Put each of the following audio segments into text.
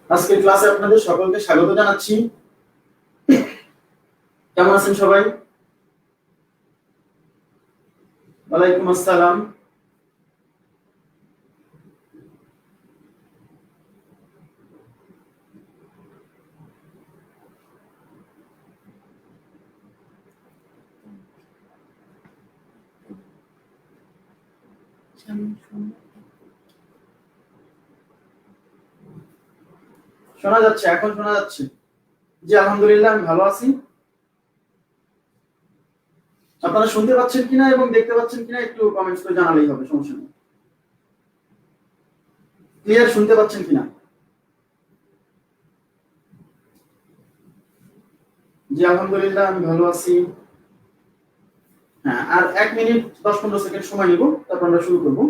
আজকের ক্লাসে আপনাদের সকলকে স্বাগত জানাচ্ছি। কেমন আছেন সবাই? ওয়ালাইকুম আসসালাম। শোনা যাচ্ছে? এখন শোনা যাচ্ছে? জি আলহামদুলিল্লাহ, আমি ভালো আছি। আপনারা শুনতে পাচ্ছেন কিনা এবং দেখতে পাচ্ছেন কিনা একটু কমেন্টস করে জানালেই হবে, সমস্যা নেই। ক্লিয়ার শুনতে পাচ্ছেন কিনা? জি আলহামদুলিল্লাহ, আমি ভালো আছি। হ্যাঁ, আর 1 মিনিট 10-15 সেকেন্ড সময় নিব, তারপর আমরা শুরু করব।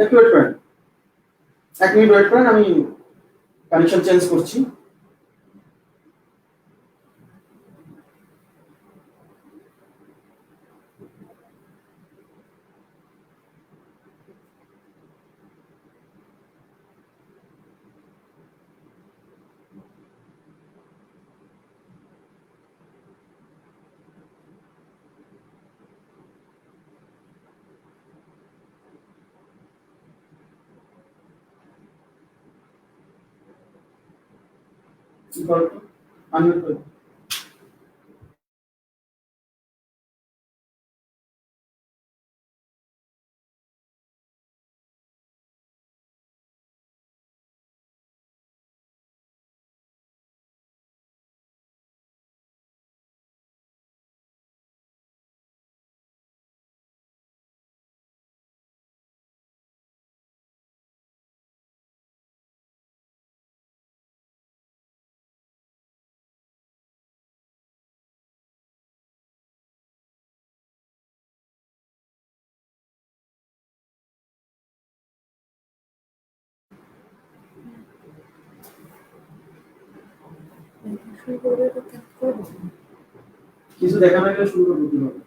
একটু ওয়েট করেন, 1 মিনিট ওয়েট করেন, আমি কানেকশন চেঞ্জ করছি। আনমিউট করে। কিছু দেখা না গেলে শুরু করবো কিভাবে?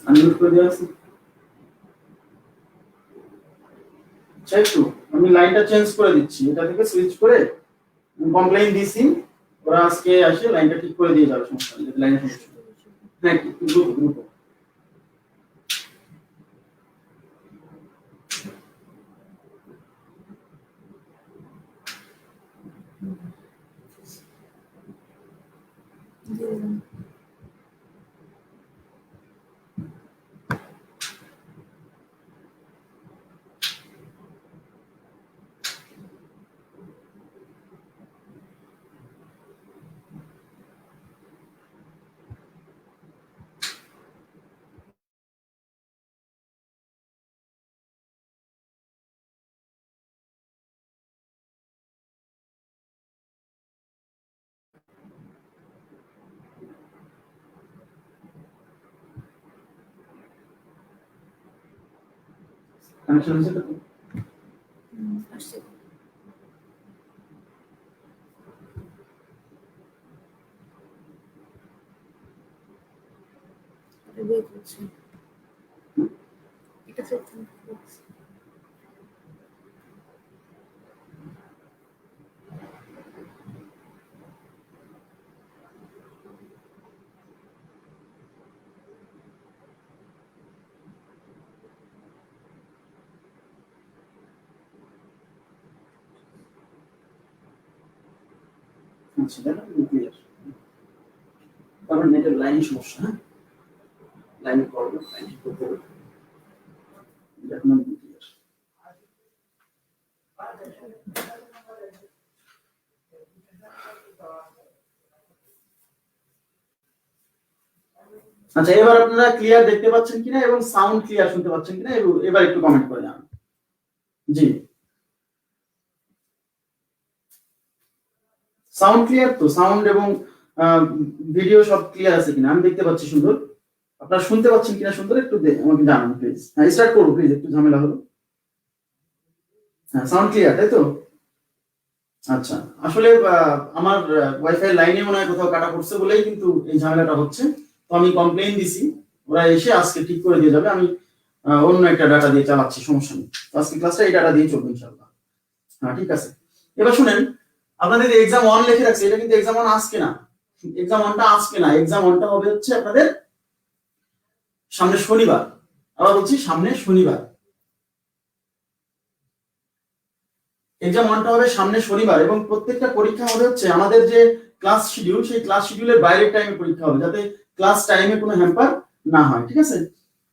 আনমিউট করে দেওয়া আছে। একটু আমি লাইনটা চেঞ্জ করে দিচ্ছি, এটা থেকে সুইচ করে কমপ্লেইন দিছি, ওরা আজকে আসে লাইনটা ঠিক করে দিয়ে যাবে, সমস্যা নেই। লাইনে সমস্যা, হ্যাঁ দ্রুত দ্রুত। কানেকশন হচ্ছে তো আসছে এটা দিয়ে করছি এটা সেট করছি আচ্ছা এটা ক্লিয়ার। তারপর নেটের লাইন সমস্যা, হ্যাঁ লাইন প্রবলেম, লাইন ঠিক করতে হবে। এখন আমি ক্লিয়ার। আচ্ছা এবার আপনারা ক্লিয়ার দেখতে পাচ্ছেন কিনা এবং সাউন্ড ক্লিয়ার শুনতে পাচ্ছেন কিনা এবার একটু কমেন্ট করে জানান। জি সাউন্ড ক্লিয়ার তো, সাউন্ড এবং ভিডিও সব ক্লিয়ার আছে কিনা আমি দেখতে পাচ্ছি সুন্দর। আপনারা শুনতে পাচ্ছেন কিনা সুন্দর একটু আমাকে জানান প্লিজ। হ্যাঁ স্টার্ট করবো প্লিজ, একটু ঝামেলা হলো। হ্যাঁ সাউন্ড ক্লিয়ার তাই তো। আচ্ছা আসলে আমার ওয়াইফাই লাইনে মনে হয় কোথাও কাটা পড়ছে বলেই কিন্তু এই ঝামেলাটা হচ্ছে। তো আমি কমপ্লেইন দিছি, ওরা এসে আজকে ঠিক করে দিয়ে যাবে। আমি অন্য একটা ডাটা দিয়ে চালাচ্ছি, সমস্যা নেই। আজকে ক্লাসটা এই ডাটা দিয়ে চলবে ইনশাআল্লাহ। হ্যাঁ ঠিক আছে। এবার শুনেন, আপনাদের এক্সাম 1 লিখে রাখছি, এটা কিন্তু এক্সাম 1 আজকে না, এক্সাম 1টা আজকে না, এক্সাম 1টা হবে হচ্ছে আপনাদের সামনে শনিবার। আবার বলছি সামনে শনিবার এক্সাম 1টা হবে সামনে শনিবার, এবং প্রত্যেকটা পরীক্ষা হবে হচ্ছে আমাদের যে ক্লাস শিডিউল, সেই ক্লাস শিডিউলের বাইরের টাইমে পরীক্ষা হবে, যাতে ক্লাস টাইমে কোনো হ্যাম্পার না হয়, ঠিক আছে।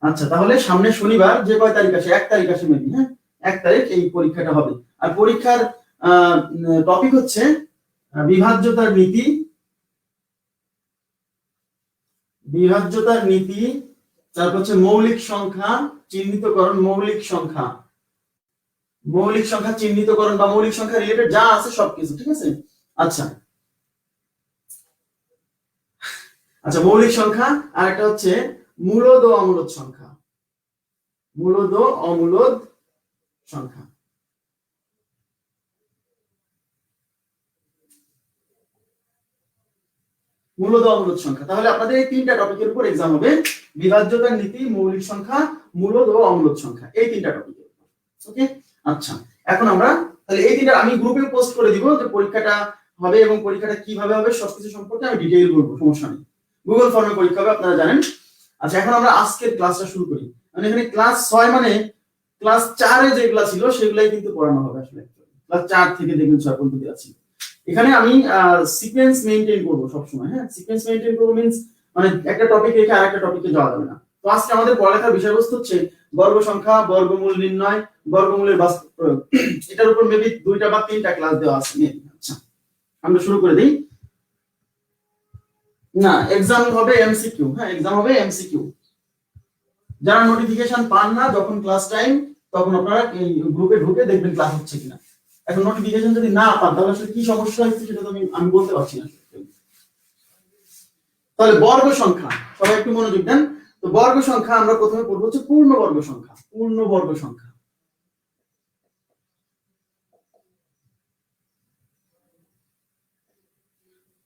আচ্ছা তাহলে সামনে শনিবার যে কয় তারিখ আসে, 1 তারিখ আসে মেবি, হ্যাঁ 1 তারিখ এই পরীক্ষাটা হবে। আর পরীক্ষার টপিক হচ্ছে বিভাজ্যতার নীতি, বিভাজ্যতার নীতি, তারপর হচ্ছে মৌলিক সংখ্যা চিহ্নিতকরণ, মৌলিক সংখ্যা চিহ্নিতকরণ বা মৌলিক সংখ্যা রিলেটেড যা আছে সবকিছু, ঠিক আছে। আচ্ছা আচ্ছা মৌলিক সংখ্যা, আর একটা হচ্ছে মূলদ ও অমূলদ সংখ্যা, মূলদ ও অমূলদ সংখ্যা। মূলদ ও অমূলদ সংখ্যা, তাহলে আপনাদের এই 3টা টপিকের উপর एग्जाम হবে, বিভাজ্যতার নীতি, মৌলিক সংখ্যা, মূলদ ও অমূলদ সংখ্যা, এই 3টা টপিক। ওকে আচ্ছা এখন আমরা তাহলে এই 3টা আমি গ্রুপে পোস্ট করে দিব যে পরীক্ষাটা হবে এবং পরীক্ষাটা কিভাবে হবে সবকিছু সম্পর্কে আমি ডিটেইল বলবো, সমস্যা নেই। গুগল ফর্মে পরীক্ষা হবে, আপনারা জানেন। আচ্ছা এখন আমরা আজকের ক্লাসটা শুরু করি। মানে এখানে ক্লাস 6 মানে ক্লাস 4 এ যেগুলো ছিল সেগুলাই কিন্তু পড়ানো হবে আসলে। ক্লাস 4 থেকে দেখুন 6 পর্যন্ত আছে। এখানে আমি সিকোয়েন্স মেইনটেইন করব সব সময়, হ্যাঁ সিকোয়েন্স মেইনটেইন করব মিন্স মানে একটা টপিক রেখে আরেকটা টপিকে যাওয়া যাবে না। তো আজকে আমাদের পড়ালেখার বিষয়বস্তু হচ্ছে বর্গ সংখ্যা, বর্গমূল নির্ণয়, বর্গমূলের বাস্তব প্রয়োগ। এটার উপর মেবি 2টা বা 3টা ক্লাস দেওয়া আছে। আচ্ছা আমরা শুরু করে দেই। না एग्जाम হবে এমসিকিউ, হ্যাঁ एग्जाम হবে এমসিকিউ। যারা নোটিফিকেশন পান না যখন ক্লাস টাইম, তখন আপনারা এই গ্রুপে ঢুকে দেখবেন ক্লাস হচ্ছে কিনা। এখন নোটিফিকেশন যদি না পান তাহলে আসলে কি সমস্যা হচ্ছে সেটা তো আমি বলতে পারছি না। তাহলে বর্গ সংখ্যা, সবাই একটু মনোযোগ দেন। তো বর্গ সংখ্যা আমরা প্রথমে পড়ব হচ্ছে পূর্ণবর্গ সংখ্যা, পূর্ণবর্গ সংখ্যা।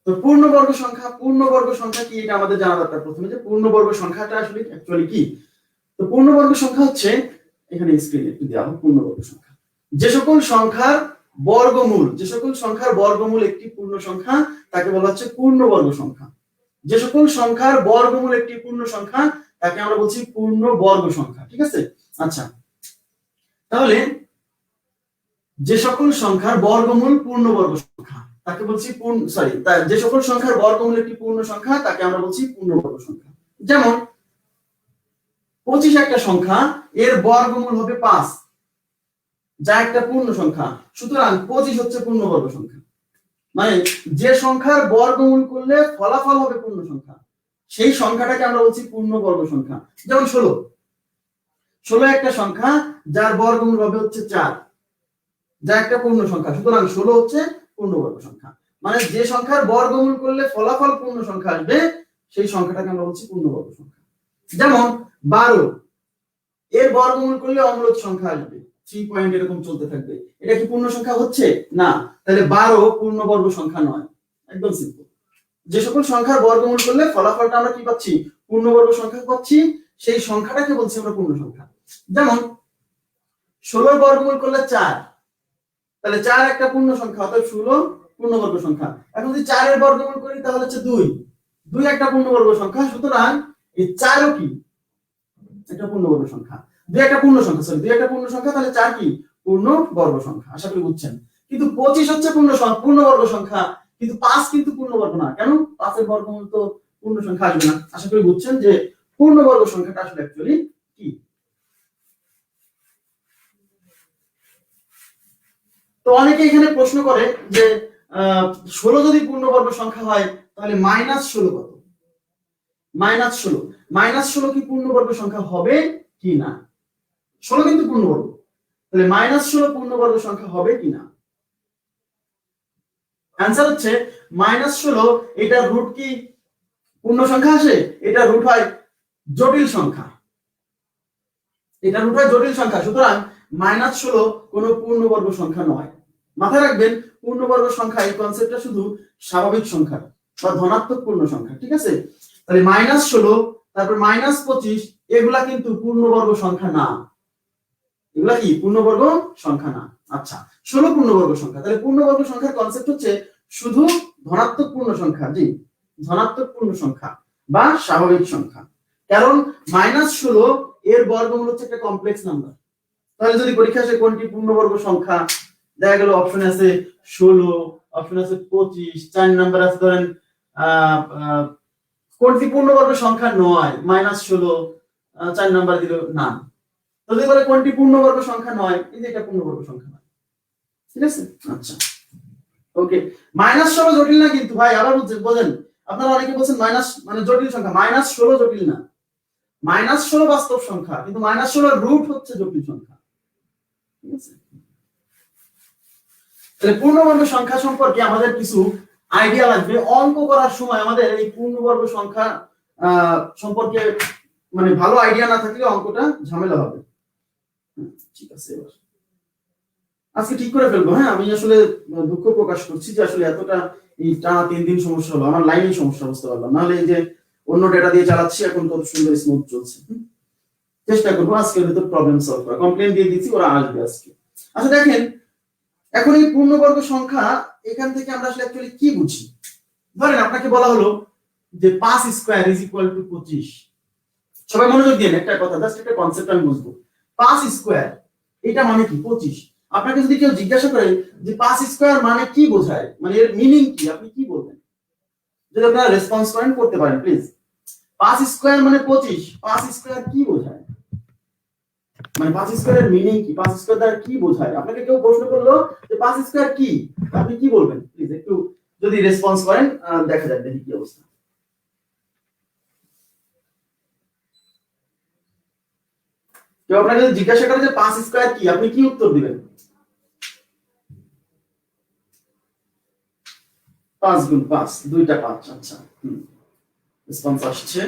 তো পূর্ণবর্গ সংখ্যা কি এটা আমাদের জানা দরকার প্রথমে, যে পূর্ণবর্গ সংখ্যাটা আসলে অ্যাকচুয়ালি কি। তো পূর্ণবর্গ সংখ্যা হচ্ছে, এখানে স্ক্রিনে একটু দেওয়া হোক, পূর্ণবর্গ সংখ্যা যে সকল সংখ্যার বর্গমূল একটি পূর্ণ সংখ্যা তাকে বলা হচ্ছে পূর্ণবর্গ সংখ্যা। যে সকল সংখ্যার বর্গমূল একটি পূর্ণ সংখ্যা তাকে আমরা বলছি পূর্ণবর্গ সংখ্যা, ঠিক আছে। আচ্ছা তাহলে যে সকল সংখ্যার বর্গমূল পূর্ণবর্গ সংখ্যা তাকে বলছি যে সকল সংখ্যার বর্গমূল একটি পূর্ণ সংখ্যা তাকে আমরা বলছি পূর্ণবর্গ সংখ্যা। যেমন 25 একটা সংখ্যা, এর বর্গমূল হবে 5, যা একটা পূর্ণ সংখ্যা, সুতরাং 25 হচ্ছে পূর্ণবর্গ সংখ্যা। মানে যে সংখ্যার বর্গমূল করলে ফলাফল হবে পূর্ণ সংখ্যা, সেই সংখ্যাটাকে আমরা বলছি পূর্ণবর্গ সংখ্যা। যেমন 16 একটা সংখ্যা যার বর্গমূল হবে হচ্ছে 4, যা একটা পূর্ণ সংখ্যা, সুতরাং 16 হচ্ছে পূর্ণবর্গ সংখ্যা। মানে যে সংখ্যার বর্গমূল করলে ফলাফল পূর্ণ সংখ্যা আসবে সেই সংখ্যাটাকে আমরা বলছি পূর্ণবর্গ সংখ্যা। যেমন 12 এর বর্গমূল করলে অম্লজ সংখ্যা আসবে 3 পয়েন্ট এরকম চলতে থাকবে। এটা কি পূর্ণ সংখ্যা হচ্ছে না, তাহলে 12 পূর্ণবর্গ সংখ্যা নয়। একদম সিম্পল। যে সকল সংখ্যার বর্গমূল করলে ফলাফলটা আমরা কি পাচ্ছি, পূর্ণবর্গ সংখ্যা পাচ্ছি, সেই সংখ্যাটাকে বলছি আমরা পূর্ণ সংখ্যা। যেমন 16 এর বর্গমূল করলে 4, তাহলে 4 একটা পূর্ণ সংখ্যা, অর্থাৎ 16 পূর্ণবর্গ সংখ্যা। এখন যদি 4 এর বর্গমূল করি তাহলে হচ্ছে 2, 2 একটা পূর্ণবর্গ সংখ্যা, সুতরাং এই 4 ও কি একটা পূর্ণবর্গ সংখ্যা। 2 একটা পূর্ণ সংখ্যা, সরি 2 একটা পূর্ণ সংখ্যা, তাহলে 4 কি পূর্ণবর্গ সংখ্যা। আশা করি বুঝছেন। কিন্তু 25 হচ্ছে পূর্ণবর্গ সংখ্যা, কিন্তু 5 কিন্তু পূর্ণবর্গ না। কেন? 5 এর বর্গমূল তো পূর্ণ সংখ্যা আসবে না। আশা করি বুঝছেন যে পূর্ণবর্গ সংখ্যাটা আসলে অ্যাকচুয়ালি কি। তো অনেকে এখানে প্রশ্ন করে যে 16 যদি পূর্ণবর্গ সংখ্যা হয় তাহলে -16 কত? -16 কি পূর্ণবর্গ সংখ্যা হবে কি না? 16 কিন্তু পূর্ণবর্গ, তাহলে -16 পূর্ণবর্গ সংখ্যা হবে কি না? অ্যানসার হচ্ছে -16। এটার রুট কি পূর্ণ সংখ্যা আসে? এটা রুট হয় জটিল সংখ্যা, এটা রুট হয় জটিল সংখ্যা। সুতরাং -16 কোনো পূর্ণবর্গ সংখ্যা নয়। মাথায় রাখবেন, পূর্ণবর্গ সংখ্যা এই কনসেপ্টটা শুধু স্বাভাবিক সংখ্যা বা ধনাত্মক পূর্ণ সংখ্যা, ঠিক আছে? তাহলে -16 তারপর -25 এগুলা কিন্তু পূর্ণবর্গ সংখ্যা না। এগুলা কি পূর্ণবর্গ সংখ্যা না। আচ্ছা, 16 পূর্ণবর্গ সংখ্যা। তাহলে পূর্ণবর্গ সংখ্যার কনসেপ্ট হচ্ছে শুধু ধনাত্মক পূর্ণ সংখ্যা, জি ধনাত্মক পূর্ণ সংখ্যা বা স্বাভাবিক সংখ্যা। কারণ -16 এর বর্গমূল হচ্ছে একটা কমপ্লেক্স নাম্বার। তাহলে যদি পরীক্ষা আসে কোনটি পূর্ণবর্গ সংখ্যা, দেখা গেল অপশন আছে 16, অপশন আছে 25, 4 নাম্বার আছে ধরেন কোনটি পূর্ণবর্গ সংখ্যা নয়, -16, 4 নাম্বার দিল না। যদি বলে কোনটি পূর্ণবর্গ সংখ্যা নয়, এই যে এটা পূর্ণবর্গ সংখ্যা নয়, ঠিক আছে? আচ্ছা ওকে, -16 জটিল না কিন্তু ভাই, আবার বুঝেন। আপনারা অনেকে বলছেন মাইনাস মানে জটিল সংখ্যা, -16 জটিল না। -16 বাস্তব সংখ্যা, কিন্তু -16 এর রুট হচ্ছে জটিল সংখ্যা, ঠিক আছে? তাহলে পূর্ণবর্গ সংখ্যা সম্পর্কে আমাদের কিছু আইডিয়া লাগবে। অঙ্ক করার সময় আমাদের এই পূর্ণবর্গ সংখ্যা সম্পর্কে মানে ভালো আইডিয়া না থাকলে অঙ্কটা ঝামেলা হবে। ঠিক আছে, এবার আজকে ঠিক করে ফেলবো। হ্যাঁ, আমি আসলে দুঃখ প্রকাশ করছি যে আসলে এতটা এই টানা 3 দিন সমস্যা হলো, আমার লাইনে সমস্যা, বুঝতে পারলাম। নাহলে এই যে অন্য ডেটা দিয়ে চালাচ্ছি, এখন কত সুন্দর স্মুথ চলছে। চেষ্টা করবো আজকের ভিতর প্রবলেম সলভ করা। কমপ্লেন দিয়ে দিচ্ছি, ওরা আসবে আজকে। আচ্ছা দেখেন, এখন এই পূর্ণবর্গ সংখ্যা এখান থেকে আমরা আসলে অ্যাকচুয়ালি কি বুঝি? ধরেন আপনাকে বলা হলো যে 5 স্কয়ার ইজ ইকুয়াল টু 25। সবাই মনোযোগ দিন, একটা কথা, জাস্ট একটা কনসেপ্ট আমি বুঝবো। 5 স্কয়ার এটা মানে কি 25। আপনাকে যদি কেউ জিজ্ঞাসা করে যে 5 স্কয়ার মানে কি বোঝায়, মানে এর মিনিং কি, আপনি কি বলবেন? যদি আপনারা রেসপন্স করেন করতে পারেন প্লিজ। 5 স্কয়ার মানে 25, 5 স্কয়ার কি বোঝায়, মানে 5 স্কয়ারের মিনিং কি, 5 স্কয়ার দ্বারা কি বোঝায়? আপনাকে কেউ প্রশ্ন করলো যে 5 স্কয়ার কি, আপনি কি বলবেন? প্লিজ একটু যদি রেসপন্স করেন দেখা যাক দেখি কি অবস্থা। কেউ আপনাকে যদি জিজ্ঞাসা করে যে 5 স্কয়ার কি, আপনি কি উত্তর দিবেন? 5 গুণ 5 দুইটা 5। আচ্ছা, রেসপন্স আসছে।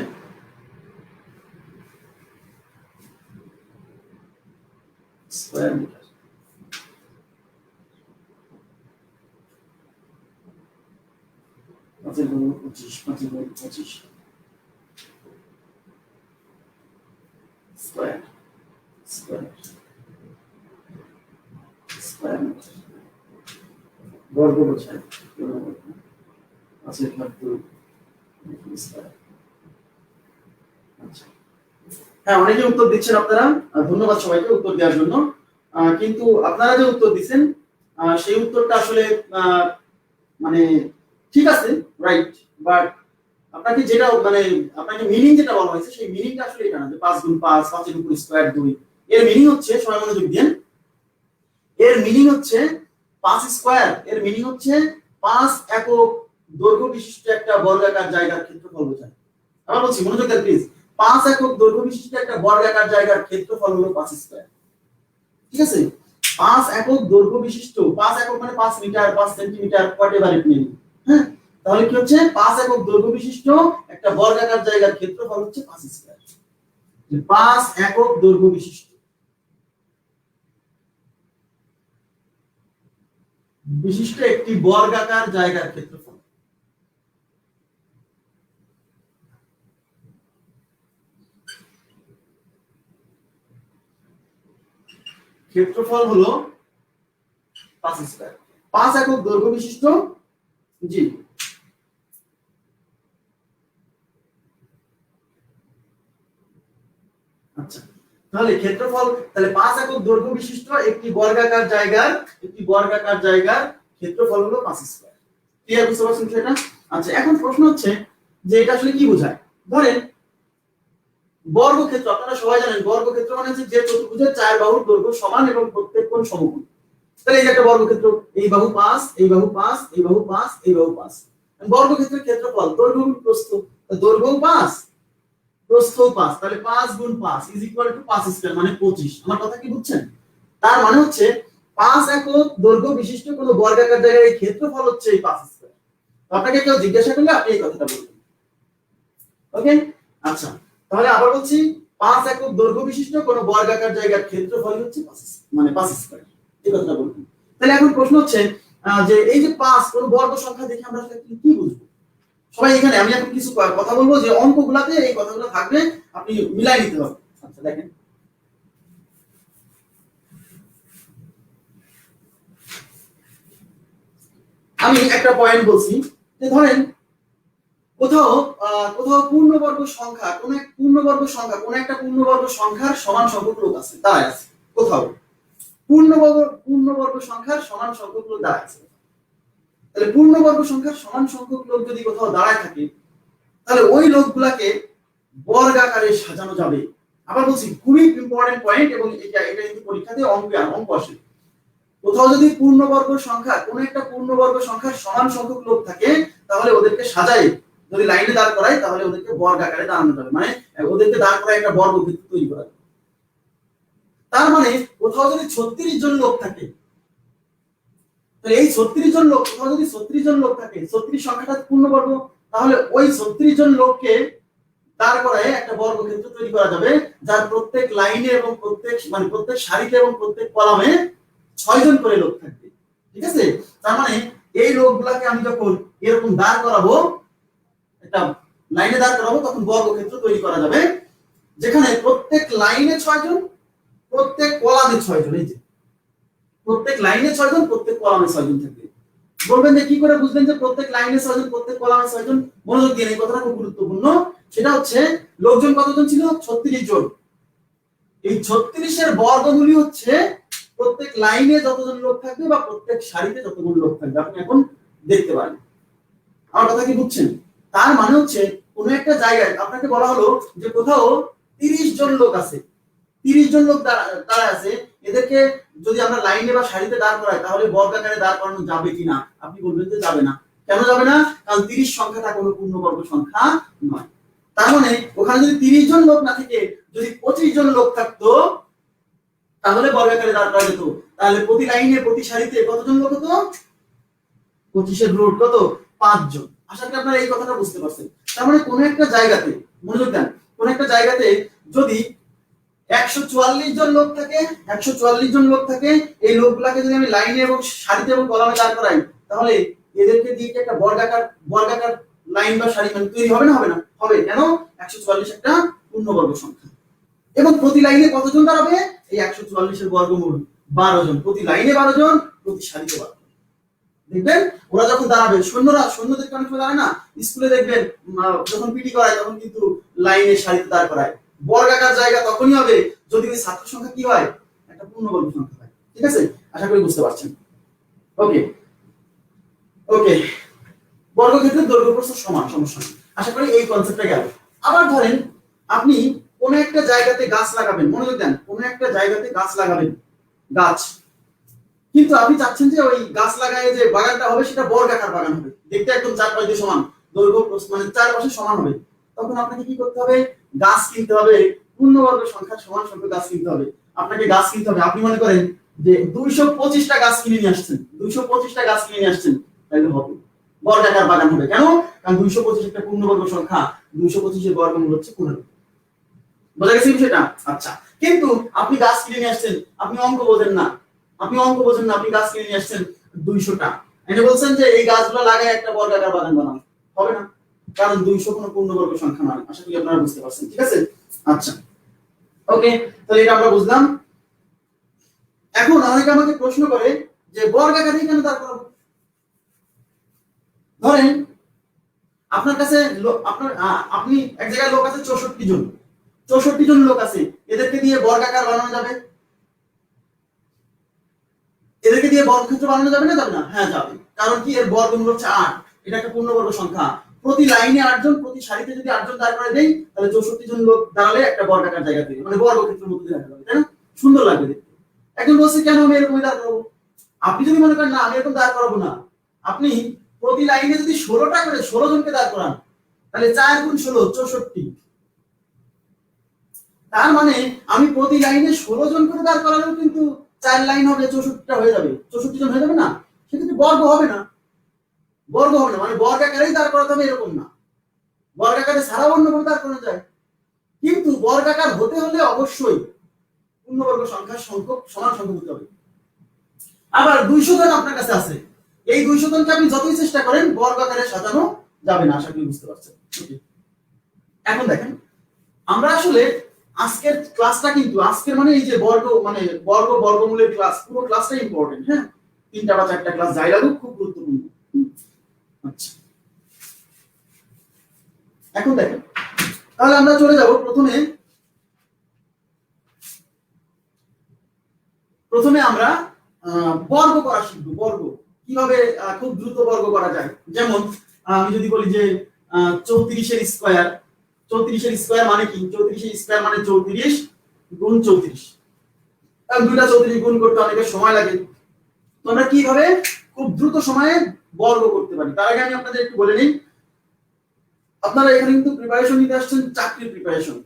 স্কয়ার মিটার, পাঁচের গুণ 25, 5 গুণ 25 স্কয়ার স্কয়ার স্কয়ার মিটার, বর্গ বোঝায়। আচ্ছা, হ্যাঁ অনেকে উত্তর দিচ্ছেন আপনারা, ধন্যবাদ সবাইকে উত্তর দেওয়ার জন্য। কিন্তু আপনারা যে উত্তর দিচ্ছেন সেই উত্তরটা আসলে মানে ঠিক আছে, রাইট, বাট আপনাকে যেটা মানে আপনাকে মিনিং যেটা বলা হয়েছে সেই মিনিংটা আসলে এটা না যে 5 গুণ 5, 5 এর উপর স্কয়ার 2। এর মিনিং হচ্ছে, সবাই মনোযোগ দেন, এর মিনিং হচ্ছে 5 স্কয়ার, এর মিনিং হচ্ছে 5 একক দৈর্ঘ্য বিশিষ্ট একটা বর্গাকার জায়গার ক্ষেত্রফল বোঝায়। আবার বলছি, মনোযোগ দেন প্লিজ। 5 একক দৈর্ঘ্য বিশিষ্ট একটা বর্গাকার জায়গার ক্ষেত্রফল হলো 5 স্কয়ার, ঠিক আছে? 5 একক দৈর্ঘ্য বিশিষ্ট, 5 একক মানে 5 মিটার, 5 সেন্টিমিটার, হোয়াটএভার ইট মিন। হ্যাঁ, তাহলে কি হচ্ছে 5 একক দৈর্ঘ্য বিশিষ্ট একটা বর্গাকার জায়গার ক্ষেত্রফল হচ্ছে 5 স্কয়ার, যে 5 একক দৈর্ঘ্য বিশিষ্ট একটি বর্গাকার জায়গার ক্ষেত্রফল। ক্ষেত্রফল হলো 5 স্কয়ার। 5 একক দৈর্ঘ্য বিশিষ্ট, জি আচ্ছা, তাহলে ক্ষেত্রফল, তাহলে 5 একক দৈর্ঘ্য বিশিষ্ট একটি বর্গাকার জায়গার ক্ষেত্রফল হলো 5 স্কয়ার। ক্লিয়ার, বুঝতে পারছেন সেটা? আচ্ছা, এখন প্রশ্ন হচ্ছে যে এটা আসলে কি বোঝায়। ধরেন বর্গক্ষেত্র, আপনারা সবাই জানেন বর্গক্ষেত্র মানে হচ্ছে যে চতুর্ভুজের 4 বাহুর দৈর্ঘ্য সমান এবং প্রত্যেক কোণ সমকোণ। তাহলে এই যে একটা বর্গক্ষেত্র, এই বাহু 5, এই বাহু 5, এই বাহু 5, এই বাহু 5। বর্গক্ষেত্রের ক্ষেত্রফল দৈর্ঘ্য গুণ প্রস্থ, দৈর্ঘ্য 5 প্রস্থ 5, তাহলে 5 গুণ 5 5 স্কয়ার মানে 25। আমার কথা কি বুঝছেন? তার মানে হচ্ছে 5 একক দৈর্ঘ্য বিশিষ্ট কোন বর্গাকার জায়গার এই ক্ষেত্রফল হচ্ছে এই 5 স্কয়ার। আপনাকে কেউ জিজ্ঞাসা করলে আপনি এই কথাটা বলবেন। ওকে, আচ্ছা, তাহলে আবার বলছি 5 একক দৈর্ঘ্য বিশিষ্ট কোন বর্গাকার জায়গার ক্ষেত্রফল হচ্ছে 5 স্কয়ার, এই কথাটা বলবেন। তাহলে এখন প্রশ্ন হচ্ছে যে এই যে 5 কোন বর্গ সংখ্যা দেখে আমরা আসলে কি বুঝবো? সবাই এখানে আমি এখন কিছু কথা বলবো যে অঙ্কগুলোতে এই কথাগুলো থাকবে, আপনি মিলাই নিতে হবে। আচ্ছা দেখেন, আমি একটা পয়েন্ট বলছি যে ধরেন কোথাও পূর্ণবর্গ সংখ্যা, কোন একটা পূর্ণবর্গ সংখ্যার সমান সংখ্যক লোক আছে, দাঁড়ায় আছে। কোথাও পূর্ণবর্গ সংখ্যার সমান সংখ্যক লোক দাঁড়ায় আছে। তাহলে পূর্ণবর্গ সংখ্যার সমান সংখ্যক লোক যদি কোথাও দাঁড়ায় থাকে, তাহলে ওই লোকগুলাকে বর্গাকারে সাজানো যাবে। আবার বলছি, খুবই ইম্পর্টেন্ট পয়েন্ট, এবং এটা কিন্তু পরীক্ষাতে অঙ্ক আসে। কোথাও যদি পূর্ণবর্গ সংখ্যা, কোন একটা পূর্ণবর্গ সংখ্যার সমান সংখ্যক লোক থাকে, তাহলে ওদেরকে সাজাই যদি লাইনে দাঁড় করায়, তাহলে ওদেরকে বর্গাকারে দাঁড়ানো যাবে, মানে ওদেরকে দাঁড় করায় একটা বর্গক্ষেত্র তৈরি করা যাবে। তার মানে কোথাও যদি 36 জন লোক থাকে, তাহলে এই 36 জন লোক, কোথাও যদি 36 জন লোক থাকে, 36 সংখ্যাটা পূর্ণবর্গ, তাহলে ওই 36 জন লোককে দাঁড় করায় একটা বর্গক্ষেত্র তৈরি করা যাবে, যার প্রত্যেক লাইনে এবং প্রত্যেক সারিতে এবং প্রত্যেক কলামে 6 জন করে লোক থাকবে। ঠিক আছে? তার মানে এই লোকগুলাকে আমি যখন এরকম দাঁড় করাবো, একটা লাইনে দাঁড় করাবো, তখন বর্গক্ষেত্র তৈরি করা যাবে, যেখানে প্রত্যেক লাইনে 6 জন, প্রত্যেক কলামে 6 জন। এই যে প্রত্যেক লাইনে 6 জন, প্রত্যেক কলামে 6 জন থাকবে। বলবেন যে কি করে বুঝলেন যে প্রত্যেক লাইনে 6 জন, প্রত্যেক কলামে 6 জন? মনোযোগ দিয়ে এই কথাটা খুব গুরুত্বপূর্ণ। সেটা হচ্ছে লোকজন কতজন ছিল? 36 জন। এই 36 এর বর্গমূলই হচ্ছে প্রত্যেক লাইনে যতজন লোক থাকবে বা প্রত্যেক সারিতে যতজন লোক থাকবে। আপনি এখন দেখতে পারেন, আমার কথা কি বুঝছেন? তার মানে হচ্ছে কোন একটা জায়গায় আপনাকে বলা হলো যে কোথাও 30 জন লোক আছে, 30 জন লোক দাঁড়ায় আছে, এদেরকে যদি আমরা লাইনে বা সারিতে দাঁড় করাই, তাহলে বর্গাকারে দাঁড় করানো যাবে কিনা? আপনি বলবেন যে যাবে না। কেন যাবে না? কারণ 30 সংখ্যাটা কোনো পূর্ণবর্গ সংখ্যা নয়। তার মানে ওখানে যদি 30 জন লোক না থেকে যদি 25 জন লোক থাকতো, তাহলে বর্গাকারে দাঁড় করা যেত। তাহলে প্রতি লাইনে, প্রতি সারিতে কতজন লোক হতো? 25 এর রুট কত? 5 জন। আশা করি আপনারা এই কথাটা বুঝতে পারছেন। তার মানে কোন একটা জায়গাতে, মনোযোগ দেন, কোন একটা জায়গাতে যদি 144 জন লোক থাকে, 144 জন লোক থাকে, এই লোকগুলাকে যদি আমি লাইনে এবং সারিতে এবং কলামে দাঁড় করাই, তাহলে এদেরকে দিয়ে একটা বর্গাকার লাইন বা সারি তৈরি হবে না? হবে না? হবে। কেন? 144 একটা পূর্ণবর্গ সংখ্যা। এবং প্রতি লাইনে কতজন দাঁড়াবে? এই 144 এর বর্গমূল 12 জন। প্রতি লাইনে 12 জন, প্রতি সারিতে 12 জন। দেখবেন ওরা যখন দাঁড়াবে, সৈন্যদেরকে অনেক সময় দাঁড়ায় না, স্কুলে দেখবেন যখন পিটি করায় তখন কিন্তু লাইনে সারিতে দাঁড় করায়। বর্গাকার জায়গা তখনই হবে যদি ওই ছাত্র সংখ্যা কি হয়? একটা পূর্ণবর্গ সংখ্যা হয়। ঠিক আছে? আশা করি বুঝতে পারছেন। ওকে ওকে, বর্গক্ষেত্রের দৈর্ঘ্য প্রস্থ সমান, সমস্যা নেই। আশা করি এই কনসেপ্টটা গেল। আবার ধরেন আপনি কোন একটা জায়গাতে গাছ লাগাবেন, মনোযোগ দেন, কোন একটা জায়গাতে গাছ লাগাবেন, গাছ, কিন্তু আপনি চাচ্ছেন যে ওই গাছ লাগায় যে বাগানটা হবে সেটা বর্গাকার বাগান হবে, দেখতে একদম চারপাশে সমান, দৈর্ঘ্য মানে চারপাশে সমান হবে। তখন আপনাকে কি করতে হবে? গাছ কিনতে হবে, পূর্ণবর্গ সংখ্যার সমান সংখ্যক গাছ কিনতে হবে। আপনাকে গাছ কিনতে হবে, আপনি মনে করেন যে 225টা গাছ কিনে নিয়ে আসছেন, 225টা গাছ কিনে নিয়ে আসছেন, তাহলে হবে বর্গাকার বাগান হবে। কেন? কারণ 225 একটা পূর্ণবর্গ সংখ্যা, 225 এর বর্গমূল হচ্ছে 15। বোঝা গেছে বিষয়টা? আচ্ছা, কিন্তু আপনি গাছ কিনে নিয়ে আসছেন, আপনি অঙ্ক বোঝেন না, আপনি গাছ কিনে নিয়ে আসছেন 200টা, এনে বলছেন যে এই গাছগুলো লাগায় একটা বর্গাকার বাগান বানান, হবে না, কারণ 200 কোনো পূর্ণবর্গ সংখ্যা নয়। আশা করি আপনারা বুঝতে পারছেন, ঠিক আছে? আচ্ছা, ওকে, তাহলে এটা আমরা বুঝলাম। এখন অনেকে আমাকে প্রশ্ন করে যে বর্গাকারে কেন দাঁড় করাবো? ধরেন আপনার কাছে আপনি এক জায়গায় লোক আছে 64 জন, 64 জন লোক আছে, এদেরকে দিয়ে বর্গাকার বানানো যাবে? এদেরকে দিয়ে বর্গক্ষেত্র বানানো যাবে না, যাবে না? হ্যাঁ যাবে। কারণ কি, এর বর্গমূল হচ্ছে 8, এটা একটা পূর্ণবর্গ সংখ্যা। প্রতি লাইনে 8 জন, প্রতি সারিতে যদি 8 জন দাঁড় করে দেই, তাহলে 64 জন লোক দাঁড়ালে একটা বর্গাকার জায়গা তৈরি, মানে বর্গক্ষেত্রের মধ্যে দেখা যাবে, তাই না? সুন্দর লাগবে দেখতে। একজন বলছে কেন আমি এরকম দাঁড় করাবো? আপনি যদি মনে করেন না আমি এরকম দাঁড় করাবো না, আপনি প্রতি লাইনে যদি 16টা করে 16 জনকে দাঁড় করান, তাহলে 4 গুণ 16 64। তার মানে আমি প্রতি লাইনে 16 জন করে দাঁড় করালেও কিন্তু 4 লাইন হবে, 64টা হয়ে যাবে, 64 জন হয়ে যাবে না? সেক্ষেত্রে বর্গ হবে না, মানে বর্গাকারেই দাঁড় করাতে হবে এরকম না, বর্গাকারে ছাড়াও অন্যভাবে দাঁড় করানো যায়। কিন্তু বর্গাকার হতে হলে অবশ্যই পূর্ণবর্গ সংখ্যার সংখ্যক সমান সংখ্যক হতে হবে। আবার 200 জন আপনার কাছে আছে, এই 200 জনকে আপনি যতই চেষ্টা করেন বর্গাকারে সাজানো যাবে না। আশা করি বুঝতে পারছেন। এখন দেখেন, আমরা আসলে আজকের ক্লাসটা কিন্তু আজকের মানে এই যে বর্গমূলের ক্লাস, পুরো ক্লাসটাই ইম্পর্টেন্ট। হ্যাঁ, 3টা বা 4টা ক্লাস যাই লাগুক খুব গুরুত্বপূর্ণ। আচ্ছা, এখন দেখেন, তাহলে আমরা চলে যাব প্রথমে আমরা বর্গ করা শিখব। বর্গ কিভাবে খুব দ্রুত বর্গ করা যায়। যেমন আমি যদি বলি যে 34 এর স্কয়ার, 34 এর স্কয়ার মানে কি? 34 এর স্কয়ার মানে 34 গুণ 34। কারণ দুইটা 34 গুণ করতে অনেক সময় লাগে, তো আমরা কিভাবে খুব দ্রুত সময়ে বর্গ করতে পারি তার আগে আমি আপনাদের একটু বলে নিই। আপনারা এখানে কিন্তু প্রিপারেশন নিতে আসছেন, চাকরির প্রিপারেশন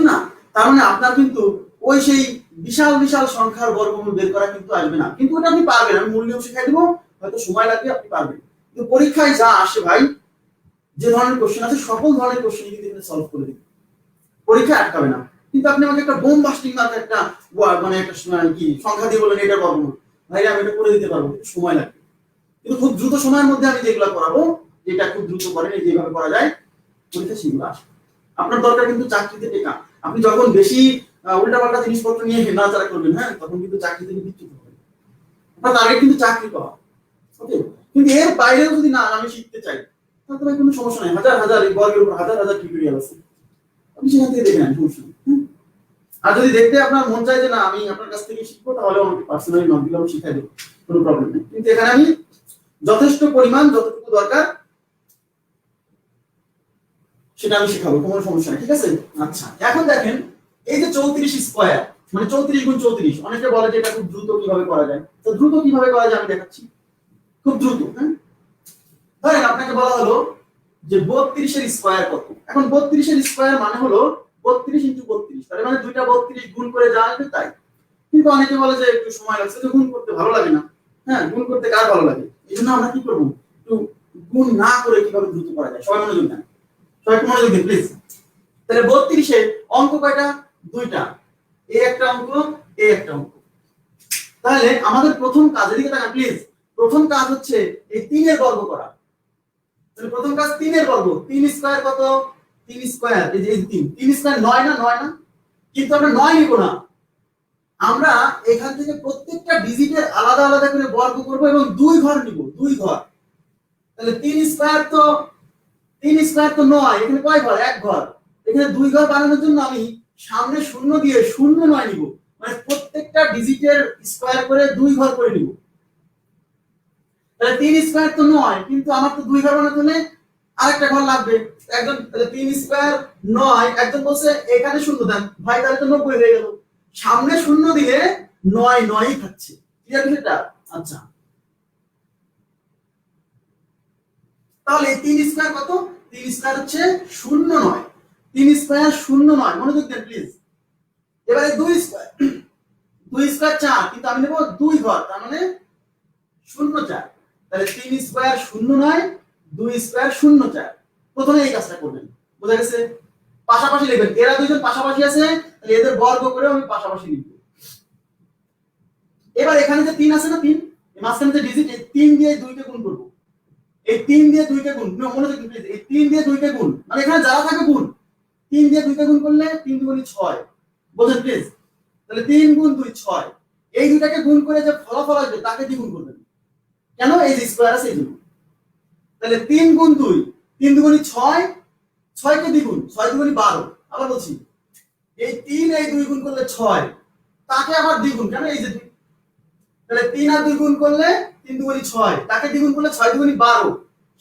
না, তার মানে আপনার কিন্তু ওই সেই বিশাল বিশাল সংখ্যার বর্গমূল বের করা কিন্তু আসবে না, কিন্তু ওটা আপনি পারবেন। আমি মূল নিয়ম শিখাই দেবো, হয়তো সময় লাগবে, আপনি পারবেন। কিন্তু পরীক্ষায় যা আসে ভাই, যে ধরনের কোশ্চেন আছে সকল ধরনের কোশ্চেন কিন্তু এখানে সলভ করে দিবে, পরীক্ষায় আটকাবে না। কিন্তু আপনি আমাকে একটা বোম বাস্টিং মার্ক একটা মানে একটা কি সংখ্যা দিয়ে বলেন এটা বর্গমূল, ভাই আমি এটা করে দিতে পারবো, সময় লাগবে। কিন্তু খুব দ্রুত সময়ের মধ্যে আমি যেগুলো করাবো, যেটা খুব দ্রুত করেন, যেভাবে করা যায় পরীক্ষা সেগুলো আসে। আপনার দরকার কিন্তু চাকরিতে টেকা। আপনি যখন বেশি উল্টাপাল্টা জিনিসপত্র নিয়ে নাড়াচাড়া করবেন, হ্যাঁ, তখন কিন্তু চাকরি থেকে বিচ্যুত হবেন। আপনার টার্গেট কিন্তু চাকরি পাওয়া, ওকে? কিন্তু এর বাইরেও যদি না আমি শিখতে চাই, তাহলে কোনো সমস্যা নাই, হাজার হাজার এই বর্গের উপর হাজার হাজার টিউটোরিয়াল আছে, আপনি সেখান থেকে দেখে নেন, সমস্যা নেই। আর যদি দেখতে আপনার মন চায় যে না আমি আপনার কাছ থেকে শিখবো, তাহলে আমাকে পার্সোনালি নক দিলে আমি শিখাই দেবো, কোনো প্রবলেম নেই। কিন্তু এখানে আমি যথেষ্ট পরিমাণ যতটুকু দরকার সেটা আমি শেখাবো, কোনো সমস্যা নেই, ঠিক আছে? আচ্ছা, এখন দেখেন এই যে 34 স্কয়ার মানে 34 গুণ 34, অনেকে বলে যে এটা খুব দ্রুত কিভাবে করা যায়। তো দ্রুত কিভাবে করা যায় আমি দেখাচ্ছি, খুব দ্রুত। হ্যাঁ, ধরেন আপনাকে বলা হলো যে 32 এর স্কয়ার কত। এখন 32 এর স্কয়ার মানে হলো 32 ইনটু 32, তার মানে দুইটা 32 গুণ করে যা আসবে তাই। কিন্তু অনেকে বলে যে একটু সময় লাগছে, তো গুণ করতে ভালো লাগে না। হ্যাঁ, গুণ করতে কার ভালো লাগে? এইজন্য আমরা কি করব, একটু গুণ না করে কিভাবে দ্রুত করা যায়, সবাই মনোযোগ দেন, সবাই একটু মনোযোগ দিন প্লিজ। তাহলে 32 এ অঙ্ক কয়টা? দুইটা, এই একটা অঙ্ক, এই একটা অঙ্ক। তাহলে আমাদের প্রথম কাজ, এদিকে তাকান প্লিজ, প্রথম কাজ হচ্ছে এই 3 এর বর্গ করা। তাহলে প্রথম কাজ 3 এর বর্গ। 3 স্কয়ার কত? 3 স্কয়ার এই যে 3 স্কয়ার 9 না? 9 না? কিন্তু আমরা 9 নিব না, আমরা এখান থেকে প্রত্যেকটা ডিজিটের আলাদা আলাদা করে বর্গ করব এবং 2 ঘর নিব, 2 ঘর। তাহলে 3 স্কয়ার তো 9, এখানে কয় ঘর? 1 ঘর। এখানে 2 ঘর বানানোর জন্য আমি সামনে শূন্য দিয়ে 0 9 নিব, মানে প্রত্যেকটা ডিজিটের স্কয়ার করে 2 ঘর করে নিব। তাহলে 3 স্কয়ার তো 9, কিন্তু আমার তো 2 ঘর বানাতে হলে আরেকটা ঘর লাগবে। একজন, তাহলে 3 স্কয়ার 9, একজন বলছে এখানে শূন্য দেন, ভাই তাহলে তো 90 হয়ে গেল। সামনে শূন্য দিলে 9 9ই থাকছে, ঠিক আছে সেটা? আচ্ছা, তাহলে 3 স্কয়ার কত? 3 স্কয়ার হচ্ছে 0 9, 3 স্কয়ার 0 9, মনোযোগ দেন প্লিজ। এবারে 2 স্কয়ার, 2 স্কয়ার 4, কিন্তু আমি নেব 2 ঘর, তার মানে 0 4। তাহলে 3 স্কয়ার 0 9, 2 স্কয়ার 0 4। প্রথমে এই কাজটা করবেন, বুঝা গেছে? পাশাপাশি লিখবেন, এরা দুইজন পাশাপাশি আছে, তাহলে এদের বর্গ করে আমি পাশাপাশি লিখব। এবার এখানে যে 3 আছে না, 3 এই মাঝখানে যে ডিজিট, এই 3 দিয়ে 2 কে গুণ করব। এই 3 দিয়ে 2 কে গুণ, মনোযোগ দিন প্লিজ, এই 3 দিয়ে 2 কে গুণ, মানে এখানে যারা থাকে গুণ, 3 দিয়ে 2 কে গুণ করলে 3 দুগুণে 6, বুঝেন প্লিজ? তাহলে 3 গুণ 2 6, এই দুটাকে গুণ করে যে ফলাফল আসবে তাকে দ্বিগুণ করবেন। কেন? এই যে স্কয়ার আছে এইজন্য। তাহলে 3 গুণ 2, 3 দুগুণে 6, 6 কে দ্বিগুণ, 6 দুগুণে 12। আবার বলছি, এই 3 এই 2 গুণ করলে 6, তাকে আবার দ্বিগুণ, কেন? এই যে 2, তাহলে 3 আর 2 গুণ করলে 3 দুগুণে 6, তাকে দ্বিগুণ করলে 6 দুগুণে 12,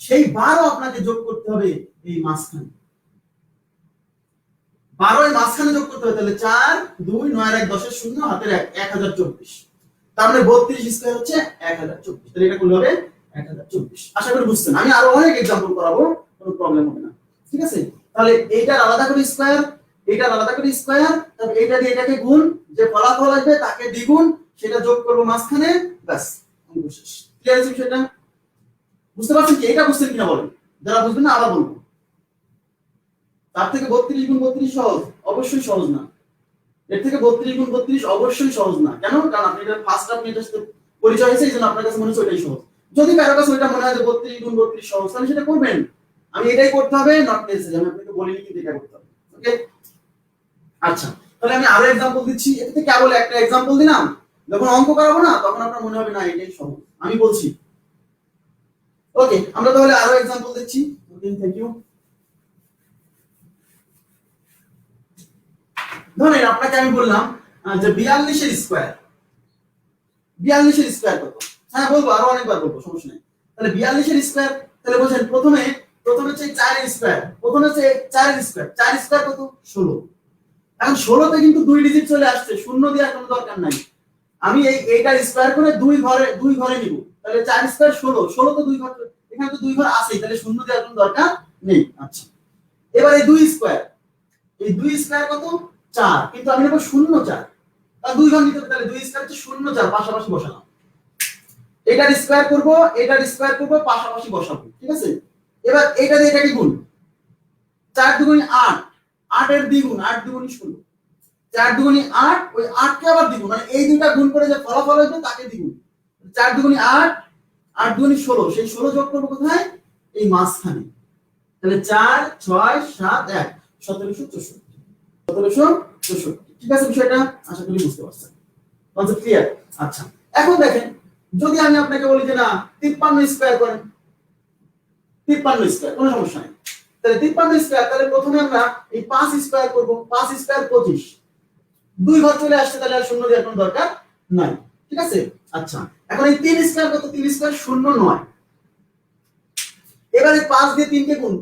সেই 12 আপনাকে যোগ করতে হবে এই মাঝখানে, 12 এর মাঝখানে যোগ করতে হবে। তাহলে 4 2 9 1 10 0 হাতের 1 1024, তার মানে 32 স্কয়ার হচ্ছে 1024। তাহলে এটা করলে হবে 1024। আশা করি বুঝছেন। আমি আরো অনেক एग्जांपल করাবো, কোনো প্রবলেম হবে না, ঠিক আছে? তাহলে এইটার আলাদা করে স্কয়ার, এইটার আলাদা করে স্কয়ার, তারপর এইটা দিয়ে এটাকে গুণ, যে ফলাফল আসবে তাকে দ্বিগুণ, সেটা যোগ করব মাঝখানে, ব্যাস অঙ্ক শেষ। ক্লিয়ার আছে বিষয়টা? বুঝতে পারছেন কি? এটা বুঝছেন কিনা বলেন, যারা বুঝবেন না আবার বলবো। তার থেকে 32 গুণ 32 সহজ? অবশ্যই সহজ না। এর থেকে 32 গুণ 32 অবশ্যই সহজ না। কেন? কারণ আপনি এটা ফার্স্ট আপনি এটার সাথে পরিচয় হয়েছে, এইজন্য আপনার কাছে মনে হচ্ছে ওইটাই সহজ। যদি কারো কাছে ওইটা মনে হয় যে 32 গুণ 32 সহজ, তাহলে সেটা করবেন। আমি এটাই করতে হবে, নট নেসেসারি, আমি আপনাকে বলিনি কিন্তু এটা করতে হবে। ওকে, আচ্ছা, তাহলে আমি আরো एग्जांपल দিচ্ছি। এটাতে কেবল একটা एग्जांपल দিলাম, যখন অঙ্ক করাবো না তখন আপনার মনে হবে না এটাই সহজ, আমি বলছি। ওকে, আমরা তাহলে আরো एग्जांपल দিচ্ছি। ওকে, থ্যাংক ইউ। ধরেন আপনাকে আমি বললাম যে 42 এর স্কয়ার, 42 এর স্কয়ার কত? হ্যাঁ বলবো, আরো অনেকবার বলবো, সমস্যা নেই। তাহলে 42 এর স্কয়ার, তাহলে বলেন প্রথমে হচ্ছে 4 এর স্কয়ার, প্রথমে হচ্ছে 4 এর স্কয়ার, 4 স্কয়ার কত? 16। এখন 16 তে কিন্তু 2 ডিজিট চলে আসছে, শূন্য দেওয়ার কোনো দরকার নাই। আমি এইটার স্কয়ার করে 2 ঘরে নিব, তাহলে 4 স্কয়ার 16, 16 তো 2 ঘর, এখানে তো 2 ঘর আছেই, তাহলে শূন্য দেওয়ার কোনো দরকার নেই। আচ্ছা, এবার এই 2 স্কয়ার, এই 2 স্কয়ার কত? 4, কিন্তু আমি নেব 0 4, তাহলে 2 ঘর নিতে হবে, তাহলে 2 স্কয়ার হচ্ছে 0 4, পাশাপাশি বসালাম। এটার স্কয়ার করব, এটার স্কয়ার করব, পাশাপাশি বসাবো, ঠিক আছে? এবার এটা দিয়ে এটাকে গুণ, 4 দুগুণে 8, 8 এর দ্বিগুণ, 8 দুগুণে 16, 4 দুগুণে 8, ওই 8 কে আবার দ্বিগুণ, মানে এই দুইটা গুণ করে যে ফলাফল আসবে তাকে দ্বিগুণ। 4 দুগুণে 8, 8 দুগুণে 16, সেই 16 যোগ করব কোথায়? এই মাঝখানে। তাহলে 4 6 7 1 1764, 1764, ঠিক আছে বিষয়টা? আশা করি বুঝতে পারছেন, কনসেপ্ট ক্লিয়ার? আচ্ছা, এখন দেখেন, যদি আমি আপনাকে বলি যে না 53 স্কয়ার করেন, 53 স্কয়ার, কোনো সমস্যা নেই। তাহলে 53 স্কয়ার, তাহলে প্রথমে আমরা এই 5 স্কয়ার করব, 5 স্কয়ার 25, 2 ঘর চলে আসছে, তাহলে আর শূন্য দেওয়ার কোনো দরকার নাই, ঠিক আছে? আচ্ছা, এখন এই 3 স্কয়ার কত? 3 স্কয়ার 09। এবারে 5 দিয়ে 3 কে গুণ,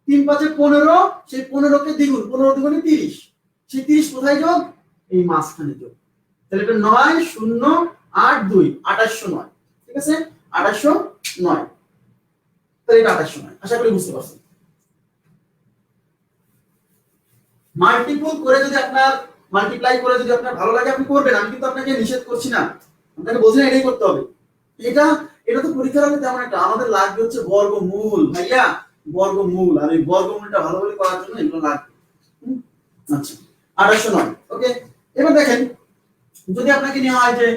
3 5 15, সেই 15 কে দ্বিগুণ, 15 দ্বিগুণে 30, সেই 30 কোথায় যোগ? এই মাঝখানে যোগ। তাহলে এটা 9 0 8 2 2809, ঠিক আছে? 2809, তাহলে এটা 2809। আশা করি বুঝতে পারছেন। মাল্টিপল করে যদি আপনার, মাল্টিপ্লাই করে যদি আপনার ভালো লাগে আপনি করবেন, আমি কিন্তু আপনাকে নিষেধ করছি না, আপনাকে বলছি না এটাই করতে হবে। এটা তো পরীক্ষার হলে তেমন একটা, আমাদের লাগবে হচ্ছে বর্গমূল, ভাইয়া বর্গমূল, আর এই বর্গমূলটা ভালোভাবে করার জন্য এগুলো লাগবে। আচ্ছা, 2809। ওকে, এবার দেখেন, যদি আপনাকে নেওয়া হয় যে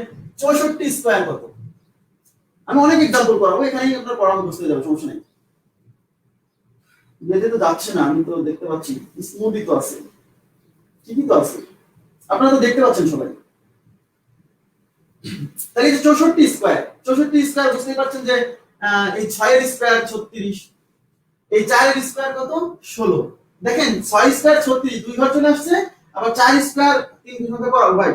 64 স্কয়ার কত? আমি অনেক एग्जांपल করাবো, এখানেই আপনার পড়ানো বুঝতে যাবে, সমস্যা নেই। বেঁধে তো যাচ্ছে না, আমি তো দেখতে পাচ্ছি স্মুথই তো আছে, ঠিকই তো আছে, আপনারা তো দেখতে পাচ্ছেন সবাই। তাহলে এই যে 64 স্কয়ার, 64 স্কয়ার বুঝতেই পারছেন যে এই 6 এর স্কয়ার 36, এই 4 এর স্কয়ার কত? 16। দেখেন 6 স্কয়ার 36, 2 ঘর চলে আসছে, আবার 4 স্কয়ার 3 দুই ভাগে পড়াবো ভাই,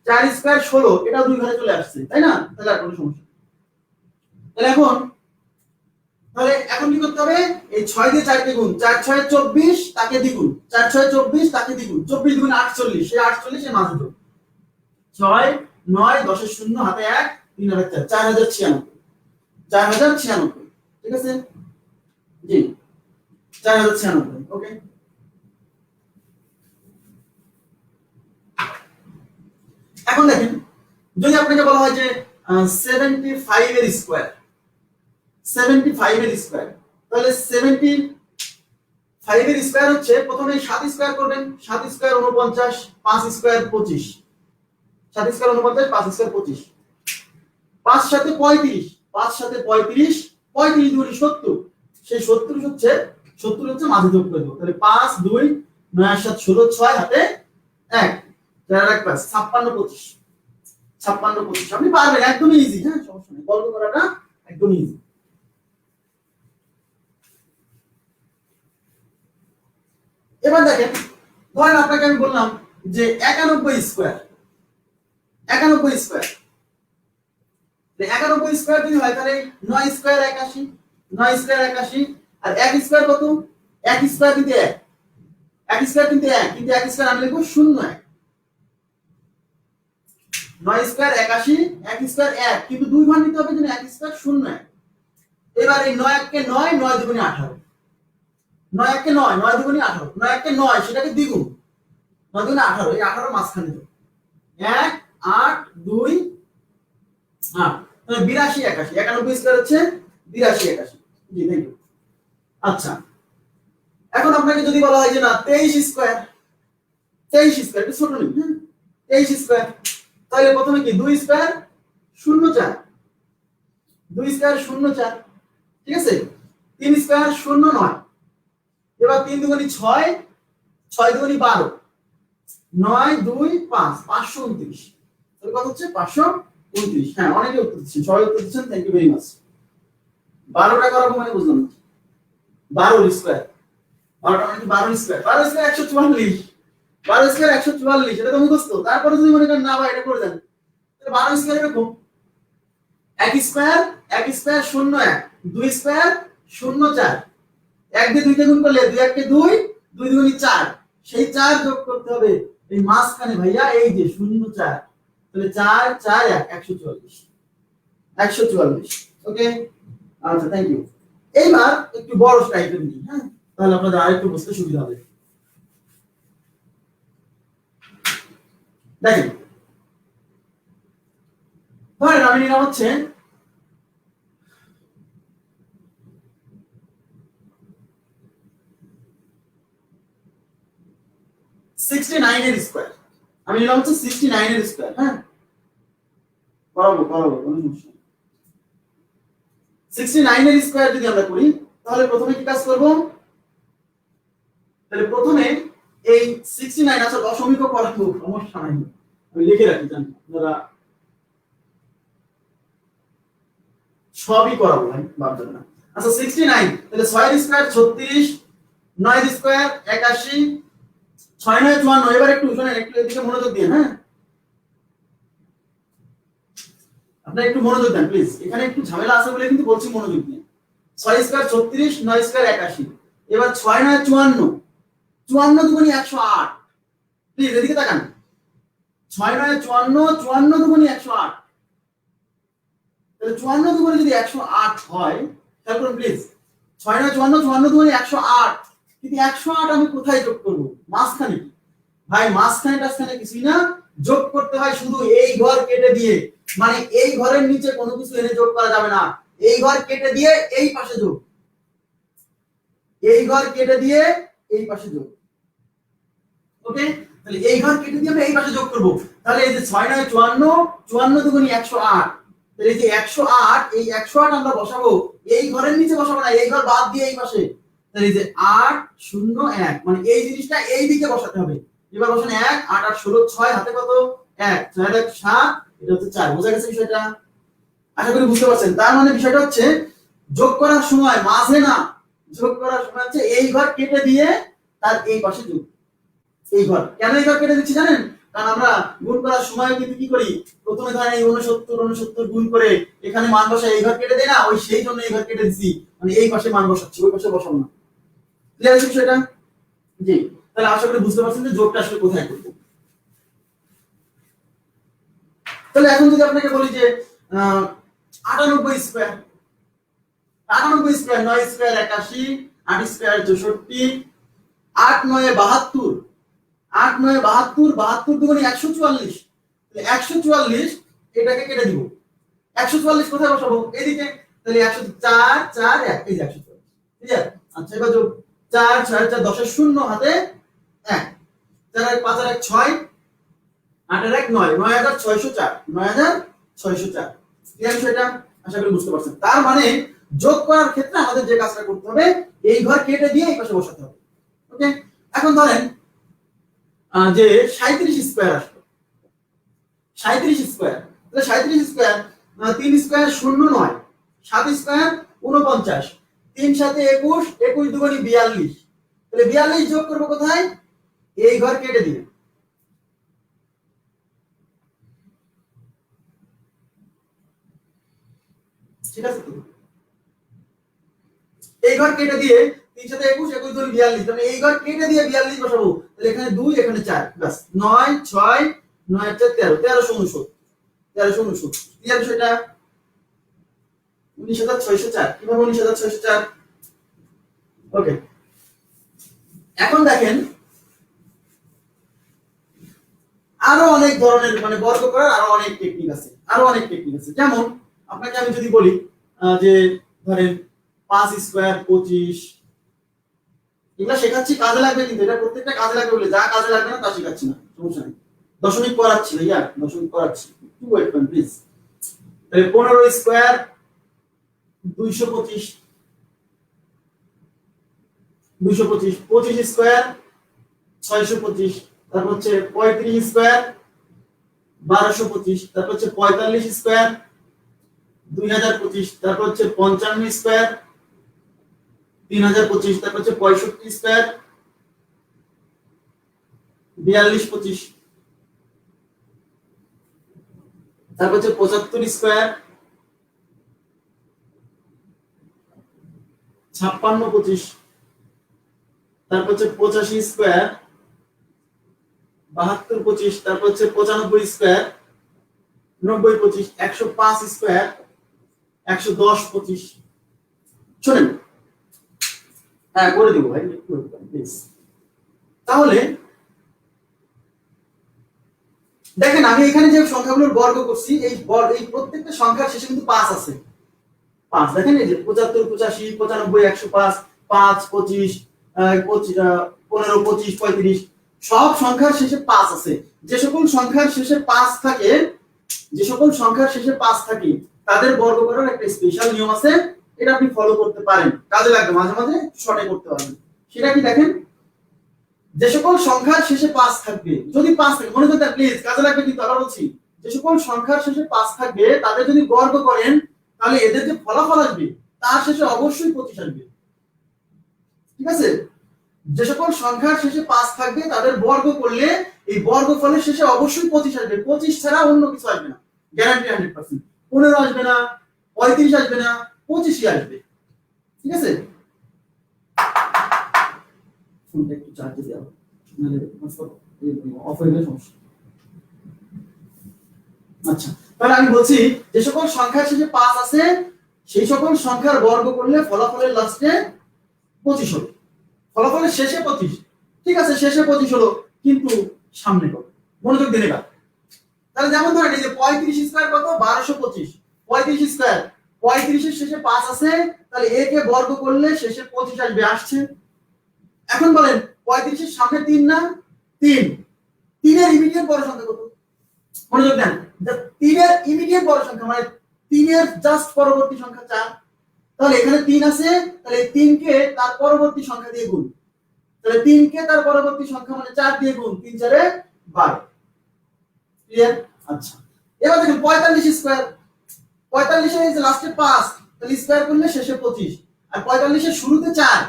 4 স্কয়ার 16, এটা 2 ঘরে চলে আসছে, তাই না? তাহলে আর কোনো সমস্যা নেই। তাহলে এখন কি করতে হবে? এই 6 দিয়ে 4 কে গুণ, 4 6 24, তাকে দ্বিগুণ, 4 6 24, তাকে দ্বিগুণ, 24 দ্বিগুণ 48, সেই 48 এর মাঝে যোগ, 6 9 10 এর 0 হাতে 1 3 আর 4, 4096, 4096, ঠিক আছে? জি 4096। ওকে, এখন দেখেন, যদি আপনাকে বলা হয় যে 75 এর স্কয়ার, 75 এর স্কয়ার, তাহলে 75 5 এর স্কয়ার হচ্ছে প্রথমে 7 স্কয়ার করবেন, 7 স্কয়ার 49, 5 স্কয়ার 25, 7 স্কয়ার 49, 5 স্কয়ার 25, 5 সাথে 35, 5 সাথে 35, 35 দুগুণে 70, সেই 70 হচ্ছে 70 হচ্ছে মাঝে যোগ করে দেব, তাহলে 5 2 9 7 16 6 হাতে 1 4 1 5 56 25, 56 25 আপনি পারবেন, একদমই ইজি। হ্যাঁ, সমস্যা নেই, গল্প করাটা একদম ইজি। এবার দেখেন, ধরেন আপনাকে আমি বললাম যে 91 স্কয়ার, 91 স্কয়ার, 91 স্কয়ার যদি হয় তাহলে 9 স্কয়ার 81, 9 স্কয়ার 81, আর 1 স্কয়ার কত? 1 স্কয়ার কিন্তু 1, 1 স্কয়ার কিন্তু 1, কিন্তু 1 স্কয়ার আমি লিখব 0 1, 9 স্কয়ার 81, 1 স্কয়ার 1, কিন্তু দুই ভাগ নিতে হবে, জন্য 1 স্কয়ার 0 1। এবার এই 9 1 কে 9, 9 দুগুণে 18, 9 1 কে 9, 9 দুগুণে 18, 9 1 কে 9 সেটাকে দ্বিগুণ, 9 দুগুণে 18, এই 18 মাঝখানে দাও, 1 8 2 8, তাহলে 82 81, 91 স্কয়ার হচ্ছে 82 81। জি, থ্যাংক ইউ। আচ্ছা, এখন আপনাকে যদি বলা হয় যে না 23 স্কয়ার, 23 স্কয়ার একটু ছোট নিন, হ্যাঁ 23 স্কয়ার, তাহলে প্রথমে কি 2 স্কয়ার 0 4, 2 স্কয়ার 0 4, ঠিক আছে, 3 স্কয়ার 0 9, এবার 3 দুগুণে 6, 6 দুগুণে 12, 9 2 5, 529, তাহলে কত হচ্ছে 529। হ্যাঁ, অনেকে উত্তর দিচ্ছেন, সবাই উত্তর দিচ্ছেন, থ্যাংক ইউ ভেরি মাচ। 12টা করাবো মানে বুঝলাম না, 12 স্কয়ার, 12টা মানে 12 স্কয়ার, 12 স্কয়ার 144, 12 স্কয়ার 144, এটা তো মুখস্থ। তারপরে যদি মনে করেন না ভাই এটা করে দেন, তাহলে 12 স্কয়ার এরকম 1 স্কয়ার 1 স্কয়ার 0 1, 2 স্কয়ার 0 4, 1 দিয়ে 2 কে গুণ করলে 2 1 কে 2, 2 দুগুণে 4, সেই 4 যোগ করতে হবে এই মাঝখানে ভাইয়া, এই যে 0 4, তাহলে 4 4 1 144, 144। ওকে, আচ্ছা, থ্যাংক ইউ। এইবার একটু বড় টাইপের নিই, হ্যাঁ, তাহলে আপনাদের আরেকটু বুঝতে সুবিধা হবে। দেখেন, ধরেন আমি নিলাম হচ্ছে 69 এর স্কয়ার, আমি নিলাম হচ্ছে 69 এর স্কয়ার, হ্যাঁ, বরাবর কোনো সমস্যা নেই। 69 এর স্কয়ার যদি আমরা করি তাহলে প্রথমে কি কাজ করব, তাহলে প্রথমে এই 69 আসলে দশমিকও করাবো, সমস্যা নাই, আমি লিখে রাখি, জান আপনারা সবই করাবো ভাই, ভাববেন না। আচ্ছা 69, তাহলে 6 এর স্কয়ার 36, 9 এর স্কয়ার 81, 6 9 54। এবার একটু শুনেন, একটু এদিকে মনোযোগ দিন, হ্যাঁ, আপনারা একটু মনোযোগ দেন প্লিজ, এখানে একটু ঝামেলা আছে বলে কিন্তু বলছি মনোযোগ দিন। 6 স্কয়ার 36, 9 স্কয়ার 81, এবার 6 9 54, 54 দুগুণে 108, প্লিজ এদিকে তাকান, 6 9 54, 54 দুগুণে 108, তাহলে 54 দুগুণে যদি 108 হয়, খেয়াল করুন প্লিজ, 6 9 54, 54 দুগুণে 108, কিন্তু 108 আমি কোথায় যোগ করব, মাঝখানে ভাই, মাঝখানে টাঝখানে কিছুই না, যোগ করতে হয় শুধু এই ঘর কেটে দিয়ে, মানে এই ঘরের নিচে কোনো কিছু এনে যোগ করা যাবে না, এই ঘর কেটে দিয়ে এই পাশে যোগ, এই ঘর কেটে দিয়ে এই পাশে যোগ। ওকে, তাহলে এই ঘর কেটে দিয়ে আমরা এই পাশে যোগ করব, তাহলে এই যে 6 9 54, 54 দুগুণে 108, তাহলে এই যে 108, এই 108 আমরা বসাবো এই ঘরের নিচে, বসাবো না, এই ঘর বাদ দিয়ে এই পাশে, তাহলে এই যে 8 0 1, মানে এই জিনিসটা এই দিকে বসাতে হবে। এবার বসান 1 8 8 16 6 হাতে কত 1 6 1 7, এটা হচ্ছে 4। বোঝা গেছে বিষয়টা? আশা করি বুঝতে পারছেন। তার মানে বিষয়টা হচ্ছে যোগ করার সময় মাঝে না, যোগ করার সময় হচ্ছে এই ঘর কেটে দিয়ে তার এই পাশে যোগ। এই ঘর কেন এই ঘর কেটে দিচ্ছি জানেন? কারণ আমরা গুণ করার সময় কিন্তু কি করি, প্রথমে ধরেন এই 69 গুণ করে এখানে মান বসাই, এই ঘর কেটে দেই না, ওই সেই জন্য এই ঘর কেটে দিচ্ছি, মানে এই পাশে মান বসাচ্ছি, ওই পাশে বসাবো না। ক্লিয়ার আছে বিষয়টা? জি, তাহলে আশা করি বুঝতে পারছেন যে যোগটা আসলে কোথায় করব। তাহলে এখন যদি আপনাকে বলি যে 98 স্কয়ার, 98 স্কয়ার, 9 স্কয়ার 81, 8 স্কয়ার 64, 8 9 72, 8 9 72, 72 দুগুণে 144, তাহলে 144 এটাকে কেটে দিব, 144 কোথায় বসাবো, এইদিকে, তাহলে 104 4 1, এই যে 144। ক্লিয়ার? আচ্ছা, এবার যোগ 4 6 4 10 শূন্য হাতে 1 4 1 5 1 6 8 1 9 9604 9604 ক্লিয়ার সেটা আশা করি বুঝতে পারছেন তার মানে যোগ করার ক্ষেত্রে আমাদের যে কাজটা করতে হবে এই ঘর কেটে দিয়ে এই পাশে বসাতে হবে ওকে এখন ধরেন যে 37 স্কয়ার আসলো 37 স্কয়ার তাহলে 37 স্কয়ার 3 স্কয়ার 0 9 7 স্কয়ার 49 3 সাথে 21 21 দুগুণে 42 তাহলে 42 যোগ করব কোথায় এই ঘর কেটে দিবে ঠিক আছে তো এই ঘর কেটে দিয়ে 3 সাথে 21 21 দুগুণে 42 তাহলে এই ঘর কেটে দিয়ে 42 বসাবো তাহলে এখানে 2 এখানে 4 বাস 9 6 9 4 13 1369 1369 ক্লিয়ার বিষয়টা 19604 কিভাবে 19604 ওকে এখন দেখেন আরো অনেক ধরনের মানে বর্গ করার আরো অনেক টেকনিক আছে যেমন আপনাকে আমি যদি বলি যে ধরেন 5 স্কয়ার 25 এগুলা শেখাচ্ছি কাজে লাগবে কিন্তু এটা প্রত্যেকটা কাজে লাগবে বলে যা কাজে লাগবে না তা শেখাচ্ছি না সমস্যা নেই দশমিক করাচ্ছি ভাইয়া দশমিক করাচ্ছি একটু ওয়েট করুন প্লিজ তাহলে 15 স্কয়ার 225 25 স্কয়ার 625 তারপর হচ্ছে 35 স্কয়ার 1225 তারপর হচ্ছে 45 স্কয়ার 2025 তারপর হচ্ছে 55 স্কয়ার 3025 তারপর হচ্ছে 65 স্কয়ার 42 25 তারপর হচ্ছে 75 স্কয়ার 56 25 তারপর হচ্ছে 85 স্কয়ার 72 25 তারপর হচ্ছে 95 স্কয়ার 90 25 105 স্কয়ার 110 25 শুনেন হ্যাঁ করে দেব ভাই প্লিজ তাহলে দেখেন আমি এখানে যে সংখ্যাগুলোর বর্গ করছি এই প্রত্যেকটা সংখ্যার শেষে কিন্তু 5 আছে 5 দেখেন এই যে 75 85 95 105 5 25 15 25 35 সব সংখ্যার শেষে 5 আছে যে সকল সংখ্যার শেষে 5 থাকে তাদের বর্গ করার একটা স্পেশাল নিয়ম আছে এটা আপনি ফলো করতে পারেন কাজে লাগবে মাঝে মাঝে শর্টে করতে পারবেন সেটা কি দেখেন যে সকল সংখ্যার শেষে 5 থাকবে যদি 5 থাকে মনে করতে প্লিজ কাজে লাগবে কিন্তু আবার বলছি যে সকল সংখ্যার শেষে 5 থাকবে তাদের যদি বর্গ করেন তাহলে এদের যে ফলাফল আসবে তার শেষে অবশ্যই 25 আসবে ঠিক আছে যে সকল সংখ্যার শেষে 5 থাকবে তাদের বর্গ করলে এই বর্গফলের শেষে অবশ্যই 25 আসবে 25 ছাড়া অন্য কিছু আসবে না গ্যারান্টি 100% 15 আসবে না 35 আসবে না 25ই আসবে ঠিক আছে ফোনটা একটু চার্জে দাও নালে অফ হয়ে গেলে সমস্যা আচ্ছা তাহলে আমি বলছি যে সকল সংখ্যার শেষে 5 আছে সেই সকল সংখ্যার বর্গ করলে ফলাফলের লাস্টে 25 হবে ফলাফলের শেষে 25 ঠিক আছে শেষে 25 হলো কিন্তু সামনে কত মনোযোগ দিন এবার তাহলে যেমন ধরেন এই যে 35 স্কয়ার কত 1225 35 স্কয়ার 35 এর শেষে 5 আছে তাহলে a কে বর্গ করলে শেষে 25 আসবে আসছে এখন বলেন 35 এর সামনে 3 না 3 3 এর ইমিডিয়েট বড় সংখ্যা কত মনোযোগ দেন 3 এর ইমিডিয়েট বড় সংখ্যা মানে 3 এর জাস্ট পরবর্তী সংখ্যা 4 তাহলে এখানে 3 আছে তাহলে 3 কে তার পরবর্তী সংখ্যা দিয়ে গুণ তাহলে 3 কে তার পরবর্তী সংখ্যা মানে 4 দিয়ে গুণ 3 4 এ 12 ক্লিয়ার আচ্ছা এবার দেখুন 45 স্কয়ার 45 এর যে লাস্টে 5 তাহলে স্কয়ার করলে শেষে 25 আর 45 এর শুরুতে 4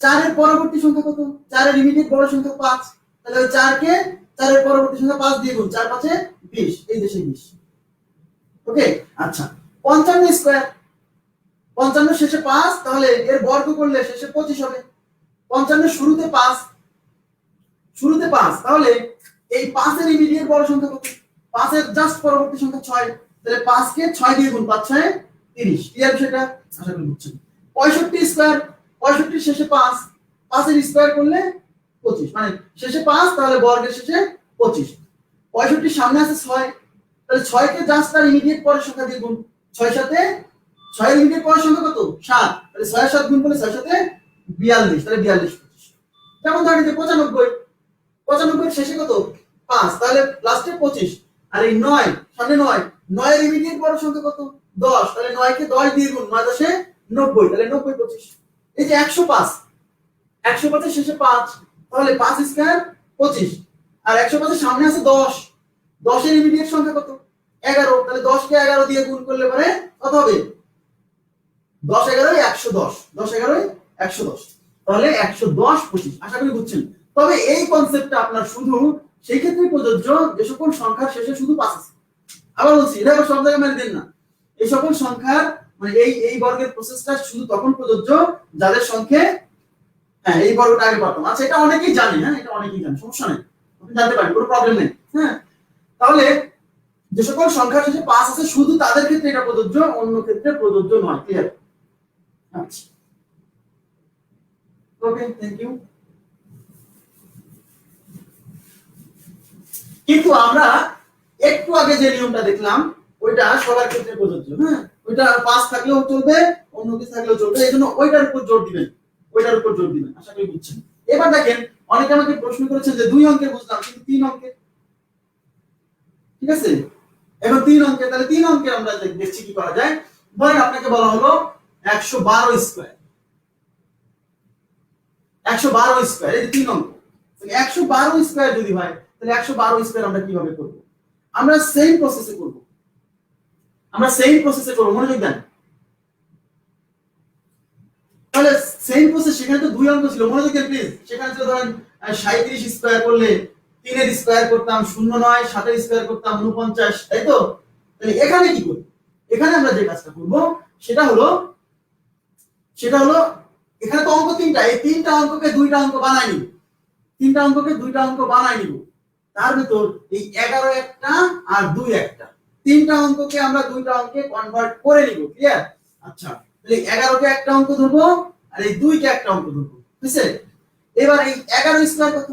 4 এর পরবর্তী সংখ্যা কত 4 এর ইমিডিয়েট বড় সংখ্যা 5 তাহলে ওই 4 কে 4 এর পরবর্তী সংখ্যা 5 দিয়ে গুণ 4 5 এ 20 এই দেশে 20 ওকে আচ্ছা 55 স্কয়ার 55 শেষে 5 তাহলে এর বর্গ করলে শেষে 25 হবে 55 শুরুতে 5 তাহলে এই 5 এর ইমিডিয়েট বড় সংখ্যা কত 5 এর জাস্ট পরবর্তী সংখ্যা 6 তাহলে 5 কে 6 দিয়ে গুণ 5 6 30 ক্লিয়ার সেটা আশা করি বুঝছেন 65 স্কয়ার 65 শেষে 5 5 এর স্কয়ার করলে 25 মানে শেষে 5 তাহলে বর্গের শেষে 25 65 সামনে আছে 6 তাহলে 6 কে জাস্ট তার ইমিডিয়েট পরের সংখ্যা দিয়ে গুণ 6 সাথে 6 এর ইমিডিয়েট পরের সংখ্যা কত 7 তাহলে 6 এর 7 গুণ করলে 6 সাথে 42, তাহলে 42 25। যেমন ধরেন যে 95, 95 এর শেষে কত 5, তাহলে লাস্টে 25। আর এই 9 সামনে 9, 9 এর ইমিডিয়েট বড় সংখ্যা কত 10, তাহলে 9 কে 10 দিয়ে গুণ, 9 10 এ 90, তাহলে 90 25। এই যে 105, 105 এর শেষে 5, তাহলে 5 স্কয়ার 25। আর 105 এর সামনে আছে 10, 10 এর ইমিডিয়েট সংখ্যা কত 11, তাহলে 10 কে 11 দিয়ে গুণ করলে পরে কত হবে 10 11 110, 10 11 110, তাহলে 110 25। আশা করি বুঝছেন। তবে এই কনসেপ্টটা আপনার শুধু সেই ক্ষেত্রে প্রযোজ্য যে সকল সংখ্যার শেষে শুধু 5 আছে। আবার বলছি, এটা আবার সব জায়গায় মেনে দেন না। এই সকল সংখ্যার মানে এই বর্গের প্রসেসটা শুধু তখন প্রযোজ্য যাদের সংখ্যে হ্যাঁ এই বর্গটা আগে পাতাম। আচ্ছা, এটা অনেকেই জানে, হ্যাঁ এটা অনেকেই জানে, সমস্যা নেই, আপনি জানতে পারেন, কোনো প্রবলেম নেই। হ্যাঁ, তাহলে যে সকল সংখ্যার শেষে 5 আছে শুধু তাদের ক্ষেত্রে এটা প্রযোজ্য, অন্য ক্ষেত্রে প্রযোজ্য নয়। ক্লিয়ার? আচ্ছা, ওকে, থ্যাংক ইউ। কিন্তু আমরা একটু আগে যে নিয়মটা দেখলাম ওইটা সবার ক্ষেত্রে প্রযোজ্য। হ্যাঁ, ওইটা 5 থাকলেও চলবে, অন্য কিছু থাকলেও চলবে, এইজন্য ওইটার উপর জোর দিবেন, ওইটার উপর জোর দিবেন। আশা করি বুঝছেন। এবার দেখেন, অনেকে আমাকে প্রশ্ন করেছেন যে 2 অঙ্কের বুঝলাম কিন্তু 3 অঙ্কের, ঠিক আছে, এখন 3 অঙ্কের, তাহলে 3 অঙ্কের আমরা দেখছি কি করা যায়। ধরেন আপনাকে বলা হলো 112 স্কয়ার, 112 স্কয়ার, এই 3 অঙ্ক, তাহলে 112 স্কয়ার যদি হয় তাহলে 112 স্কয়ার আমরা কিভাবে করব? আমরা সেম প্রসেসে করব, মনোযোগ দেন। তাহলে সেম প্রসেস, সেখানে তো 2 অঙ্ক ছিল, মনোযোগ দেন প্লিজ। সেখানে ছিল ধরেন 37 স্কয়ার করলে 3 এর স্কয়ার করতাম 09, 7 এর স্কয়ার করতাম 49, তাই তো? তাহলে এখানে কি করব? এখানে আমরা যে কাজটা করব সেটা হলো এখানে তো অঙ্ক 3টা, এই 3টা অঙ্ককে 2টা অঙ্ক বানাই নিব, 3টা অঙ্ককে 2টা অঙ্ক বানাই নিব। তার ভিতর এই 11 একটা আর 2 একটা, 3টা অঙ্ককে আমরা 2টা অঙ্কে কনভার্ট করে নিব। ক্লিয়ার? আচ্ছা, তাহলে 11 কে একটা অঙ্ক ধরবো আর এই 2 কে একটা অঙ্ক ধরবো, ঠিক আছে? এবার এই 11 স্কয়ার কত?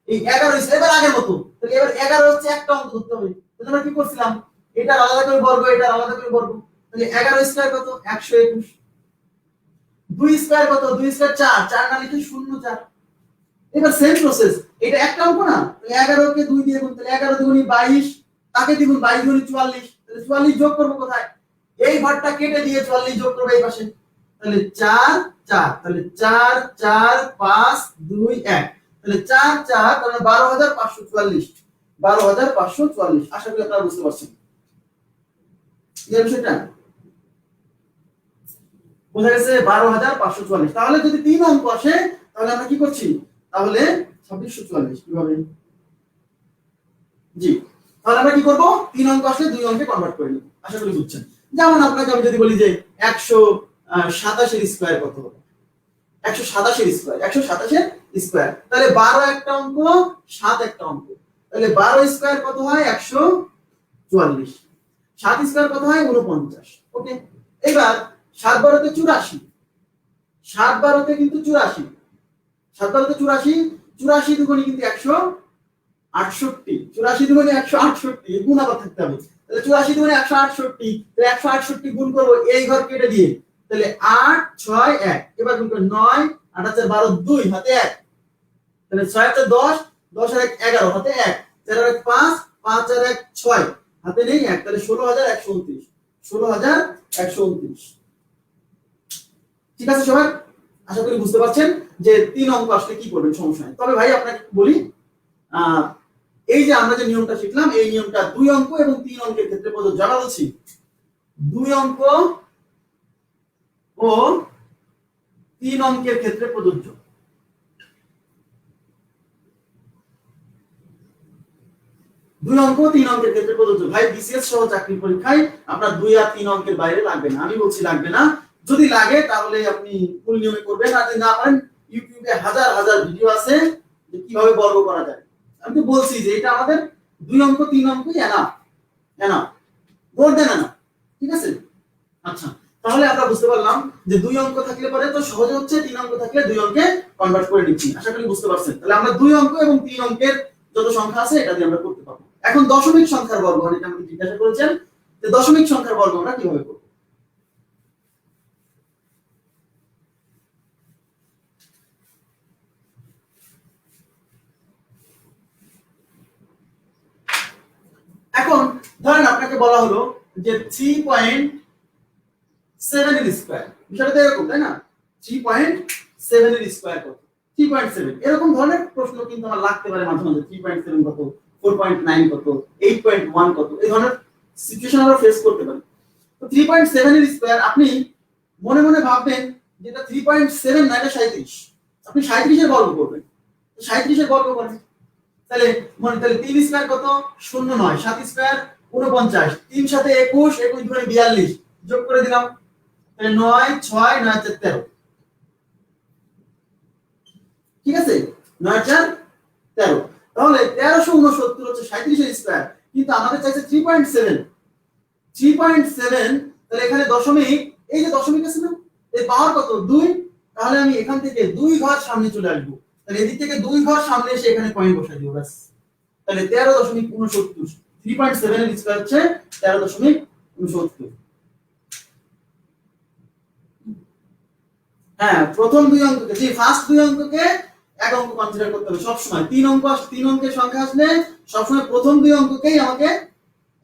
এই 11 স্কয়ার এবার আগের মতো, তাহলে এবার 11 হচ্ছে একটা অঙ্ক ধরতে হবে। তাহলে আমরা কি করছিলাম, এটা আলাদা করে বর্গ, এটা আলাদা করে বর্গ, তাহলে 11 স্কয়ার কত 121। 2 স্কয়ার কত? 2 স্কয়ার 4, 4 না লিখে 0 4। এবার সেম প্রসেস, এটা একটা অঙ্ক না, তাহলে 11 কে 2 দিয়ে গুণ, তাহলে 11 দুগুণী 22, তাকে দ্বিগুণ 22 দুগুণী 44, তাহলে 44 যোগ করব কোথায়? এই ঘরটা কেটে দিয়ে 44 যোগ করব এই পাশে, তাহলে 4 4, তাহলে 4 4 5 2 1, তাহলে 4 4, তাহলে 12544, 12544। আশা করি আপনারা বুঝতে পারছেন এই বিষয়টা, বোঝা গেছে? 12544। তাহলে যদি 3 অঙ্ক আসে তাহলে আমরা কি করছি, তাহলে 2644 কিভাবে? জি, তাহলে আমরা কি করব, 3 অঙ্ক আসলে 2 অঙ্কে কনভার্ট করে নিব। আশা করি বুঝছেন। যেমন আপনাকে আমি যদি বলি যে 127 এর স্কয়ার কত হবে? 127 এর স্কয়ার, 127 এর স্কয়ার, তাহলে 12 একটা অঙ্ক, 7 একটা অঙ্ক, তাহলে 12 স্কয়ার কত হয় 144, 7 স্কয়ার কত হয় 49। ওকে, এবার 7 12 তে 84, 7 12 তে কিন্তু 84, 7 12 তে 84, 84 দুগুণী কিন্তু 168, 84 দুগুণী 168, গুণ আবার থাকতে হবে। তাহলে 84 দুগুণী 168, তাহলে 168 গুণ করব এই ঘর কেটে দিয়ে, তাহলে 8 6 1, এবার গুণ করে 9 8 4 12 2 হাতে 1, তাহলে 6 4 10, 10 আর 1 11 হাতে 1, 4 আর 1 5, 5 আর 1 6 হাতে নেই 1, তাহলে 16129, 16129। ঠিক আছে সবাই? আশা করি বুঝতে পারছেন যে 3 অঙ্ক আসলে কি করবেন, সমস্যা নেই। তবে ভাই আপনাকে বলি, এই যে আমরা যে নিয়মটা শিখলাম এই নিয়মটা 2 অঙ্ক এবং 3 অঙ্কের ক্ষেত্রে প্রযোজ্য। জানা বলছি 2 অঙ্ক ও 3 অঙ্কের ক্ষেত্রে প্রযোজ্য। 2 অঙ্ক 3 অঙ্কের ক্ষেত্রে প্রযোজ্য। ভাই বিসিএস সহ চাকরির পরীক্ষায় আপনার 2 আর 3 অঙ্কের বাইরে লাগবে না, আমি বলছি লাগবে না। যদি লাগে তাহলে আপনি ফুল নিয়মে করবেন, আর যদি না পারেন ইউটিউবে হাজার হাজার ভিডিও আছে যে কিভাবে বর্গ করা যায়। আমি তো বলছি যে এটা আমাদের 2 অঙ্ক 3 অঙ্কই এনাফ, মোর দেন এনাফ। ঠিক আছে? আচ্ছা, তাহলে আমরা বুঝতে পারলাম যে 2 অঙ্ক থাকলে পরে তো সহজে হচ্ছে, 3 অঙ্ক থাকলে 2 অঙ্কে কনভার্ট করে নিচ্ছি। আশা করি বুঝতে পারছেন। তাহলে আমরা 2 অঙ্ক এবং 3 অঙ্কের যত সংখ্যা আছে এটা দিয়ে আমরা করতে পারবো। এখন দশমিক সংখ্যার বর্গ, এটা আমাকে জিজ্ঞাসা করেছেন যে দশমিক সংখ্যার বর্গ আমরা কিভাবে করব। বলা হলো যে 3.7 এর স্কয়ার, বিষয়টা তো এরকম তাই না, 3.7 এর স্কয়ার কত, 3.7 এরকম ধরনের প্রশ্ন কিন্তু আমার লাগতে পারে মাঝে মাঝে, 3.7 কত, 4.9 কত, 8.1 কত, এই ধরনের সিচুয়েশন আমরা ফেস করতে পারি। তো 3.7 এর স্কয়ার আপনি মনে মনে ভাববেন যেটা 3.7 না, এটা 37, আপনি 37 এর বর্গ করবেন, 37 এর বর্গ করেন, তাহলে তাহলে 3 স্কয়ার কত, 0 নয়, 7 স্কয়ার 49, 3 সাথে 21, 21 ধরে 42, যোগ করে দিলাম, তাহলে 9 6 9 4 13, ঠিক আছে, 9 4 13, তাহলে 1369 হচ্ছে 37 এর স্কয়ার, কিন্তু আমাদের চাইছে 3.7, 3.7, তাহলে এখানে দশমিক, এই যে দশমিক আছে না, এই পাওয়ার কত 2, তাহলে আমি এখান থেকে 2 ঘর সামনে চলে আসবো, তাহলে এদিক থেকে 2 ঘর সামনে এসে এখানে পয়েন্ট বসাই দিব ব্যাস, তাহলে 13.69, 3.7 এর স্কয়ার হচ্ছে 13.69। হ্যাঁ, প্রথম দুই অঙ্ককে, যে ফার্স্ট দুই অঙ্ককে এক অঙ্ক কনসিডার করতে হবে সব সময়, তিন অঙ্কের সংখ্যা আসলে সব সময় প্রথম দুই অঙ্ককেই আমাকে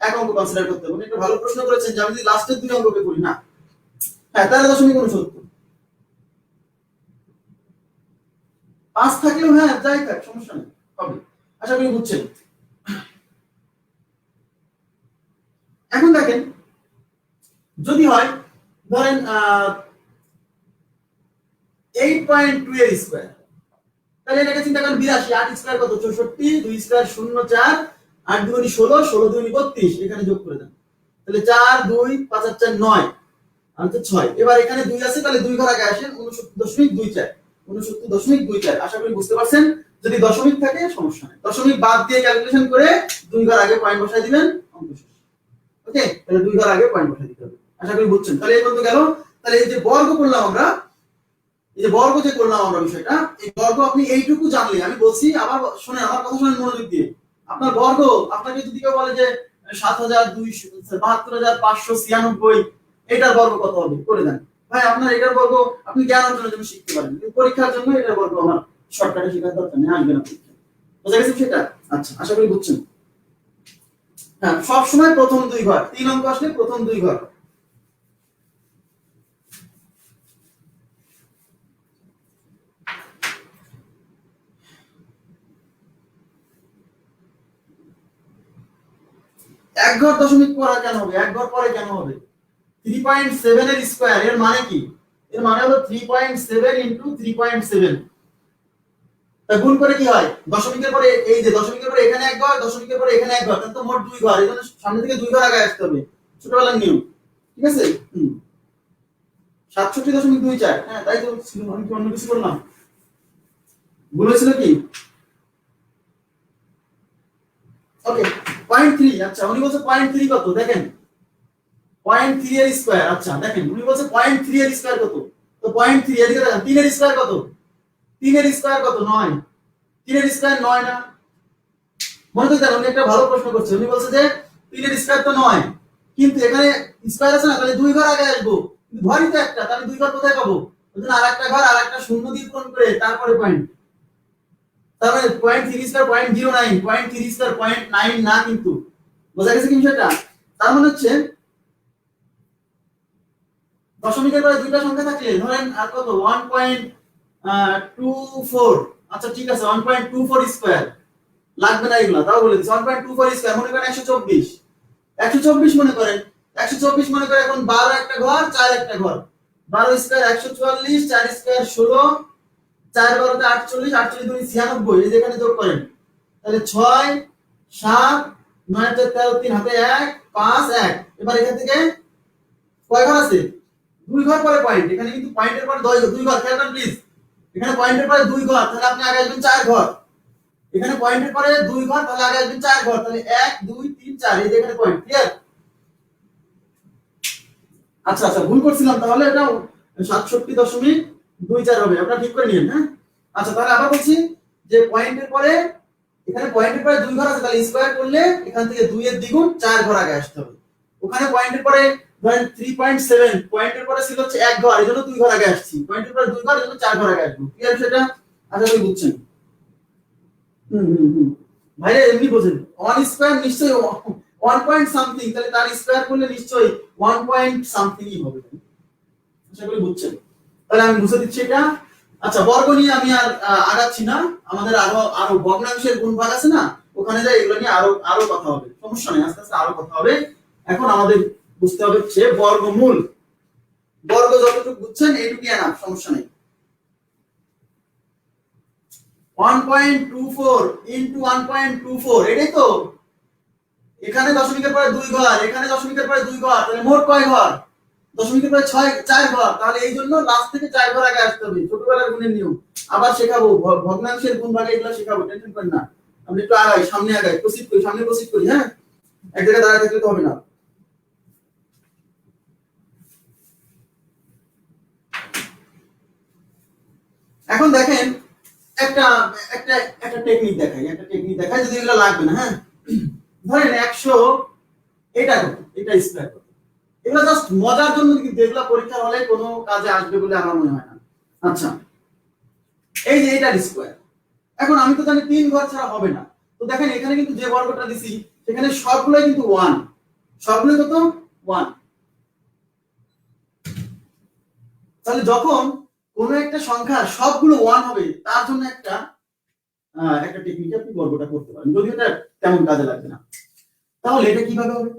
এক অঙ্ক কনসিডার করতে হবে। একটা ভালো প্রশ্ন করেছেন যে আমি যদি লাস্টের দুই অঙ্ককে করি না, হ্যাঁ 13.69, 5 থাকলেও হ্যাঁ যাই থাক সমস্যা নেই, হবে, আশা করি বুঝছেন। এখন দেখেন যদি হয় ধরেন 8.2 এর স্কয়ার, তাহলে এটাকে চিন্তা করেন 82, 8 স্কয়ার কত 64, 2 স্কয়ার 0 4, 8 2 16, 16 2 32, এখানে যোগ করে দেন, তাহলে 4 2 5 আর 4 9 আর 6, এবার এখানে 2 আছে তাহলে 2 ঘর আগে আসেন, 69.24, 69.24, আশা করি বুঝতে পারছেন। যদি দশমিক থাকে সমস্যা নেই, দশমিক বাদ দিয়ে ক্যালকুলেশন করে 2 ঘর আগে পয়েন্ট বসাই দিবেন, অঙ্ক শেষ। ওকে, তাহলে 2 ঘর আগে পয়েন্ট বসাই দিতে হবে, আশা করি বুঝছেন। তাহলে এই পর্যন্ত গেল। তাহলে এই যে বর্গ করলাম আমরা, এই যে বর্গ যে করলাম আমরা বিষয়টা, এই বর্গ আপনি এইটুকু জানলে, আমি বলছি আবার শুনেন, আমার কথা শুনেন মনোযোগ দিয়ে, আপনার বর্গ আপনাকে যদি কেউ বলে যে 72,596, এটার বর্গ কত হবে করে দেন, ভাই আপনার এটার বর্গ আপনি জ্ঞান অর্জনের জন্য শিখতে পারেন, কিন্তু পরীক্ষার জন্য এটার বর্গ আমার শর্টকাটে শেখার দরকার নেই, আসবে না পরীক্ষা, বুঝা গেছে সেটা? আচ্ছা, আশা করি বুঝছেন। হ্যাঁ, সব সময় প্রথম দুই ঘর, 3 অঙ্ক আসলে প্রথম দুই ঘর। এক ঘর দশমিক পরে কেন হবে, এক ঘর পরে কেন হবে? 3.7 এর স্কয়ার, এর মানে কি? এর মানে হলো 3.7 ইনটু 3.7, তা গুণ করে কি হয়, দশমিকের পরে, এই যে দশমিকের পরে এখানে এক ঘর, দশমিকের পরে এখানে এক ঘর, তাহলে তো মোট দুই ঘর, এজন্য সামনে থেকে দুই ঘর আগে আসতে হবে, ছোটবেলার নিয়ম, ঠিক আছে। 67.24, হ্যাঁ তাই তো ছিল, আমি কি অন্য কিছু বললাম, ভুল হয়েছিল কি? ওকে, 0.3, আচ্ছা উনি বলছে 0.3 কত, দেখেন 0.3 এর স্কয়ার, আচ্ছা দেখেন উনি বলছে 0.3 এর স্কয়ার কত, তো 0.3 এদিকে দেখেন 3 এর স্কয়ার কত, 3 এর স্কয়ার কত 9, 3 এর স্কয়ার 9 না, মনে করে উনি একটা ভালো প্রশ্ন করছে, উনি বলছে যে 3 এর স্কয়ার তো 9, কিন্তু এখানে স্কয়ার আছে না, তাহলে দুই ঘর আগে আসবো, কিন্তু ঘরই তো একটা, তাহলে দুই ঘর কোথায় পাবো, ওজন্য আরেকটা ঘর আরেকটা শূন্য দিয়ে পূরণ করে তারপরে পয়েন্ট, তাহলে 0.3 স্কয়ার 0.09, 0.3 স্কয়ার 0.9 না, কিন্তু বোঝা গেছে কি বিষয়টা? তার মানে হচ্ছে দশমিকের পরে দুইটা সংখ্যা থাকলে ধরেন আর কত 1.24, আচ্ছা ঠিক আছে 1.24 স্কয়ার লাগবে না এগুলা, তাও বলে দিচ্ছি 1.24 স্কয়ার, মনে করেন 124, 124 মনে করেন, 124 মনে করেন, এখন 12 একটা ঘর 4 একটা ঘর, 12 স্কয়ার 144, 4 স্কয়ার 16, 4 12 তে 48, 48 দুই 96, এই যেখানে যোগ করেন, তাহলে 6 7 9 4 13, 3 হাতে 1 5 1, এবার এখান থেকে কয় ঘর আছে, দুই ঘর পরে পয়েন্ট, এখানে কিন্তু পয়েন্টের পরে দুই ঘর, খেয়াল করেন প্লিজ, এখানে পয়েন্টের পরে দুই ঘর, তাহলে আপনি আগে আসবেন 4 ঘর, এখানে পয়েন্টের পরে দুই ঘর, তাহলে আগে আসবেন 4 ঘর, তাহলে 1 2 3 4, এই যে এখানে পয়েন্ট, ক্লিয়ার? আচ্ছা আচ্ছা, ভুল করছিলাম, তাহলে এটা 67.24 হবে, আপনারা ঠিক করে নিন, হ্যাঁ। আচ্ছা, তাহলে আবার বলছি যে পয়েন্টের পরে, এখানে পয়েন্টের পরে দুই ঘর আছে, তাহলে স্কয়ার করলে এখান থেকে 2 এর দ্বিগুণ 4 ঘর আগে আসতে হবে, ওখানে পয়েন্টের পরে ধরেন 3.7, পয়েন্টের পরে ছিল হচ্ছে এক ঘর, এজন্য দুই ঘর আগে আসছি, পয়েন্টের পরে দুই ঘর, এজন্য 4 ঘর আগে আসবো, ক্লিয়ার সেটা? আশা করি বুঝছেন। ভাইরা এমনি বোঝেন, 1 স্কয়ার নিশ্চয়ই 1 পয়েন্ট সামথিং, তাহলে তার স্কয়ার করলে নিশ্চয়ই 1 পয়েন্ট সামথিংই হবে। আশা করি বুঝছেন। তাহলে আমি বুঝে দিচ্ছি এটা। আচ্ছা, বর্গ নিয়ে আমি আর আগাচ্ছি না, আমাদের আরো ভগ্নাংশের গুণভাগ আছে না, ওখানে যাই এগুলো নিয়ে আরো কথা হবে, সমস্যা নেই, আস্তে আস্তে আরো কথা হবে। এখন আমাদের বুঝতে হবে হচ্ছে বর্গমূল। বর্গ যতটুকু বুঝছেন এইটুকুই এনাফ, সমস্যা নেই। 1.24 ইনটু 1.24, এটাই তো। এখানে দশমিকের পরে 2 ঘর, এখানে দশমিকের পরে 2 ঘর, তাহলে মোট কয় ঘর? দশমিকের পরে 4 ঘর। তাহলে এই জন্য লাস্ট থেকে 4 ঘর আগে আসতে হবে, ছোটবেলার গুণের নিয়ম। আবার শেখাবো ভগ্নাংশের গুণ ভাগে, এগুলো শেখাবো, টেনশন করেন না। আমি একটু আগাই, সামনে আগাই, প্রসিড করি, সামনে প্রসিড করি। হ্যাঁ, এক জায়গায় দাঁড়ায় থাকলে তো হবে না। এখন দেখেন একটা একটা একটা টেকনিক দেখাই, যদি এগুলো লাগবে না। হ্যাঁ, ধরেন 100, এটা কত, এটা স্কয়ার কত, এগুলো জাস্ট মজার জন্য, কিন্তু এগুলো পরীক্ষা হলে কোনো কাজে আসবে বলে আমার মনে হয় না। আচ্ছা, এই যে এটার স্কয়ার, এখন আমি তো জানি 3 ঘর ছাড়া হবে না। তো দেখেন এখানে কিন্তু যে বর্গটা দিছি সেখানে সবগুলোই কিন্তু 1, সবগুলোই কত 1। তাহলে যখন কোন একটা সংখ্যা সবগুলো 1 হবে, তার জন্য একটা টেকনিক আপনি বর্গটা করতে পারেন, যদিও এটা তেমন কাজে লাগবে না। তাহলে এটা কিভাবে হবে?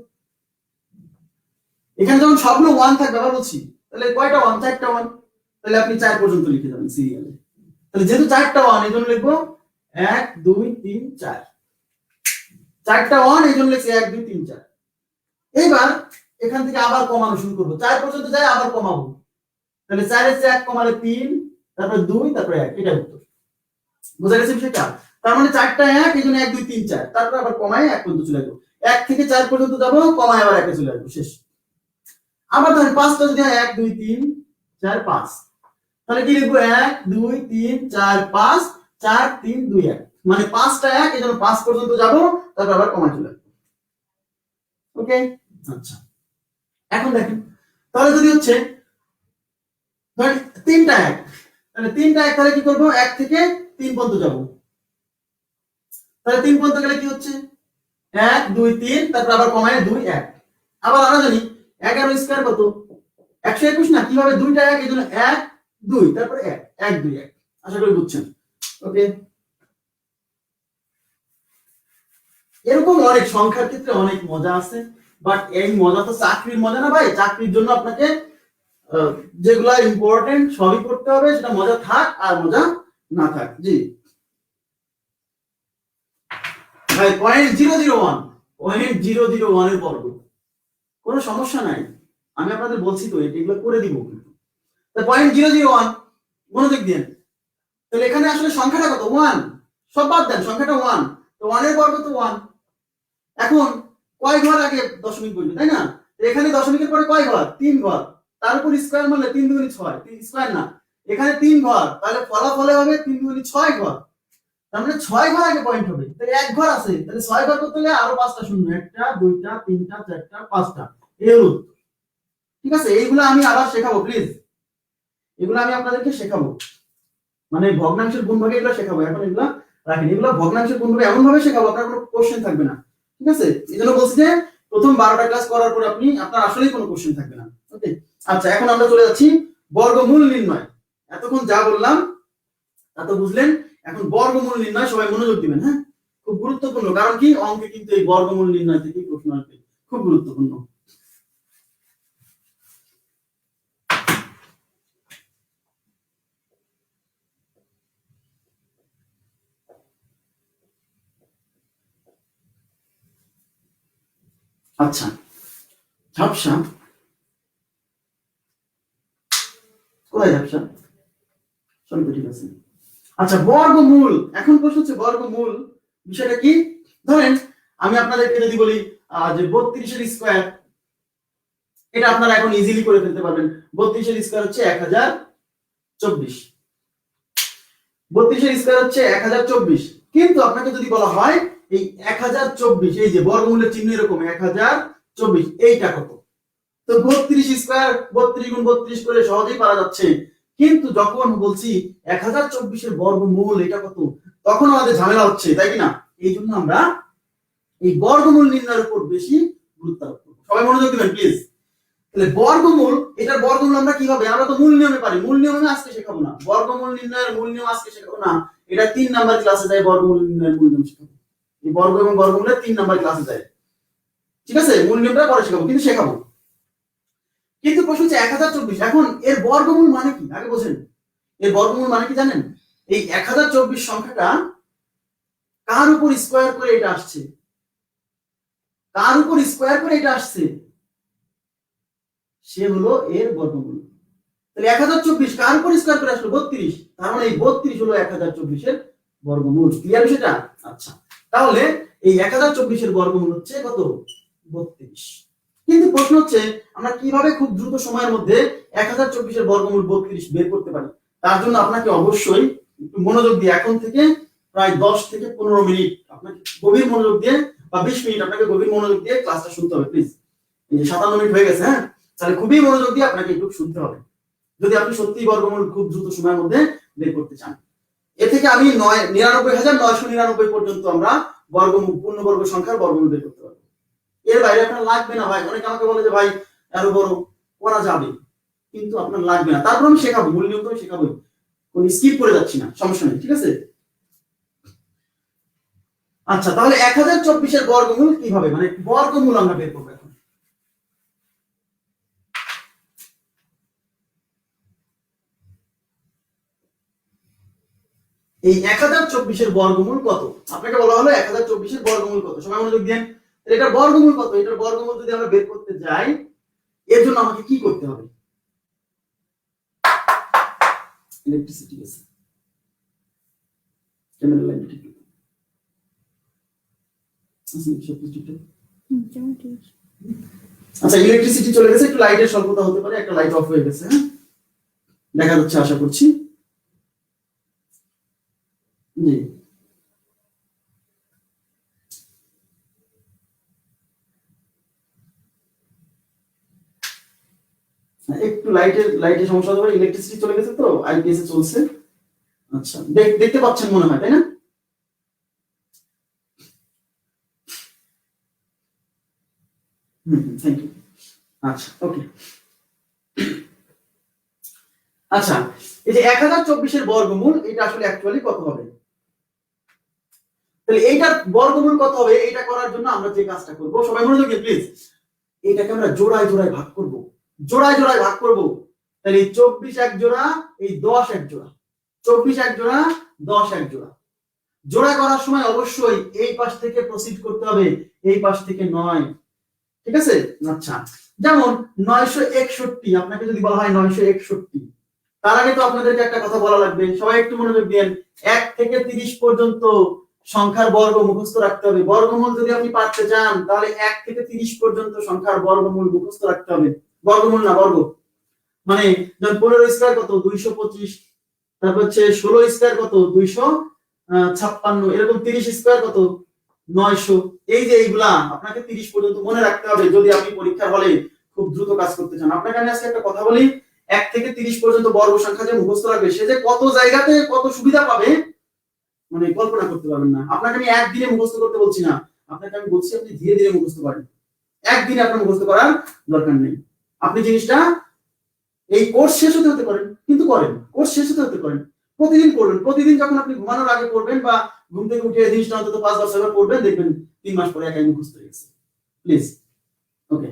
এখানে যখন সবগুলো 1 থাকবে, আবার বলছি, তাহলে কয়টা 1? 4টা 1। তাহলে আপনি 4 পর্যন্ত লিখে যাবেন সিরিয়ালে। তাহলে যেহেতু 4টা 1, এই জন্য লিখবো 1 2 3 4। 4টা 1, এই জন্য লিখছি 1 2 3 4। এবার এখান থেকে আবার কমানো শুরু করবো, 4 পর্যন্ত যাই আবার কমাবো। তাহলে 4 এর চেয়ে 1 কমালে 3, তারপর 2, তারপর 1। এটা উত্তর। বুঝা গেছে বিষয়টা? তার মানে 4টা 1, এই জন্য 1 2 3 4, তারপর আবার কমায় 1 পর্যন্ত চলে যাবো। 1 থেকে 4 পর্যন্ত যাবো, কমায় আবার 1 এ চলে আসবো, শেষ। আবার ধরেন 5টা যদি হয় 1 2 3 4 5, তাহলে কি লিখবো? 1 2 3 4 5 4 3 2 1, মানে 5টা 1, এই জন্য 5 পর্যন্ত যাবো, তারপর আবার কমায় চলে আসবো। ওকে, আচ্ছা। এখন দেখেন, তাহলে যদি হচ্ছে ধরেন 3টা 1, তাহলে 3টা 1, তাহলে কি করবো? 1 থেকে 3 পর্যন্ত যাবো। তাহলে 3 পর্যন্ত গেলে কি হচ্ছে? 1 2 3, তারপর আবার কমায় 2 1। আবার আমরা জানি 11 স্কয়ার কত? 121 না? কিভাবে? 2টা 1, এই জন্য 1 2, তারপর 1 1 2 1। আশা করি বুঝছেন। ওকে, এরকম অনেক সংখ্যার ক্ষেত্রে অনেক মজা আছে, বাট এই মজা তো চাকরির মজা না ভাই। চাকরির জন্য আপনাকে যেগুলা ইম্পর্টেন্ট সবই করতে হবে, সেটা মজা থাক আর মজা না থাক। জি ভাই, 0.001 এর বর্গ, কোনো সমস্যা নাই, আমি আপনাদের বলছি তো এগুলো করে দিব। তো 0.001, মনোযোগ দিন। তাহলে এখানে আসলে সংখ্যাটা কত? 1। সব বাদ দেন, সংখ্যাটা 1। তো 1 এর বর্গ তো 1। এখন কয় ঘর আগে দশমিক বসবে, তাই না? এখানে দশমিকের পরে কয় ঘর? 3 ঘর। তার উপর স্কয়ার মারলে 3 2 6, 3 স্কয়ার না, এখানে 3 ঘর, তাহলে ফলাফলে হবে 3 2 6 ঘর। তার মানে 6 ঘর আগে পয়েন্ট হবে। তাহলে 1 ঘর আছে, তাহলে 6 ঘর করতে হলে আরো 5টা শূন্য, 1টা 2টা 3টা 4টা 5টা। এই হলো, ঠিক আছে? এইগুলো আমি আবার শেখাবো, প্লিজ। এগুলো আমি আপনাদেরকে শেখাবো, মানে ভগ্নাংশের গুণভাগে এগুলো শেখাবো। এখন এগুলো রাখেন, এগুলো ভগ্নাংশের গুণভাগে এমন ভাবে শেখাবো আপনার কোনো কোশ্চেন থাকবে না, ঠিক আছে? এইজন্য বলছি যে প্রথম 12টা ক্লাস করার পর আপনার আসলেই কোনো কোশ্চেন থাকবে না। ওকে, আচ্ছা, এখন আমরা চলে যাচ্ছি বর্গমূল নির্ণয়। এতক্ষণ যা বললাম তা তো বুঝলেন। এখন বর্গমূল নির্ণয় সবাই মনোযোগ দিবেন। হ্যাঁ, খুব গুরুত্বপূর্ণ, কারণ কি অঙ্কে কিন্তু এই বর্গমূল নির্ণয় থেকে প্রশ্ন আসবে, খুব গুরুত্বপূর্ণ। আচ্ছা, ঝাপসা কোথায়? ঝাপসা সরি, ঠিক আছে। আচ্ছা, বর্গমূল। এখন প্রশ্ন হচ্ছে বর্গমূল বিষয়টা কি। ধরেন আমি আপনাদেরকে যদি বলি যে 32 এর স্কয়ার, এটা আপনারা এখন ইজিলি করে ফেলতে পারবেন। 32 এর স্কয়ার হচ্ছে 1024। 32 এর স্কয়ার হচ্ছে 1024। কিন্তু আপনাকে যদি বলা হয় এই 1024, এই যে বর্গমূলের চিহ্ন এরকম 1024, এইটা কত? তো 32 স্কয়ার 32 গুণ 32 করে সহজেই পারা যাচ্ছে। কিন্তু যখন বলছি 1024 এর বর্গমূল এটা কত, তখন আমাদের ঝামেলা হচ্ছে, তাই কি না? এই জন্য আমরা এই বর্গমূল নির্ণয়ের উপর বেশি গুরুত্ব আরোপ করব। সবাই মনোযোগ দিবেন প্লিজ। তাহলে বর্গমূল, এটার বর্গমূল আমরা কিভাবে, আমরা তো মূল নিয়মে পারি, মূল নিয়ম আমি আজকে শেখাবো না, বর্গমূল নির্ণয়ের মূল নিয়ম আজকে শেখাবো না, এটা 3 নাম্বার ক্লাসে যায় বর্গমূল নির্ণয়ের মূল নিয়ম শেখাবো। এই বর্গ এবং বর্গমূলের 3 নাম্বার ক্লাসে যায়, ঠিক আছে? মূল নিয়মটা পরে শেখাবো, কিন্তু শেখাবো। কিন্তু প্রশ্ন হচ্ছে 1024, এখন এর বর্গমূল মানে কি আগে বোঝেন। এর বর্গমূল মানে কি জানেন? এই 1024 সংখ্যাটা কার উপর স্কয়ার করে এটা আসছে, কার উপর স্কয়ার করে এটা আসছে, সে হলো এর বর্গমূল। তাহলে 1024 কার উপর স্কয়ার করে আসলো? 32, তার মানে এই 32 হলো 1024 এর বর্গমূল। ক্লিয়ার বিষয়টা? আচ্ছা, তাহলে এই 1024 এর বর্গমূল হচ্ছে কত? 32। কিন্তু প্রশ্ন হচ্ছে আমরা কিভাবে খুব দ্রুত সময়ের মধ্যে 1024 এর বর্গমূল 32 বের করতে পারি? তার জন্য আপনাকে অবশ্যই একটু মনোযোগ দিয়ে এখন থেকে প্রায় 10 থেকে 15 মিনিট আপনাকে গভীর মনোযোগ দিয়ে, বা 20 মিনিট আপনাকে গভীর মনোযোগ দিয়ে ক্লাসটা শুনতে হবে প্লিজ। এই যে 57 মিনিট হয়ে গেছে, হ্যাঁ, তাহলে খুবই মনোযোগ দিয়ে আপনাকে একটু শুনতে হবে যদি আপনি সত্যি বর্গমূল খুব দ্রুত সময়ের মধ্যে বের করতে চান। এ থেকে আমি 99,999 পর্যন্ত আমরা বর্গমূল, পূর্ণবর্গ সংখ্যার বর্গমূল বের করতে পারবো। এর বাইরে আপনার লাগবে না ভাই। অনেকে আমাকে বলে যে ভাই আরো বড় করা যাবে, কিন্তু আপনার লাগবে না। তারপর আমি শেখাবো, মূল নিয়ম তো আমি শেখাবো, কোন স্কিপ করে যাচ্ছি না, সমস্যা নেই, ঠিক আছে? আচ্ছা, তাহলে 1024 এর বর্গমূল কিভাবে, মানে বর্গমূল আমরা বের করবো এখন। এই 1024 এর বর্গমূল কত? আপনাকে বলা হলো 1024 এর বর্গমূল কত, সবাই মনোযোগ দেন। এটার বর্গমূল কত? এটার বর্গমূল যদি আমরা বের করতে যাই, এর জন্য আমাকে কি করতে হবে? ইলেকট্রিসিটি গেছে, ক্যামেরা লাইন ঠিক আছে, আচ্ছা ইলেকট্রিসিটি চলে গেছে, একটু লাইটের স্বল্পতা হতে পারে, একটা লাইট অফ হয়ে গেছে, হ্যাঁ দেখা যাচ্ছে আশা করছি। জি, একটু লাইটের সমস্যা হতে পারে, ইলেকট্রিসিটি চলে গেছে তো, আইপিএস এ চলছে। আচ্ছা, দেখতে পাচ্ছেন মনে হয়, তাই না? Thank you. আচ্ছা, ওকে। আচ্ছা, এই যে 1024 এর বর্গমূল, এটা আসলে অ্যাকচুয়ালি কত হবে? তাহলে এইটার বর্গমূল কত হবে, এটা করার জন্য আমরা যে কাজটা করব, সবাই মনোযোগ দিন প্লিজ। এটাকে আমরা জোড়ায় জোড়ায় ভাগ করব, জোড়ায় জোড়ায় ভাগ করব। তাহলে 24 এক জোড়া, এই 10 এক জোড়া, 24 এক জোড়া, 10 এক জোড়া। জোড়া করার সময় অবশ্যই এই পাশ থেকে প্রসিড করতে হবে, এই পাশ থেকে 9, ঠিক আছে? আচ্ছা, যেমন 961, আপনাকে যদি বলা হয় 961, তার আগে তো আপনাদেরকে একটা কথা বলা লাগবে, সবাই একটু মনোযোগ দেন। 1 থেকে 30 পর্যন্ত সংখ্যার বর্গ মুখস্থ রাখতে হবে। বর্গমূল যদি আপনি পারতে চান, তাহলে 1 থেকে 30 পর্যন্ত সংখ্যার বর্গমূল মুখস্থ রাখতে হবে। বর্গমূল না, বর্গ মানে যেমন 15 স্কয়ার কত? 225, তারপর হচ্ছে 16 স্কয়ার কত? 256, এরকম 30 স্কয়ার কত? 900। এই যে এইগুলা আপনাকে 30 পর্যন্ত মনে রাখতে হবে যদি আপনি পরীক্ষার হলে খুব দ্রুত কাজ করতে চান। আপনাকে আমি আজকে একটা কথা বলি, 1 থেকে 30 পর্যন্ত বর্গ সংখ্যা যে মুখস্থ রাখবে, সে যে কত জায়গাতে কত সুবিধা পাবে মানে কল্পনা করতে পারবেন না। আপনাকে আমি একদিনে মুখস্থ করতে বলছি না, আপনাকে আমি বলছি আপনি ধীরে ধীরে মুখস্থ করেন। একদিনে আপনার মুখস্থ করার দরকার নেই। আপনি জিনিসটা এই কোর্স শেষ হতে হতে করেন, কিন্তু করেন, কোর্স শেষ হতে হতে করেন, প্রতিদিন পড়বেন। প্রতিদিন যখন আপনি ঘুমানোর আগে পড়বেন বা ঘুম থেকে উঠে এই জিনিসটা অন্তত 5-10 বার পড়বেন, দেখবেন 3 মাস পরে একাই মুখস্থ হয়ে গেছে। প্লিজ, ওকে।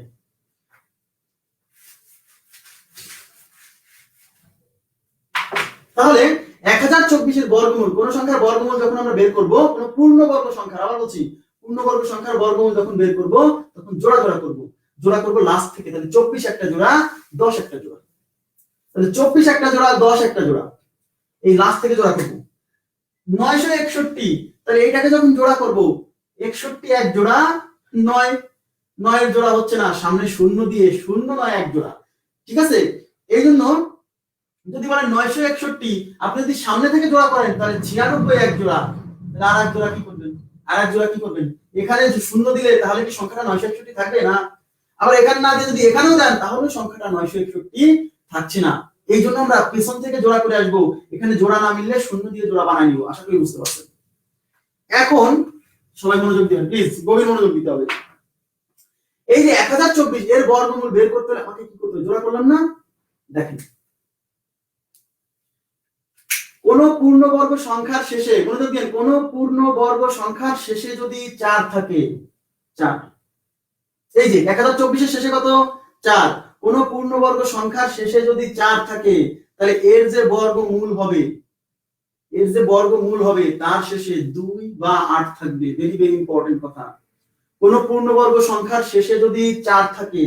তাহলে 1024 এর বর্গমূল, কোন সংখ্যার বর্গমূল যখন আমরা বের করব, কোন পূর্ণবর্গ সংখ্যার, আবার বলছি পূর্ণবর্গ সংখ্যার বর্গমূল যখন বের করব, তখন জোড়া জোড়া করব। জোড়া করব লাস্ট থেকে। তাহলে 24 একটা জোড়া, 10 একটা জোড়া। তাহলে 24 একটা জোড়া, 10 একটা জোড়া, এই লাস্ট থেকে জোড়া করব। 961, তাহলে এটাকে যখন জোড়া করব, 61 এক জোড়া, 9 এর জোড়া হচ্ছে না, সামনে শূন্য দিয়ে 0 9 এক জোড়া, ঠিক আছে? এই জন্য যদি বলেন 961, আপনি যদি সামনে থেকে জোড়া করেন তাহলে 96 এক জোড়া। তাহলে আর এক জোড়া কি করবেন? আর এক জোড়া কি করবেন? এখানে শূন্য দিলে তাহলে কি সংখ্যাটা 961 থাকবে না? আবার এখানে না দিয়ে যদি এখানেও দেন, তাহলে সংখ্যাটা 961 থাকছে না। এই জন্য আমরা পেছন থেকে জোড়া করে আসবো, এখানে জোড়া না মিললে শূন্য দিয়ে জোড়া বানাই নিব। আশা করি বুঝতে পারছেন। এখন সবাই মনোযোগ দিবেন প্লিজ, গভীর মনোযোগ দিতে হবে। এই যে 1024 এর বর্গমূল বের করতে হলে আমাকে কি করতে হবে, জোড়া করলাম না? দেখেন, কোন পূর্ণবর্গ সংখ্যার শেষে, মনোযোগ দিন, কোন পূর্ণবর্গ সংখ্যার শেষে যদি 4 থাকে, 4, এই যে 1024 এর শেষে কত, 4, কোন পূর্ণবর্গ সংখ্যার শেষে যদি 4 থাকে, তাহলে এর যে বর্গমূল হবে, এর যে বর্গমূল হবে তার শেষে 2 বা 8 থাকবে। ভেরি ভেরি ইম্পর্টেন্ট কথা। কোন পূর্ণবর্গ সংখ্যার শেষে যদি 4 থাকে,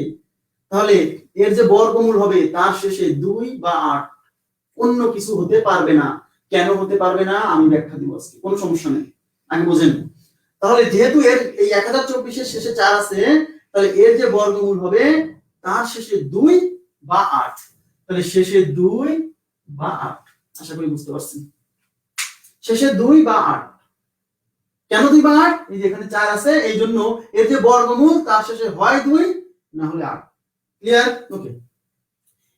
তাহলে এর যে বর্গমূল হবে তার শেষে 2 বা 8, অন্য কিছু হতে পারবে না। কেন হতে পারবে না আমি ব্যাখ্যা দিব আজকে, কোনো সমস্যা নেই, আগে বোঝেন। তাহলে যেহেতু এর এই 1024 এর শেষে 4 আছে, তাহলে এর যে বর্গমূল হবে তার শেষে 2 বা 8, তাহলে শেষে 2 বা 8, আশা করি বুঝতে পারছেন। শেষে 2 বা 8, কেন 2 বা 8? এই যে এখানে 4 আছে, এই জন্য এর যে বর্গমূল তার শেষে হয় 2 না হলে 8। ক্লিয়ার? ওকে।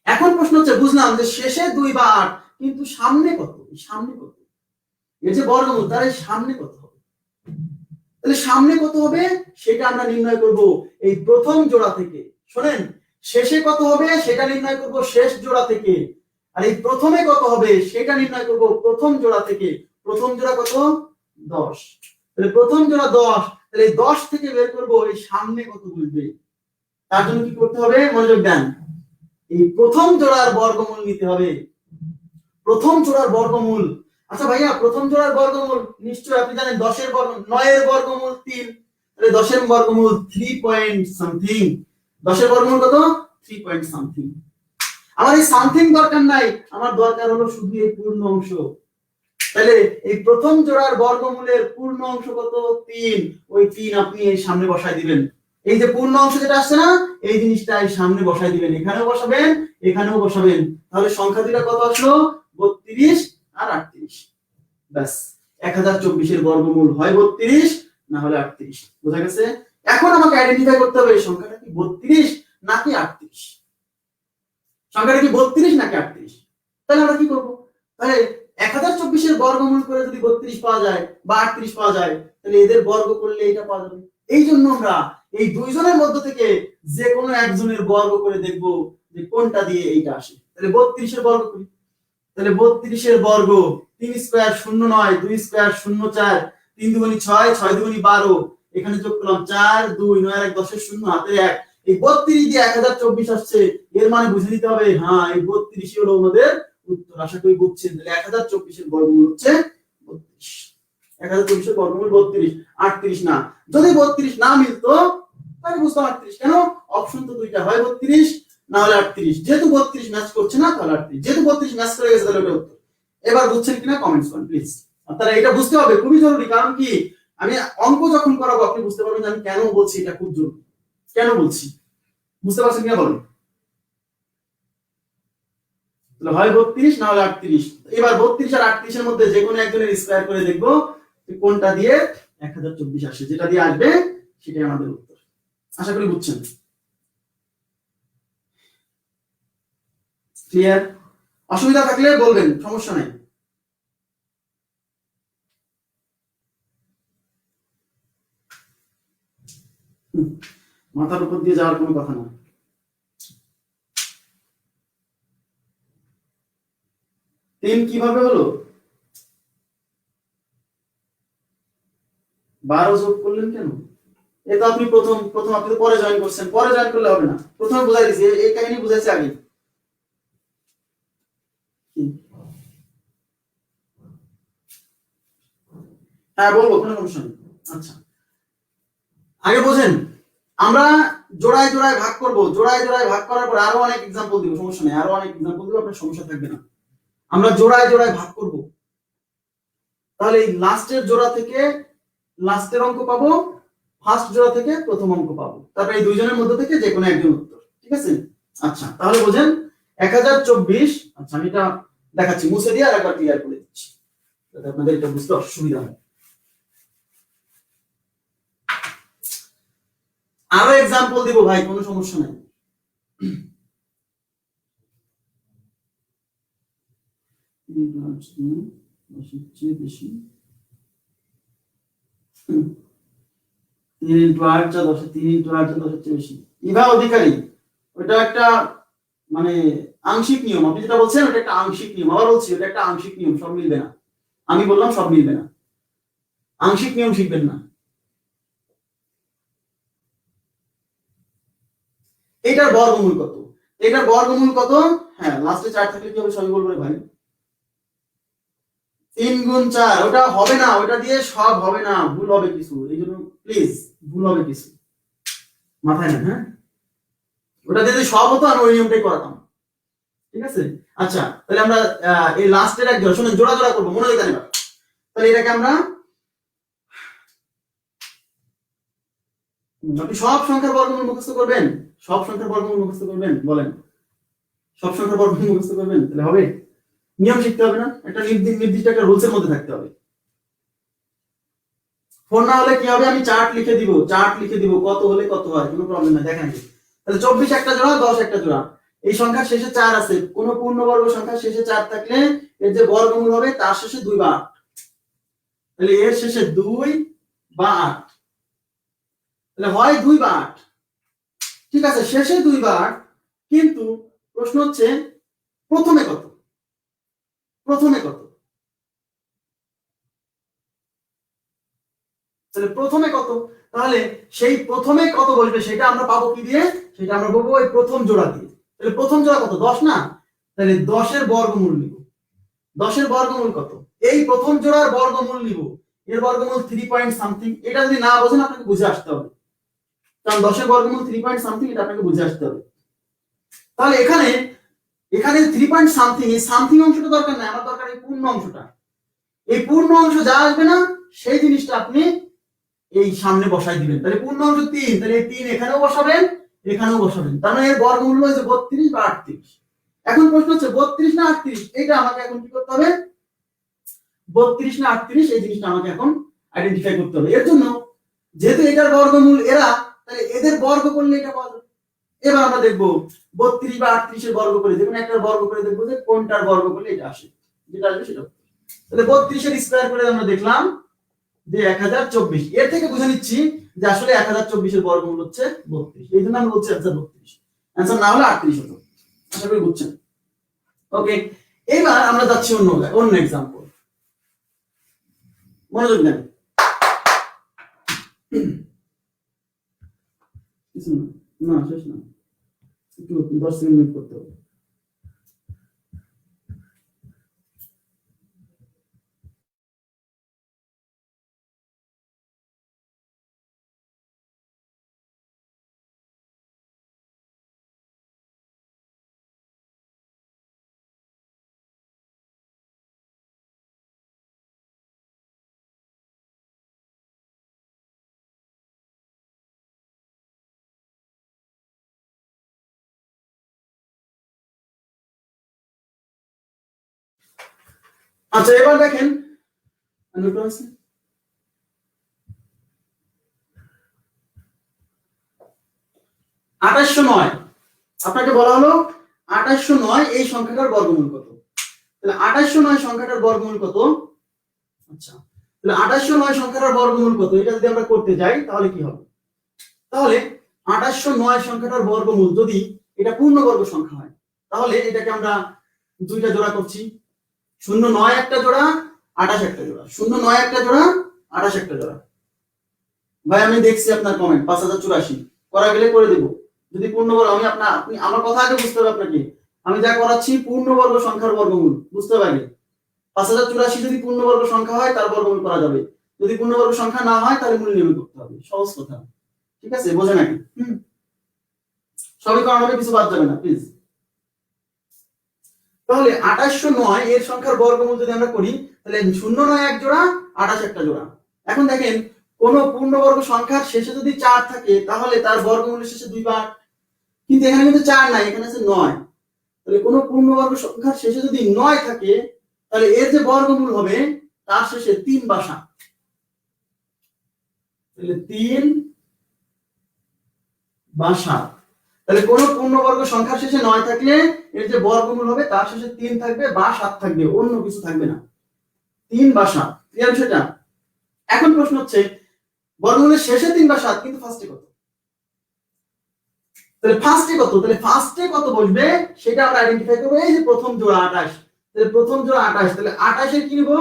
এখন প্রশ্ন হচ্ছে, বুঝলাম যে শেষে 2 বা 8, কিন্তু সামনে কত, সামনে কত, এর যে বর্গমূল তার এই সামনে কত হবে? তাহলে সামনে কত হবে সেটা আমরা নির্ণয় করব এই প্রথম জোড়া থেকে। শুনেন, শেষে কত হবে সেটা নির্ণয় করব শেষ জোড়া থেকে, আর এই প্রথমে কত হবে সেটা নির্ণয় করব প্রথম জোড়া থেকে। প্রথম জোড়া কত? 10। তাহলে প্রথম জোড়া 10, তাহলে এই 10 থেকে বের করব এই সামনে কত বসবে। তার জন্য কি করতে হবে, মনোযোগ দেন, এই প্রথম জোড়ার বর্গমূল নিতে হবে। প্রথম জোড়ার বর্গমূল, আচ্ছা ভাইয়া প্রথম জোড়ার বর্গমূল নিশ্চয়ই আপনি জানেন, 10 এর বর্গ 9 এর বর্গমূল 3, তাহলে 10 এর বর্গমূল 3 পয়েন্ট সামথিং। 10 এর বর্গমূল কত? 3 পয়েন্ট সামথিং। আমার এই সামথিং দরকার নাই, আমার দরকার হলো শুধু এই পূর্ণ অংশ। তাহলে এই প্রথম জোড়ার বর্গমূলের পূর্ণ অংশ কত? 3। ওই 3 আপনি এই সামনে বসায় দিবেন। এই যে পূর্ণ অংশ যেটা আসছে না, এই জিনিসটা এই সামনে বসায় দিবেন, এখানেও বসাবেন এখানেও বসাবেন। তাহলে সংখ্যা দুটো কত আসলো? 32 আর 38। ব্যাস, 1024 এর বর্গমূল হয় 32 না হলে 38। বোঝা গেছে? এখন আমাকে আইডেন্টিফাই করতে হবে এই সংখ্যাটা কি 32 নাকি 38। সংখ্যাটা কি 32 নাকি 38? তাহলে আমরা কি করব? তাহলে 1024 এর বর্গমূল করে যদি 32 পাওয়া যায় বা 38 পাওয়া যায়, তাহলে এদের বর্গ করলে এটা পাওয়া যাবে। এই জন্য আমরা এই দুইজনের মধ্য থেকে যে কোনো একজনের বর্গ করে দেখব যে কোনটা দিয়ে এইটা আসে। তাহলে 32 এর বর্গ করি। তাহলে 32 এর বর্গ, 3 স্কয়ার 0 9, 2 স্কয়ার 0 4, 3 দুগুণী 6, 6 দুগুণী 12, এখানে যোগ করলাম 4 2 9 আর 1 10 এর 0 হাতে 1। এই 32 দিয়ে 1024 আসছে, এর মানে বুঝে নিতে হবে হ্যাঁ এই 32 হলো আমাদের উত্তর। আশা করি বুঝছেন। তাহলে 1024 এর বর্গমূল হচ্ছে 32। 1024 এর বর্গমূল 32, 38 না। যদি 32 না মিলতো তাহলে বুঝতাম 38। কেন? অপশন তো দুইটা, হয় 32 না হলে 38। যেহেতু 32 ম্যাচ করছে না তাহলে 38, যেহেতু 32 ম্যাচ করে গেছে তাহলে ওটা উত্তর। এবার বুঝছেন কিনা কমেন্টস করুন প্লিজ। আপনারা এটা বুঝতে হবে, খুবই জরুরি। কারণ কি, আমি অঙ্ক যখন করাবো আপনি বুঝতে পারবেন আমি কেন বলছি এটা খুব জরুরি, কেন বলছি। বুঝতে পারছেন কিনা বলুন? তাহলে হয় 32 না হলে 38। এবার 32 আর 38 এর মধ্যে যে কোনো একজনের স্কয়ার করে দেখবো কোনটা দিয়ে 1024 আসে। যেটা দিয়ে আসবে সেটাই আমাদের উত্তর। আশা করি বুঝছেন। ক্লিয়ার? অসুবিধা থাকলে বলবেন, সমস্যা নাই। মাথার উপর দিয়ে যাওয়ার কোনো কথা না। তিন কিভাবে হলো? 12 যোগ করলেন কেন? এটা আপনি প্রথম আপনি তো পরে জয়েন করছেন, পরে জয়েন করলে হবে না। প্রথমে বুঝাই দিয়েছি, এই কাহিনী বুঝাইছি আগে। হ্যাঁ বলবো, কোনো সমস্যা নেই। আচ্ছা আগে বোঝেন, আমরা জোড়ায় জোড়ায় ভাগ করব, জোড়ায় জোড়ায় ভাগ করার পর আরো অনেক এক্সাম্পল দিব, সমস্যা নেই, আরো অনেক এক্সাম্পল দিব, আপনার সমস্যা থাকবে না। আমরা জোড়ায় জোড়ায় ভাগ করব, তাহলে এই লাস্টের জোড়া থেকে লাস্টের অঙ্ক পাবো, ফার্স্ট জোড়া থেকে প্রথম অঙ্ক পাবো, তারপর এই দুইজনের মধ্যে থেকে যে কোনো একজন উত্তর। ঠিক আছে? আচ্ছা তাহলে বোঝেন 1024। আচ্ছা আমি এটা দেখাচ্ছি, মুছে দিয়ে আরেকবার ক্লিয়ার করে দিচ্ছি যাতে আপনাদের এটা বুঝতে অসুবিধা হয়। আরো এক্সাম্পল দিব ভাই, কোনো সমস্যা নাই। বেশি 3 ইনটু 8 যা 10, 3 ইনটু 8 যা 10 এর চেয়ে বেশি। ইভা অধিকারী, ওটা একটা মানে আংশিক নিয়ম। আপনি যেটা বলছেন ওটা একটা আংশিক নিয়ম। আবার বলছি ওটা একটা আংশিক নিয়ম, সব মিলবে না। আমি বললাম সব মিলবে না, আংশিক নিয়ম শিখবেন না। এটার বর্গমূল কত? এটার বর্গমূল কত? হ্যাঁ, লাস্টে 4 থাকলে কি হবে সবই বলবো রে ভাই। 3 গুণ 4, ওটা হবে না, ওটা দিয়ে সব হবে না, ভুল হবে কিছু। এই জন্য প্লিজ, ভুল হবে কিছু মাথায় না। হ্যাঁ, ওটা দিয়ে যদি সব হতো আমি ওই নিয়মটাই করাতাম। ঠিক আছে, আচ্ছা তাহলে আমরা এই লাস্টের এক জোড়া, শুনুন, জোড়া জোড়া করবো, মনে রেখে নেবা। তাহলে এটাকে আমরা, আপনি সব সংখ্যার বর্গমূল মুখস্থ করবেন? সব সংখ্যার বর্গমূল মুখস্থ করবেন? বলেন, সব সংখ্যার বর্গমূল মুখস্থ করবেন? তাহলে হবে, নিয়ম শিখতে হবে না? একটা নির্দিষ্ট একটা রুলসের মধ্যে থাকতে হবে। ফোন না হলে কি হবে, আমি চার্ট লিখে দিব কত হলে কত হয়, কোনো প্রবলেম নাই, দেখেন। তাহলে 24 একটা জোড়া, 10 একটা জোড়া। এই সংখ্যার শেষে 4 আছে, কোন পূর্ণবর্গ সংখ্যার শেষে 4 থাকলে এর যে বর্গমূল হবে তার শেষে 2 বা 8। তাহলে এর শেষে 2 বা 8, তাহলে হয় 2 বা 8। ঠিক আছে, শেষে 2 বা 8, কিন্তু প্রশ্ন হচ্ছে প্রথমে কত? প্রথমে কত? তাহলে প্রথমে কত? তাহলে সেই প্রথমে কত বলবে সেটা আমরা পাবো কি দিয়ে? সেটা আমরা পাবো ওই প্রথম জোড়া দিয়ে। তাহলে প্রথম জোড়া কত? 10 না? তাহলে 10 এর বর্গমূল নিব। 10 এর বর্গমূল কত? এই প্রথম জোড়ার বর্গমূল নিব, এর বর্গমূল 3 পয়েন্ট সামথিং। এটা যদি না বোঝেন আপনাকে বুঝে আসতে হবে, কারণ 10 এর বর্গমূল 3 পয়েন্ট সামথিং, এটা আপনাকে বুঝে আসতে হবে। তাহলে এখানে 3 পয়েন্ট সামথিং, এই সামথিং অংশটা দরকার নাই, আমার দরকার এই পূর্ণ অংশটা। এই পূর্ণ অংশ যা আসবে না সেই জিনিসটা আপনি এই সামনে বসাই দিবেন। তাহলে পূর্ণ অংশ 3, তাহলে এই 3 এখানেও বসাবেন, এখানেও বসাবেন। তার মানে এর বর্গমূল হচ্ছে 32 বা 38। এখন প্রশ্ন হচ্ছে 32 না 38, এটা আমাকে এখন কি করতে হবে? 32 না 38 এই জিনিসটা আমাকে এখন আইডেন্টিফাই করতে হবে। এর জন্য যেহেতু এটার বর্গমূল এরা, তাহলে এদের বর্গ করলে এটা পাওয়া যাবে। এবার আমরা দেখব 32 বা 38 এর বর্গ করে, যেকোনো একটার বর্গ করে দেখবো যে কোনটার বর্গ করলে এটা আসে, যেটা আসবে সেটা। তাহলে 32 এর স্কয়ার করে আমরা দেখলাম যে 1024। এর থেকে বুঝে নিচ্ছি যে আসলে 1024 এর বর্গমূল হচ্ছে 32, এই জন্য আমরা বলছি आंसर 32। आंसर না হলে 38 হতো। আশা করি বুঝছেন। ওকে, এবার আমরা যাচ্ছি অন্য एग्जांपल। মনোযোগ দেন। কিছু না, শেষ না, একটু 10 সেকেন্ড মিনিট করতে হবে। আচ্ছা এবার দেখেন, আছে 2809। আপনাকে বলা হলো 2809 এই সংখ্যাটার বর্গমূল কত? তাহলে 2809 সংখ্যাটার বর্গমূল কত? আচ্ছা, তাহলে 2809 সংখ্যাটার বর্গমূল কত, এটা যদি আমরা করতে যাই তাহলে কি হবে? তাহলে 2809 সংখ্যাটার বর্গমূল যদি এটা পূর্ণবর্গ সংখ্যা হয়, তাহলে এটাকে আমরা দুইটা জোড়া করছি। 09 একটা জোড়া, 28 একটা জোড়া। 09 একটা জোড়া, 28 একটা জোড়া। ভাই আমি দেখছি আপনার কমেন্ট 5084 করা গেলে করে দেব। যদি পূর্ণবর্গ, আপনি আমার কথা আগে বুঝতে হবে আপনাকে। আমি যা করাচ্ছি পূর্ণবর্গ সংখ্যার বর্গমূল বুঝতে পারবে। 5084 যদি পূর্ণবর্গ সংখ্যা হয় তার বর্গমূল করা যাবে, যদি পূর্ণবর্গ সংখ্যা না হয় তাহলে মূল নির্ণয় করতে হবে। সহজ কথা, ঠিক আছে? বোঝে নাকি? সবই করানো হবে, কিছু বাদ যাবে না প্লিজ। তাহলে 2809 এর সংখ্যার বর্গমূল যদি আমরা করি, তাহলে 09 এক জোড়া, 28 একটা জোড়া। এখন দেখেন কোন পূর্ণবর্গ সংখ্যার শেষে যদি 4 থাকে তাহলে তার বর্গমূলের শেষে 2 বার, কিন্তু এখানে কিন্তু 4 নাই, এখানে আছে 9। তাহলে কোন পূর্ণবর্গ সংখ্যার শেষে যদি 9 থাকে তাহলে এর যে বর্গমূল হবে তার শেষে 3 বা 7। তাহলে 3 বা 7, তাহলে কোন পূর্ণবর্গ সংখ্যার শেষে 9 থাকলে এর যে বর্গমূল হবে তার শেষে 3 থাকবে বা 7 থাকবে, অন্য কিছু থাকবে না। 3 বা 7, ক্লিয়ার সেটা? এখন প্রশ্ন হচ্ছে বর্গমূলের শেষে 3 বা 7, কিন্তু ফার্স্টে কত? তাহলে ফার্স্টে কত বসবে সেটা আমরা আইডেন্টিফাই করব। এই যে প্রথম জোড়া 28, তাহলে প্রথম জোড়া 28, তাহলে 28 এর কি নিব?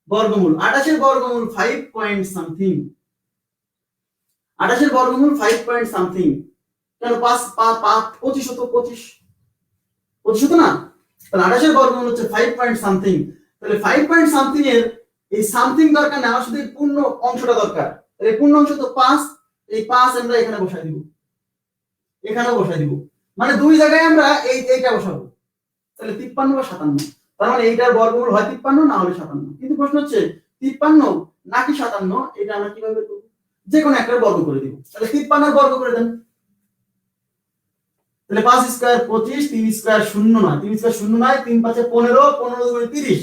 বর্গমূল। 28 এর বর্গমূল 5 পয়েন্ট সামথিং। 28 এর বর্গমূল 5 পয়েন্ট সামথিং। কেন 5 25 হতো, 25 হতো না? তাহলে 28 এর বর্গমূল হচ্ছে 5 পয়েন্ট সামথিং। তাহলে 5 পয়েন্ট সামথিং এর এই সামথিং দরকার না, আমার শুধু এই পূর্ণ অংশটা দরকার। তাহলে পূর্ণ অংশ তো 5, এই 5 আমরা এখানে বসাই দিব, এখানেও বসাই দিব, মানে দুই জায়গায় আমরা এইটা বসাবো। তাহলে 53 বা 57, তার মানে এইটার বর্গমূল হয় 53 না হলে 57। কিন্তু প্রশ্ন হচ্ছে 53 নাকি 57, এটা আমরা কিভাবে করব? যে কোনো একটার বর্গ করে দিব। তাহলে 53 এর বর্গ করে দেন। তাহলে 5 স্কয়ার 25, 3 স্কয়ার 0 নয়, 3 স্কয়ার 0 নয়, 3 5 15, 15 দুগুণে 30,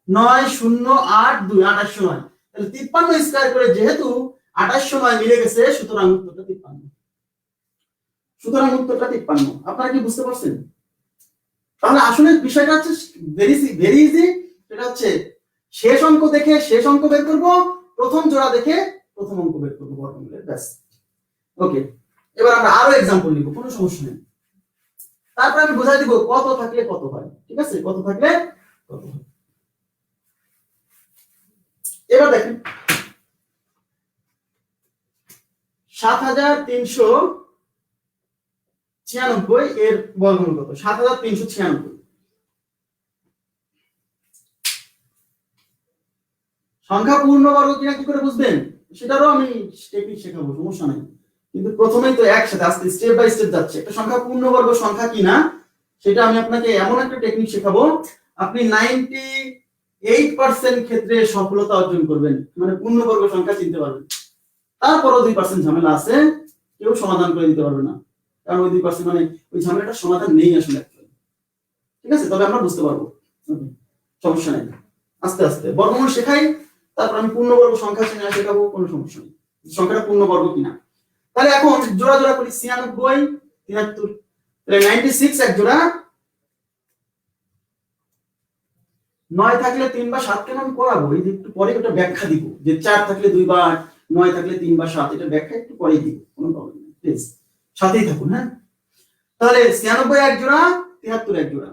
9 0 8 2 28 নয়। তাহলে 53 স্কয়ার করে যেহেতু 28 নয় মিলে গেছে, সুতরাং উত্তরটা 53। সুতরাং উত্তরটা 53। আপনারা কি বুঝতে পারছেন? তাহলে আসলে বিষয়টা হচ্ছে ভেরি ইজি। সেটা হচ্ছে শেষ অঙ্ক দেখে শেষ অঙ্ক বের করব, প্রথম জোড়া দেখে প্রথম অঙ্ক বের করব বর্গমূলের, ব্যাস। ওকে, এবার আমরা আরো एग्जांपल নিব, কোনো সমস্যা নেই। তারপর আমি বুঝাই দিব কত থাকলে কত হয়। ঠিক আছে, কত থাকলে কত হয়। এবার দেখেন 7396 এর বর্গমূল কত? 7396। সংখ্যা পূর্ণবর্গ কিনা কি করে বুঝবেন সেটারও আমি টেকনিক শেখাবো, সমস্যা নাই। কিন্তু প্রথমেই তো একসাথে আস্তে স্টেপ বাই স্টেপ যাচ্ছে। একটা সংখ্যা পূর্ণবর্গ সংখ্যা কিনা সেটা আমি আপনাকে এমন একটা টেকনিক শেখাবো, আপনি 98% ক্ষেত্রে সফলতা অর্জন করবেন, মানে পূর্ণবর্গ সংখ্যা চিনতে পারবেন। তারপরও 2% ঝামেলা আছে, কেউ সমাধান করে দিতে পারবে না, কারণ ওই 2% মানে ওই ঝামেলাটার সমাধান নেই আসলে। ঠিক আছে, তবে আমরা বুঝতে পারবো, সমস্যা নেই। আস্তে আস্তে বর্গমূল শেখাই, তারপর আমি পূর্ণবর্গ সংখ্যা চেনা শেখাবো, কোনো সমস্যা নেই, সংখ্যাটা পূর্ণবর্গ কিনা। তাহলে এখন জোড়া জোড়া করি, 96 73, তাহলে 96 এক জোড়া। 9 থাকলে 3 বা 7 কেন আমি করাবো, এই যে একটু পরে ওটা ব্যাখ্যা দিব, যে 4 থাকলে 2 বা 8, 9 থাকলে 3 বা 7, এটা ব্যাখ্যা একটু পরে দিব, কোনো প্রবলেম নেই, প্লিজ সাথেই থাকুন। হ্যাঁ, তাহলে 96 এক জোড়া, 73 এক জোড়া।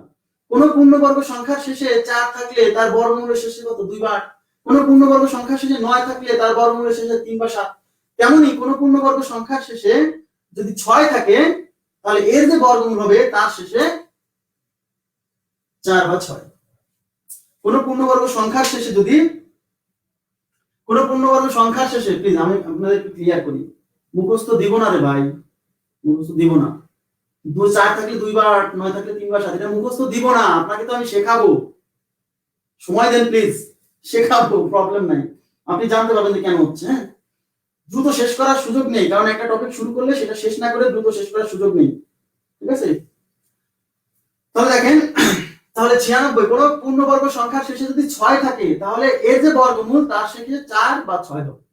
কোন পূর্ণবর্গ সংখ্যার শেষে 4 থাকলে তার বর্গমূলের শেষে কত? 2 বা 8। কোন পূর্ণবর্গ সংখ্যার শেষে 9 থাকলে তার বর্গমূলের শেষে 3 বা 7। তেমনি কোন পূর্ণবর্গ সংখ্যার শেষে যদি 6 থাকে, তাহলে এর যে বর্গমূল হবে তার শেষে 4 বা 6। কোন পূর্ণবর্গ সংখ্যার শেষে যদি প্লিজ আমি আপনাদের একটু ক্লিয়ার করি, মুখস্থ দিব না রে ভাই, মুখস্থ দিব না। 4 থাকলে 2 বা 8, 9 থাকলে 3 বা 7, এটা মুখস্থ দিব না, আপনাকে তো আমি শেখাবো, সময় দেন প্লিজ, শেখাবো, প্রবলেম নাই, আপনি জানতে পারবেন যে কেন হচ্ছে। হ্যাঁ, দ্রুত শেষ করার সুযোগ নেই, কারণ একটা টপিক শুরু করলে সেটা শেষ না করে দ্রুত শেষ করার সুযোগ নেই। ঠিক আছে, তাহলে দেখেন, তাহলে 96 কোন পূর্ণবর্গ সংখ্যার শেষে যদি 6 থাকে, তাহলে এর যে বর্গমূল তার শেষে 4 বা 6 হবে,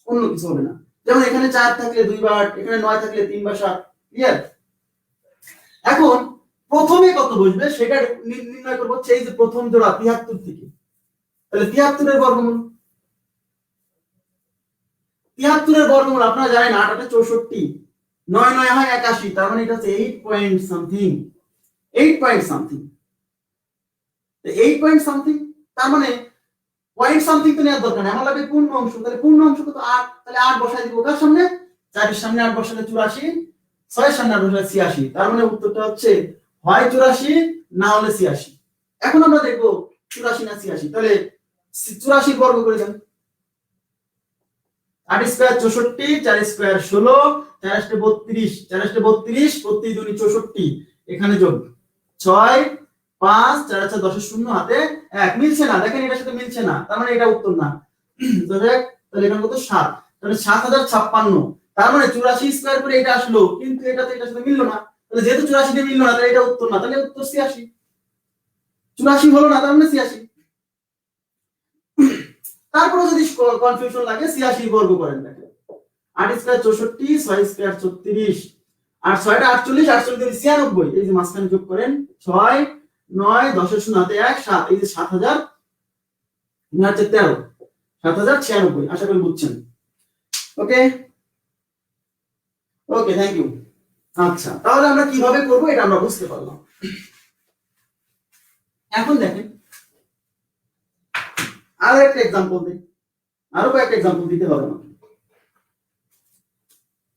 অন্য কিছু হবে না। যেমন এখানে 4 থাকলে 2 বা 8, এখানে 9 থাকলে 3 বা 7। ক্লিয়ার? এখন প্রথমে কত বসবে সেটা নির্ণয় করব, এই যে প্রথম জোড়া 73 থেকে। তাহলে 73 এর বর্গমূল, 73 এর বর্গমূল আপনারা জানেন 8 8 64, 9 9 হয় 81, তার মানে এটা হচ্ছে 8 point something. 8 point something, 8 point something, তার মানে পয়েন্ট সামথিং তো নেওয়ার দরকার নেই, আমার লাগবে পূর্ণ অংশ। তাহলে পূর্ণ অংশ কত? 8, তাহলে 8 বসাই দিব কার সামনে? 4 এর সামনে 8 বসালে 84, 6 এর সামনে 8 বসালে 86, তার মানে উত্তরটা হচ্ছে হয় 84 না হলে 86। এখন আমরা দেখব 84 না 86, তাহলে 84 বর্গ করে দেন। 8 স্কয়ার 64, 4 স্কয়ার 16, 4 32, 4 32, প্রতি দুনি 64, এখানে যোগ 6 5, 4 4 10 0, হাতে 1, মিলছে না, দেখেন এটার সাথে মিলছে না, তার মানে এটা উত্তর না। তাহলে এখানে কত? 7, তাহলে 7056, তার মানে 84 স্কয়ার করে এটা আসলো, কিন্তু এটাতে এটার সাথে মিললো না, তাহলে যেহেতু 84 তে মিললো না, তাহলে এটা উত্তর না, তাহলে উত্তর 86। 84 হলো না, তার মানে 86। তারপরে যদি কনফিউশন লাগে 86 বর্গ করেন, দেখেন 8 স্কয়ার 64, 6 স্কয়ার 36, আর 6টা 48, 48 দিয়ে 96, এই যে মাঝখানে যোগ করেন 6 9 10 এর 0 হাতে 1 7, এই যে 7000 9 13, 7096। আশা করি বুঝছেন। ওকে ওকে, থ্যাংক ইউ। আচ্ছা, তাহলে আমরা কিভাবে করব এটা আমরা বুঝতে পারলাম। এখন দেখেন আরো একটা एग्जांपल দিই, আরো কয়েকটা एग्जांपल দিতে হবে আমাকে।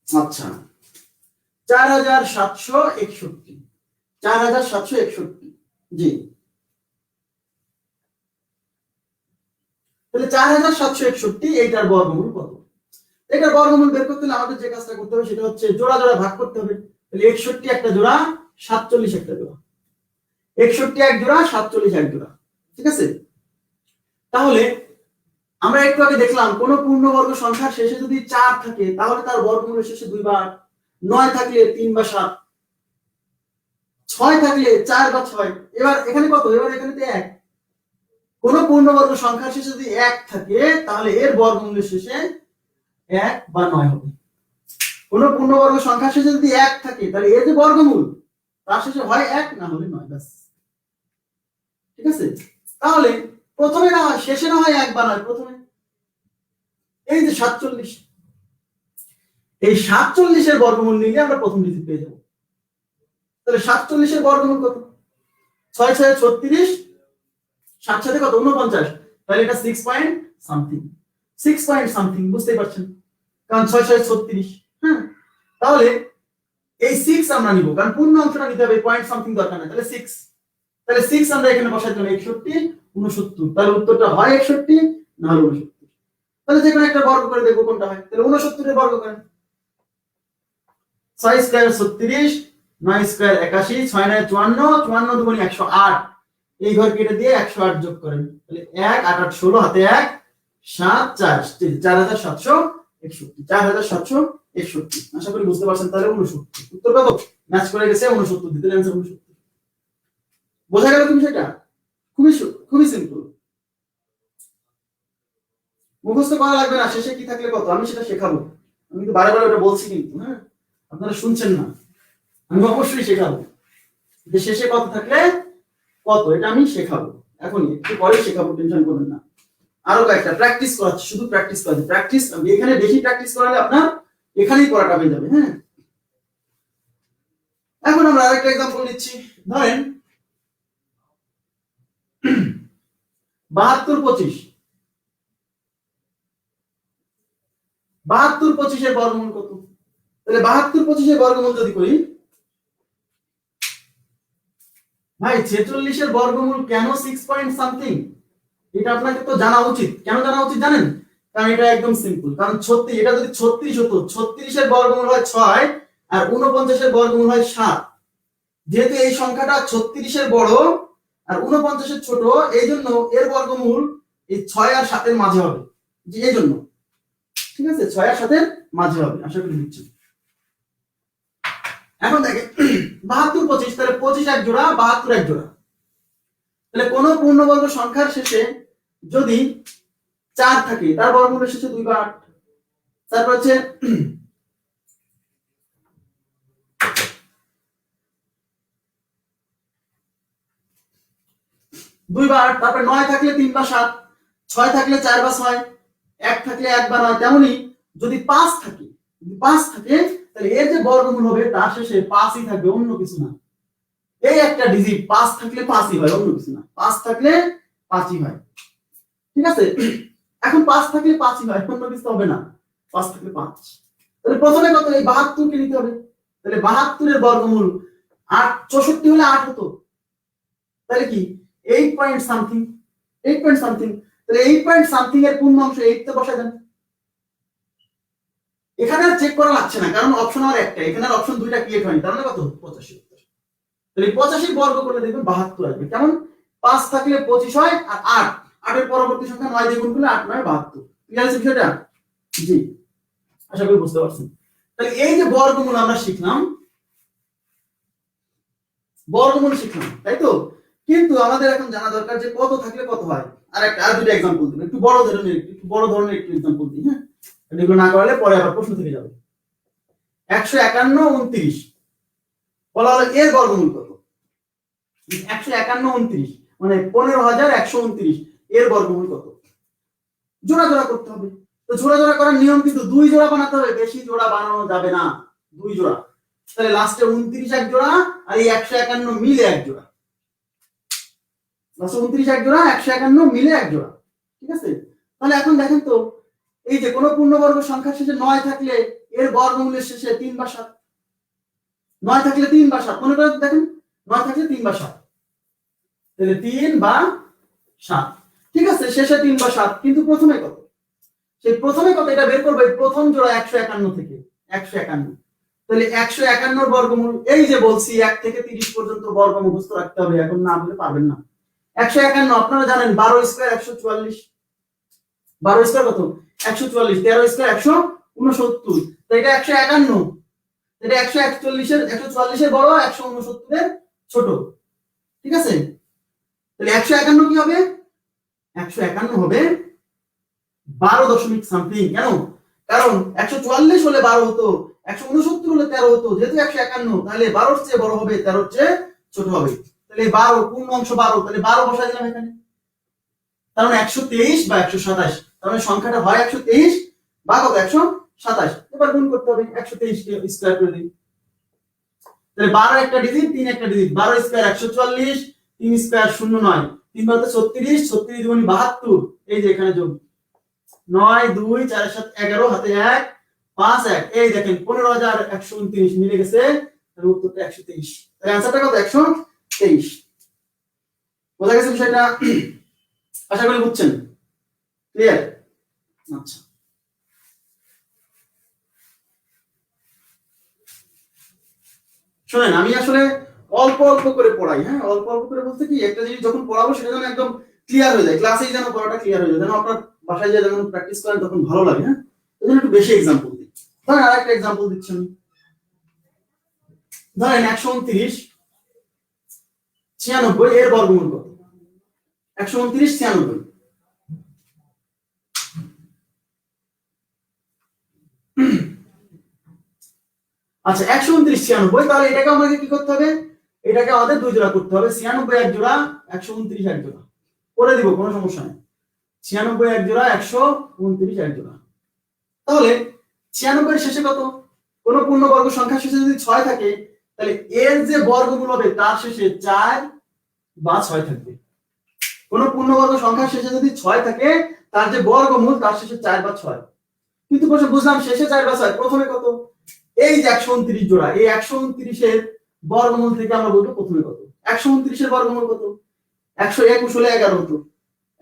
আচ্ছা, 4761 4761 জি, তাহলে 4761 এইটার বর্গমূল কত? এটার বর্গমূল বের করতে হলে আমাদের যে কাজটা করতে হবে সেটা হচ্ছে জোড়া জোড়া ভাগ করতে হবে। তাহলে 61 একটা জোড়া, 47 একটা জোড়া, 61 এক জোড়া, 47 এক জোড়া, ঠিক আছে? তাহলে আমরা একটু আগে দেখলাম কোন পূর্ণবর্গ সংখ্যার শেষে যদি 4 থাকে তাহলে তার বর্গমূলের শেষে 2 বার, 9 থাকলে 3 বা 7, 6 থাকলে 4 বা 6। এবার এখানে কত? এবার এখানে তো 1। কোন পূর্ণবর্গ সংখ্যার শেষে যদি 1 থাকে তাহলে এর বর্গমূলের শেষে 1 বা 9 হবে। কোন পূর্ণবর্গ সংখ্যার শেষে যদি 1 থাকে তাহলে এর যে বর্গমূল তার শেষে হয় 1 না হলে 9, ব্যাস। ঠিক আছে? তাহলে প্রথমে না হয় শেষে না হয় 1 বা 9, প্রথমে এই যে 47, এই 47 এর বর্গমূল নিলে আমরা প্রথম ডিজিট পেয়ে যাব। তাহলে 47 এর বর্গমূল কত? 6 6 36, 7 7 কত? 49। তাহলে এটা 6 পয়েন্ট সামথিং, 6 পয়েন্ট সামথিং, বুঝতেই পারছেন, কারণ 6 6 36। হ্যাঁ, তাহলে এই 6 আমরা নিব, কারণ পূর্ণ অংশটা নিতে হবে, পয়েন্ট সামথিং দরকার নাই। তাহলে 6, তাহলে 6 আমরা এখানে বসাই দিলাম 61 69, তাহলে উত্তরটা হয় 61 না হলে 69। তাহলে যে কোনো একটা বর্গ করে দেখব কোনটা হয়। তাহলে 69 এর বর্গ করেন, 6 স্কয়ার 36, 9 স্কয়ার 81, 6 9 54, 54 দুগুণ 108, এই ঘর কেটে দিয়ে 108 যোগ করেন, তাহলে 1 8 8 16, হাতে 1 7 4, 4761, 4761। আশা করি বুঝতে পারছেন। তাহলে 69 উত্তর কত? ম্যাচ করে গেছে, 69 দিতে आंसर 69। বোঝা গেল কি বিষয়টা? খুবই সিম্পল, মুখস্থ করা লাগবে না। শেষে কি থাকলে কত আমি সেটা শেখাবো, আমি তো বারে বারে ওটা বলছি কিন্তু, হ্যাঁ আপনারা শুনছেন না, আমি অবশ্যই শেখাবো যে শেষে কত থাকলে কত, এটা আমি শেখাবো, এখনই একটু পরে শেখাবো, টেনশন করবেন না। আরো কয়েকটা প্র্যাকটিস করাচ্ছি, শুধু প্র্যাকটিস করাচ্ছি, প্র্যাকটিস এখানে বেশি প্র্যাকটিস করালে আপনার এখানেই পড়াটা হয়ে যাবে। হ্যাঁ, এখন আমরা আরেকটা एग्जांपल নিচ্ছি। ধরেন 72 25, 72 25 এর বর্গমূল কত? তাহলে 72 25 এর বর্গমূল যদি করি, ভাই 46 এর বর্গমূল কেন 6 পয়েন্ট সামথিং, এটা আপনাকে তো জানা উচিত। কেন জানা উচিত জানেন? কারণ এটা একদম সিম্পল, কারণ 36, এটা যদি 36 হতো, 36 এর বর্গমূল হয় 6 আর 49 এর বর্গমূল হয় 7। যেহেতু এই সংখ্যাটা 36 এর বড় আর 49 এর ছোট, এইজন্য এর বর্গমূল এই 6 আর 7 এর মাঝে হবে, যে এইজন্য, ঠিক আছে, 6 আর 7 এর মাঝে হবে। আশা করি বুঝছেন। এখন দেখেন 72 25, তাহলে 25 এক জোড়া, 72 এক জোড়া। তাহলে কোন পূর্ণবর্গ সংখ্যার শেষে যদি 4 থাকে তার বর্গমূলের শেষে 2 বা 8। তারপর হচ্ছে 2 বা 8, তারপর 9 থাকলে 3 বা 7, 6 থাকলে 4 বা 6, 1 থাকলে 1 বা 9। তেমনি যদি 5 থাকে, তাহলে এর যে বর্গমূল হবে তার শেষে 5ই থাকবে, অন্য কিছু না। এই একটা ডিজিট 5 থাকলে 5ই হয়, অন্য কিছু না। 5 থাকলে 5ই হয়, ঠিক আছে? এখন 5 থাকলে 5ই হয়, অন্য কিছু হবে না, 5 থাকলে 5। তাহলে প্রথমে কত? এই 72 কে নিতে হবে। তাহলে 72 এর বর্গমূল 8, 64 হলে 8 হতো, তাহলে কি 8 পয়েন্ট সামথিং, 8 পয়েন্ট সামথিং। তাহলে 8 পয়েন্ট সামথিং এর পূর্ণ অংশ 8 তে বসাই দেন। এখানে আর চেক করা লাগছে না, কারণ অপশন আর একটা, এখানে আর অপশন দুইটা ক্রিয়েট হয়নি, তার মানে কত? 85। তাহলে 85 বর্গ করলে দেখবেন 72 আসবে। কেমন? 5 থাকলে 25 হয় আর 8, 8 এর পরবর্তী সংখ্যা 9 দিয়ে গুণ করলে 8 9 72। ক্লিয়ার আছে বিষয়টা? জি, আশা করি বুঝতে পারছেন। তাহলে এই যে বর্গমূল আমরা শিখলাম, তাই তো? কিন্তু আমাদের এখন জানা দরকার যে কত থাকলে কত হয়। আর দুটো एग्जांपल দিই, একটু বড় ধরনের একটু एग्जांपल দিই। হ্যাঁ, এগুলো না করলে পরে আবার প্রশ্ন থেকে যাবে। 151 29 বলা হলো এর বর্গমূল কত? 151 29 মানে 15129, এর বর্গমূল কত? জোড়া জোড়া করতে হবে। তো জোড়া জোড়া করার নিয়ম কিন্তু 2 জোড়া বানাতে হবে, বেশি জোড়া বানানো যাবে না, 2 জোড়া। তাহলে লাস্টে 29 এক জোড়া আর এই 151 মিলে এক জোড়া, লাস্টে 29 এক জোড়া 151 মিলে এক জোড়া, ঠিক আছে। তাহলে এখন দেখেন তো, এই যে কোনো পূর্ণবর্গ সংখ্যার শেষে 9 থাকলে এর বর্গমূলের শেষে 3 বা 7, 9 থাকলে 3 বা 7, মনে করে দেখেন 9 থাকলে 3 বা 7, তাহলে 3 বা 7, ঠিক আছে, শেষে 3 বা 7, কিন্তু প্রথমে কত, সেই প্রথমে কত এটা বের করবে প্রথম জোড়া 151 থেকে 151, তাহলে 151 এর বর্গমূল, এই যে বলছি 1 থেকে 30 পর্যন্ত বর্গ মুখস্থ রাখতে হবে, এখন না বলে পারবেন না। 151 আপনারা জানেন 12 স্কয়ার 144, 12 স্কয়ার কত 144, 13 স্কয়ার 169, তো এটা 151, এটা 141 এর 144 এর বড়, 169 এর ছোট, ঠিক আছে। তাহলে 151 কি হবে, 151 হবে 12 দশমিক সামথিং। কেন, কারণ 144 হলে 12 হতো, 169 হলে 13 হতো, যেহেতু 151 তাহলে 12 এর চেয়ে বড় হবে, 13 এর চেয়ে ছোট হবে, তাহলে 12 পূর্ণ অংশ 12, তাহলে 12 বসাই দিলাম এখানে, তার মানে 123 বা 127, তার মানে সংখ্যাটা হয় 123 বা কত 127, এবার গুণ করতে হবে 123 কে স্কয়ার করে দিই, তাহলে 12 একটা ডিজিট, 3 একটা ডিজিট, 12 স্কয়ার 144, 3 স্কয়ার 09, 3 বারো 36, 36 দুগুণে 72, এই যে এখানে যোগ 9 2 4 7 11, হাতে 1 5 1, এই দেখেন 15129 মিলে গেছে, তাহলে উত্তরটা 123, তাহলে आंसरটা কত 123। বোঝা গেছে বিষয়টা, আশা করি বুঝছেন, ক্লিয়ার। আচ্ছা, শুনেন আমি আসলে অল্প অল্প করে পড়াই, হ্যাঁ, অল্প অল্প করে বলতে কি, একটা জিনিস যখন পড়াবো সেটা যেন একদম ক্লিয়ার হয়ে যায়, ক্লাসেই যেন পড়াটা ক্লিয়ার হয়ে যায়, যেন আপনার বাসায় যায় যখন প্র্যাকটিস করেন তখন ভালো লাগে, হ্যাঁ, এজন্য একটু বেশি एग्जांपल দিই। ধরেন আরেকটা एग्जांपल দিচ্ছি আমি, ধরেন 129 96 এর বর্গমূল কত, 129 96, আচ্ছা 129 96, তাহলে এটাকে আমাকে কি করতে হবে, এটাকে আমাদের 2 জোড়া করতে হবে, 96 এক জোড়া 129 এক জোড়া করে দিব, কোনো সমস্যা নেই, 96 এক জোড়া 129 এক জোড়া। তাহলে 96 এর শেষে কত, কোন পূর্ণবর্গ সংখ্যার শেষে যদি 6 থাকে তাহলে এর যে বর্গমূল হবে তার শেষে 4 বা 6 থাকবে, কোন পূর্ণবর্গ সংখ্যার শেষে যদি 6 থাকে তার যে বর্গমূল তার শেষে 4 বা 6, কিন্তু প্রশ্ন বুঝলাম শেষে 4 বা 6, প্রথমে কত, এই যে 129 জোড়া, এই 129 এর বর্গমূল থেকে আমরা বলবো প্রথমে কত, 129 এর বর্গমূল কত, 121 হলে 11 হতো,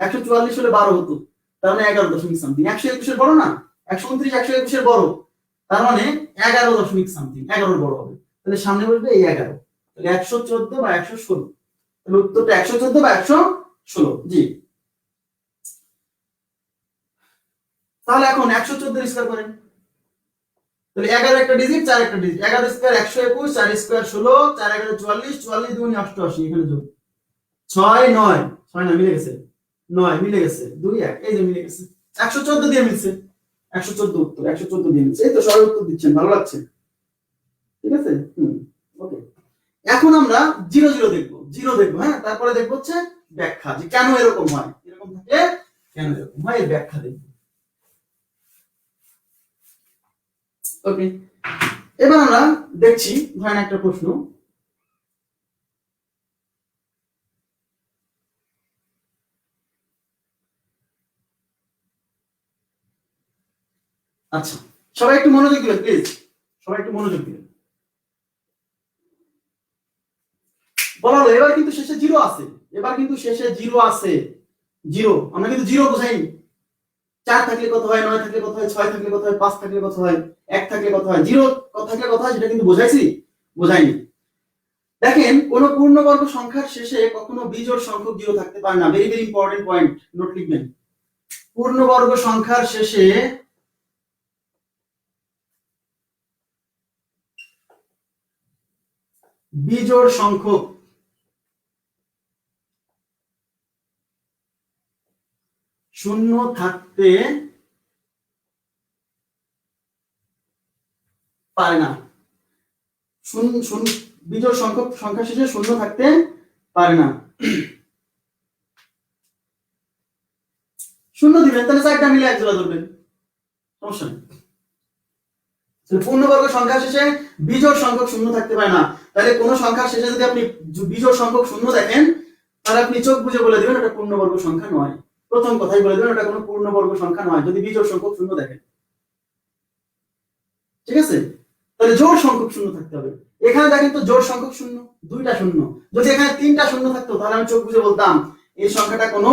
144 হলে 12 হতো, তার মানে 11 দশমিক সামথিং, 121 এর বড় না, 129 121 এর বড়, তার মানে 11 দশমিক সামথিং, 11 এর বড় হবে, তাহলে সামনে বলবে এই 11, তাহলে 114 বা 116, তাহলে উত্তরটা 114 বা 116, জি। তাহলে এখন 114 স্কয়ার করেন, তাহলে 11 একটা ডিজিট, 4 একটা ডিজিট, 11 স্কয়ার 121, 4 স্কয়ার 16, 4 11 44, 44 দুগুণে 88, এখানে যোগ 6 9, 6 না মিলে গেছে, 9 মিলে গেছে, 2 1, এই যে মিলে গেছে, 114 দিয়ে মিলছে, 114 উত্তর, 114 দিয়ে মিলছে, এই তো সবাই উত্তর দিচ্ছেন, ভালো লাগছে, ঠিক আছে, ওকে। এখন আমরা 0 0 দেখব, 0 দেখব, হ্যাঁ, তারপরে দেখব হচ্ছে ব্যাখ্যা, যে কেন এরকম হয়, এরকম থাকে কেন এরকম হয়, এর ব্যাখ্যা দেখব, ওকে। এবার আমরা দেখছি, ধরেন একটা প্রশ্ন, আচ্ছা সবাই একটু মনোযোগ দিবেন প্লিজ, সবাই একটু মনোযোগ দিবেন, বলা হলো এবার কিন্তু শেষে 0 আছে, এবার কিন্তু শেষে 0 আছে, 0, আমরা কিন্তু 0 বুঝাইনি, 4 থাকলে কত হয়, 9 থাকলে কত হয়, 6 থাকলে কত হয়, 5 থাকলে কত হয়, 1 থাকলে কত হয়, 0 কত থাকলে কত হয় সেটা কিন্তু বোঝাইছি, বোঝাইনি। দেখেন কোন পূর্ণবর্গ সংখ্যার শেষে কখনো বিজোড় সংখ্যক 0 থাকতে পারে না, very very important point, note লিখবেন, পূর্ণবর্গ সংখ্যার শেষে বিজোড় সংখ্যক শূন্য থাকতে পারে না, বিজোড় সংখ্যক সংখ্যা শেষে শূন্য থাকতে পারে না, শূন্য দিবেন, তাহলে 4টা মিলে এক জোড়া ধরবেন, সমস্যা নেই। পূর্ণবর্গ সংখ্যা শেষে বিজোড় সংখ্যক শূন্য থাকতে পারে না। তাহলে কোন সংখ্যার শেষে যদি আপনি বিজোড় সংখ্যক শূন্য দেখেন, তাহলে আপনি চোখ বুজে বলে দিবেন এটা পূর্ণবর্গ সংখ্যা নয়। প্রথম কথাই বলে দিবেন এটা কোনো পূর্ণবর্গ সংখ্যা নয় যদি বিজোড় সংখ্যক শূন্য দেখেন। ঠিক আছে, তাহলে জোড় সংখ্যক শূন্য থাকতে হবে। এখানে দেখেন তো জোড় সংখ্যক শূন্য, দুইটা শূন্য। যদি এখানে তিনটা শূন্য থাকতো তাহলে আমি চোখ বুজে বলতাম এই সংখ্যাটা কোনো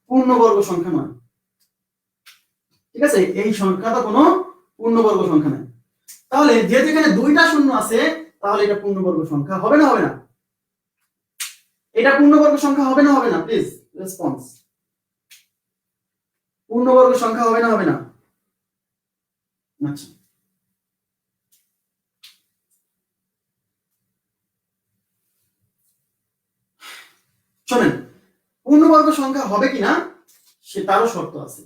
পূর্ণবর্গ সংখ্যা নয়। ঠিক আছে, এই সংখ্যাটা কোনো পূর্ণবর্গ সংখ্যা নয়। তাহলে যেহেতু এখানে দুইটা শূন্য আছে, তাহলে এটা পূর্ণবর্গ সংখ্যা হবে না হবে না? এটা পূর্ণবর্গ সংখ্যা হবে না হবে না? Please response. পূর্ণবর্গ সংখ্যা হবে না হবে না? আচ্ছা, শোনেন, পূর্ণবর্গ সংখ্যা হবে কিনা সে তারও শর্ত আছে,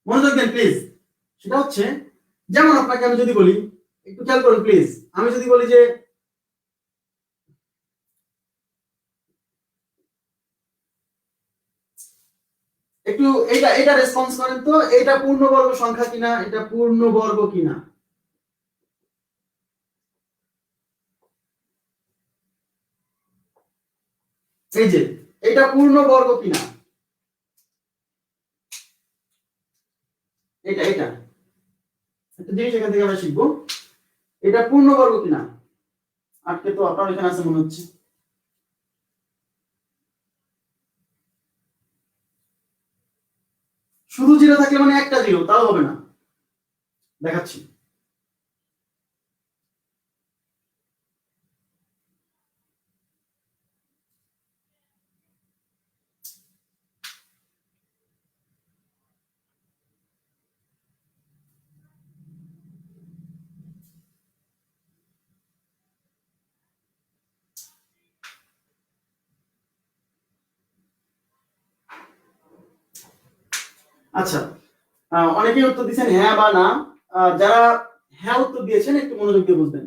মনোযোগ দেন প্লিজ। সেটা হচ্ছে, যেমন আপনাকে আমি যদি বলি, একটু খেয়াল করুন প্লিজ, আমি যদি বলি যে একটু এটা রেসপন্স করেন তো, এটা পূর্ণবর্গ সংখ্যা কিনা, এটা পূর্ণবর্গ কিনা? এই যে এটা পূর্ণবর্গ কিনা, এটা এটা একটা জিনিস এখান থেকে আমরা শিখবো, এটা পূর্ণবর্গ কিনা। আজকে তো আপনার এখানে আছে মনে হচ্ছে। শুধু জিরো থাকলে মানে একটা জিরো, তাও হবে না, দেখাচ্ছি। আচ্ছা, অনেকেই উত্তর দিচ্ছেন হ্যাঁ বা না। যারা হ্যাঁ উত্তর দিয়েছেন একটু মনোযোগ দিয়ে বুঝবেন।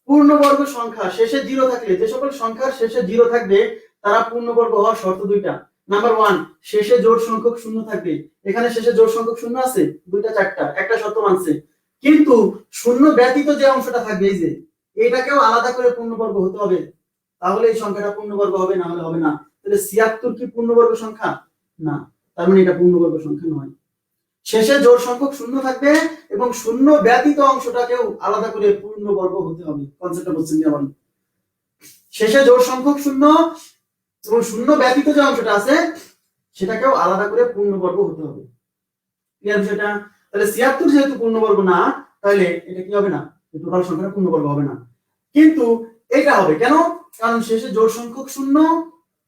পূর্ণবর্গ সংখ্যা শেষে জিরো থাকলে, যে সকল সংখ্যার শেষে জিরো থাকবে তারা পূর্ণবর্গ হওয়ার শর্ত দুইটা। নাম্বার ওয়ান, শেষে জোড় সংখ্যক শূন্য থাকবে। এখানে শেষে জোড় সংখ্যক শূন্য আছে দুইটা চারটা, একটা শর্ত মানছে। কিন্তু শূন্য ব্যতীত যে অংশটা থাকবে, এই যে এটাকেও আলাদা করে পূর্ণবর্গ হতে হবে, তাহলে এই সংখ্যাটা পূর্ণবর্গ হবে, না হলে হবে না। তাহলে 76 কি পূর্ণবর্গ সংখ্যা? না, তার মানে এটা পূর্ণবর্গ সংখ্যা নয়। শেষে জোড় সংখ্যক শূন্য থাকবে এবং শূন্য ব্যতীত অংশটাকেও আলাদা করে পূর্ণবর্গ হতে হবে। কনসেপ্টটা বুঝছেন কি? আবার শেষে জোড় সংখ্যক শূন্য এবং শূন্য ব্যতীত যে অংশটা আছে সেটাকেও আলাদা করে পূর্ণবর্গ হতে হবে। ক্লিয়ার বিষয়টা? তাহলে 76 যেহেতু পূর্ণবর্গ না, তাহলে এটা কি হবে না, টোটাল সংখ্যাটা পূর্ণবর্গ হবে না। কিন্তু এটা হবে কেন? কারণ শেষে জোড় সংখ্যক শূন্য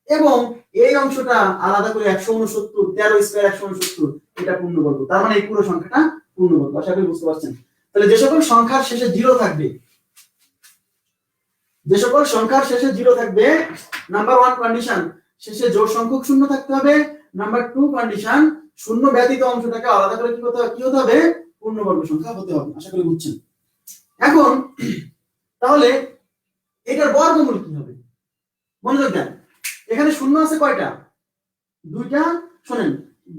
এবং এই অংশটা আলাদা করে 169, 13 স্কয়ার 169, এটা পূর্ণবর্গ। তার মানে এই পুরো সংখ্যাটা পূর্ণবর্গ। আশা করি বুঝতে পারছেন। তাহলে যে সকল সংখ্যার শেষে জিরো থাকবে, যে সকল সংখ্যার শেষে জিরো থাকবে, নাম্বার ওয়ান কন্ডিশন শেষে জোড় সংখ্যক শূন্য থাকতে হবে। নাম্বার টু কন্ডিশন শূন্য ব্যতীত অংশটাকে আলাদা করে কি হতে হবে, পূর্ণবর্গ সংখ্যা হতে হবে। আশা করি বুঝছেন। এখন তাহলে এটার বর্গমূল কি হবে? মনোযোগ দেন, এখানে শূন্য আছে কয়টা? দুইটা। শোনেন,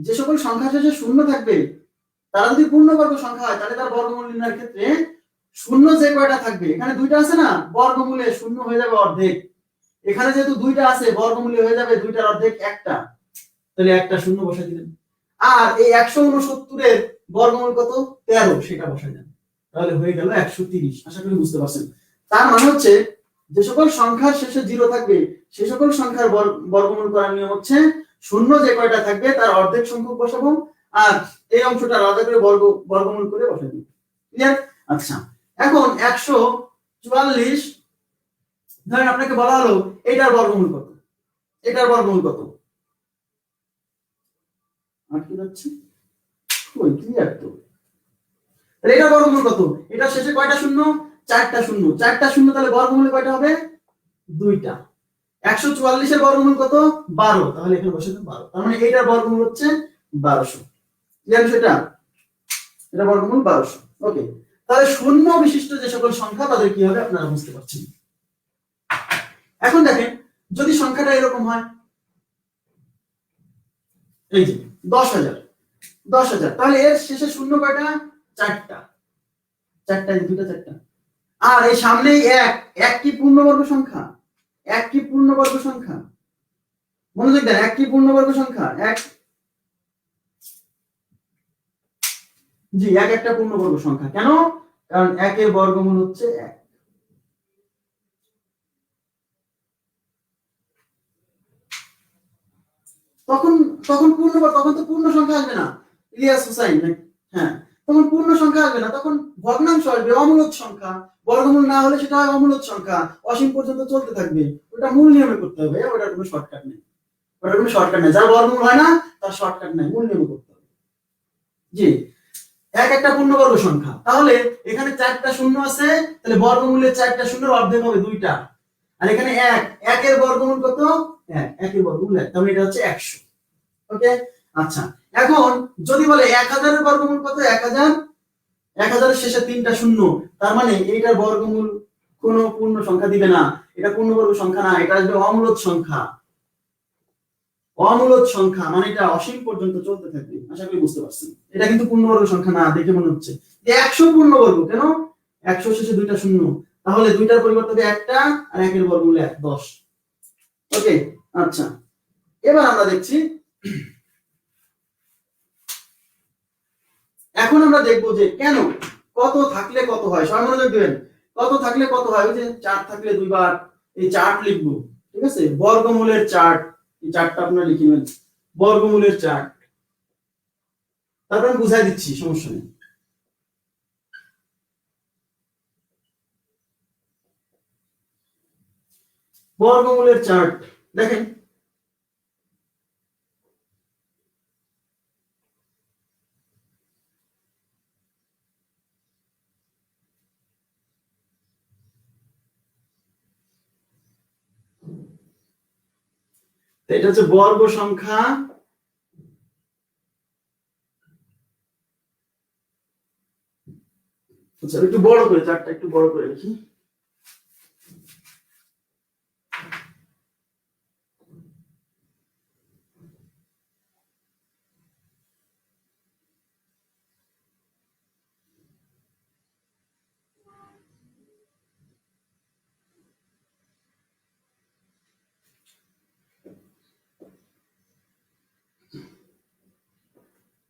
যে সকল সংখ্যা শেষে শূন্য থাকবে তারা যদি পূর্ণবর্গ সংখ্যা হয়, তাহলে তার বর্গমূল নির্ণয়ের ক্ষেত্রে শূন্য যে কয়টা থাকবে, এখানে দুইটা আছে না, বর্গমূলে শূন্য হয়ে যাবে অর্ধেক। এখানে যেহেতু দুইটা আছে, বর্গমূলে হয়ে যাবে দুইটার অর্ধেক একটা, তাহলে একটা শূন্য বসাই দিলেন। আর এই 169 এর বর্গমূল কত? 13, সেটা বসাই দেন, তাহলে হয়ে গেল 130। আশা করি বুঝতে পারছেন। তার মানে হচ্ছে যে সকল সংখ্যার শেষে জিরো থাকবে সে সকল সংখ্যার বর্গমূল করার নিয়ম হচ্ছে শূন্য যে কয়টা থাকবে তার অর্ধেক সংখ্যক বসাবো, আর এই অংশটা আলাদা করে বর্গমূল করে বসাই দিব। ক্লিয়ার? আচ্ছা, এখন 144 ধরেন আপনাকে বলা হলো এটার বর্গমূল কত, এটার বর্গমূল কত? আটকে যাচ্ছে কই? ক্লিয়ার তো? তাহলে এটার বর্গমূল কত? এটা শেষে কয়টা শূন্য? চারটা শূন্য। চারটা শূন্য, তাহলে বর্গমূল কয়টা হবে? দুইটা। 144 এর বর্গমূল কত? 12, তাহলে এখানে বসে দেন 12। তার মানে এটার বর্গমূল হচ্ছে 1200। ক্লিয়ার বিষয়টা? এটা বর্গমূল 1200। ওকে, তাহলে শূন্য বিশিষ্ট যে সকল সংখ্যা তাদের কি হবে আপনারা বুঝতে পারছেন। এখন দেখেন, যদি সংখ্যাটা এরকম হয়, এই যে 10,000, তাহলে এর শেষে শূন্য কয়টা? চারটা চারটা, এই দুইটা চারটা। আর এই সামনে এক, এক কি পূর্ণবর্গ সংখ্যা? এক কি পূর্ণবর্গ সংখ্যা? মনোযোগ দেন, এক কি পূর্ণবর্গ সংখ্যা? এক, জি এক একটা পূর্ণবর্গ সংখ্যা। কেন? কারণ একের বর্গমূল হচ্ছে এক। তখন তখন তখন তো পূর্ণ সংখ্যা আসবে না ইলিয়াস হুসাইন। হ্যাঁ, তখন পূর্ণ সংখ্যা আসবে না, তখন ভগ্নাংশ আসবে, অমূলদ সংখ্যা। বর্গমূল না হলে সেটা হয় অমূলদ সংখ্যা, অসীম পর্যন্ত চলতে থাকবে। ওটা মূল নিয়মে করতে হবে, ওটার কোনো শর্টকাট নেই। ওটার কোনো শর্টকাট নেই, যার বর্গমূল হয় না তার শর্টকাট নেই, মূল নিয়মে করতে হবে। জি, এক একটা পূর্ণবর্গ সংখ্যা। তাহলে এখানে চারটা শূন্য আছে, তাহলে বর্গমূলের চারটা শূন্যের অর্ধেক হবে দুইটা। আর এখানে এক, একের বর্গমূল কত? এক, একের বর্গমূল এক, তাহলে এটা হচ্ছে 100। ওকে, আচ্ছা। এখন যদি বলে 1000 এর বর্গমূল কত? 1000, 1000 এর শেষে তিনটা শূন্য, তার মানে এইটার বর্গমূল কোনো পূর্ণ সংখ্যা দিবে না, এটা পূর্ণবর্গ সংখ্যা না, এটা আসবে অমূলদ সংখ্যা। অমূলদ সংখ্যা মানে এটা অসীম পর্যন্ত চলতে থাকবে। আশা করি বুঝতে পারছেন। এটা কিন্তু পূর্ণবর্গ সংখ্যা না, দেখে মনে হচ্ছে যে 100 পূর্ণবর্গ। কেন? 100 শেষে দুইটা শূন্য, তাহলে দুইটার পরিবর্তে হবে একটা, আর একের বর্গমূল 1, 10। ওকে, আচ্ছা। এবার আমরা দেখছি, এখন আমরা দেখবো যে কেন কত থাকলে কত হয়। সবাই মনোযোগ দিবেন, কত থাকলে কত হয়। ওই যে 4 থাকলে দুইবার, এই চার্ট লিখবো, ঠিক আছে? বর্গমূলের চার্ট, এই চার্টটা আপনারা লিখে নেবেন, বর্গমূলের চার্ট। তারপর আমি বুঝাই দিচ্ছি, সমস্যা নেই। বর্গমূলের চার্ট দেখেন, এটা হচ্ছে বর্গ সংখ্যা, আচ্ছা একটু বড় করে চার্টটা একটু বড় করে লিখি।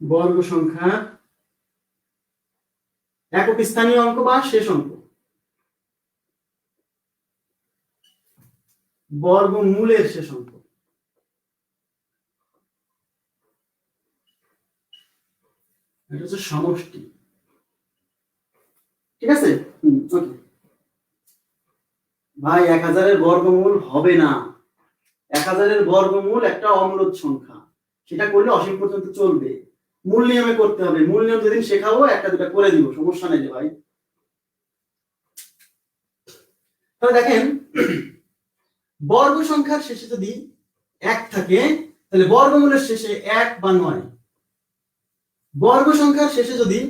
বর্গ সংখ্যা একক স্থানীয় অঙ্ক বা শেষ অঙ্ক, বর্গমূলের শেষ অঙ্ক, এটা হচ্ছে সমষ্টি। ঠিক আছে? ওকে ভাই, 1000 এর বর্গমূল হবে না। 1000 এর বর্গমূল একটা অমূলদ সংখ্যা, সেটা করলে অসীম পর্যন্ত চলবে। মূল নিয়মে করতে হবে, মূল নিয়ম যেদিন শেখাবো একটা দুটা করে দিব, সমস্যা নেই যে ভাই। তাহলে দেখেন, বর্গ সংখ্যার শেষে যদি 1 থাকে, তাহলে বর্গমূলের শেষে 1 বা 9। বর্গ সংখ্যার শেষে যদি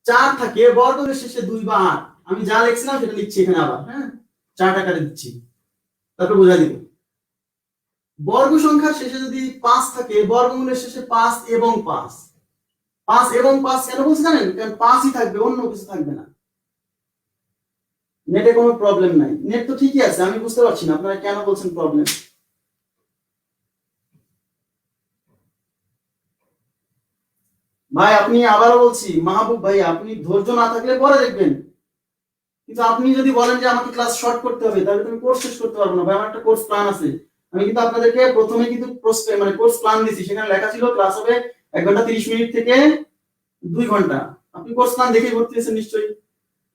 4 থাকে, বর্গমূলের শেষে 2 বা 8। আমি যা লিখছিলাম সেটা লিখছি এখানে আবার, হ্যাঁ, 4 আকারে দিচ্ছি, তারপর বোঝা দিব। বর্গ সংখ্যার শেষে যদি 5 থাকে, বর্গমূলের শেষে 5 এবং 5। 5 এবং 5 কেন বলছি জানেন? কারণ 5ই থাকবে, অন্য কিছু থাকবে না। নেটে কোনো প্রবলেম নাই, নেট তো ঠিকই আছে, আমি বুঝতে পারছি না আপনারা কেন বলছেন প্রবলেম। ভাই আপনি, আবারও বলছি মাহবুব ভাই, আপনি ধৈর্য না থাকলে পরে দেখবেন, কিন্তু আপনি যদি বলেন যে আমাকে ক্লাস শর্ট করতে হবে, তাহলে তুমি কোর্স শেষ করতে পারবো না ভাই। আমার একটা কোর্স প্ল্যান আছে। আমি কিন্তু আপনাদেরকে প্রথমে কিন্তু কোর্স প্ল্যান দিছি, সেখানে লেখা ছিল ক্লাস হবে 1 ঘন্টা 30 মিনিট থেকে 2 ঘন্টা। আপনি কোর্স প্ল্যান দেখে ভর্তি হয়েছেন নিশ্চয়ই।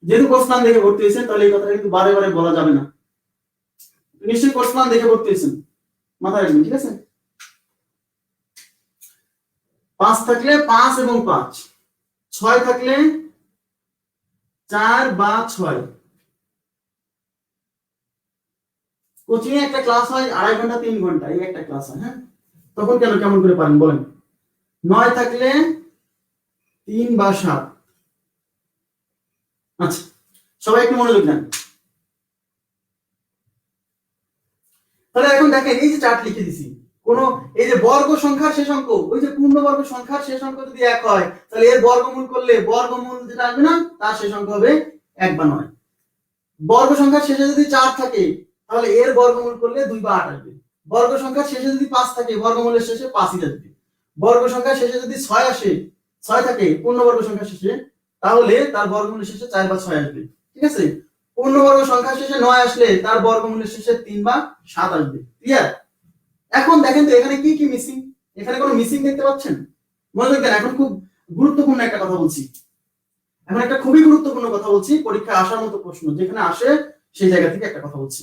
যেহেতু কোর্স প্ল্যান দেখে ভর্তি হয়েছেন, তাহলে এই কথাটা কিন্তু বারে বারে বলা যাবে না। নিশ্চয়ই কোর্স প্ল্যান দেখে ভর্তি হয়েছেন, মাথায় রাখবেন, ঠিক আছে? 5 থাকলে 5 এবং 5, 6 থাকলে 4 বা 6। কোচিং এ একটা ক্লাস হয় 2.5 ঘন্টা 3 ঘন্টা, এই একটা ক্লাস হয়, হ্যাঁ। তখন কেন, কেমন করে পারেন বলেন? 9 থাকলে 3 বা 7। আচ্ছা, সবাই একটু মনোযোগ দেন। তাহলে এখন দেখেন, এই যে চার্ট লিখে দিছি, কোন এই যে বর্গ সংখ্যার শেষ অঙ্ক, ওই যে পূর্ণবর্গ সংখ্যার শেষ অঙ্ক যদি 1 হয় তাহলে এর বর্গমূল করলে বর্গমূল যেটা আসবে না তার শেষ অঙ্ক হবে 1 বা 9। বর্গ সংখ্যার শেষে যদি 4 থাকে তাহলে এর বর্গমূল করলে 2 বা 8 আসবে। বর্গ সংখ্যার শেষে যদি 5 থাকে বর্গমূলের শেষে 5ই আসবে। বর্গ সংখ্যার শেষে যদি 6 আসে, 6 থাকে পূর্ণবর্গ সংখ্যার শেষে, তাহলে তার বর্গমূলের শেষে 4 বা 6 আসবে। ঠিক আছে, পূর্ণবর্গ সংখ্যার শেষে 9 আসলে তার বর্গমূলের শেষে 3 বা 7 আসবে। ক্লিয়ার? এখন দেখেন তো এখানে কি কি মিসিং, এখানে কোনো মিসিং দেখতে পাচ্ছেন? মনে রাখবেন এখন খুব গুরুত্বপূর্ণ একটা কথা বলছি, এখন একটা খুবই গুরুত্বপূর্ণ কথা বলছি, পরীক্ষায় আসার মতো প্রশ্ন যেখানে আসে সেই জায়গা থেকে একটা কথা বলছি।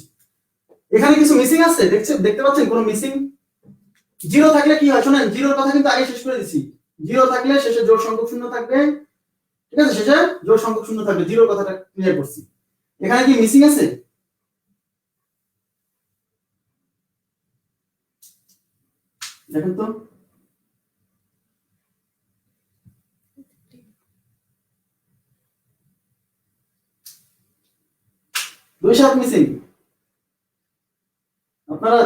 এখানে কিছু মিসিং আছে, দেখতে পাচ্ছেন কোনো মিসিং? জিরো থাকলে কি হয় শুনেন, জিরোর কথা কিন্তু আগে শেষ করে দিছি। জিরো থাকলে শেষে জোড় সংখ্যক শূন্য থাকবে, ঠিক আছে, শেষে জোড় সংখ্যক শূন্য থাকবে, জিরোর কথাটা ক্লিয়ার করছি। এখানে কি মিসিং আছে? দেখেন তো, 2 7 মিসিং। আপনারা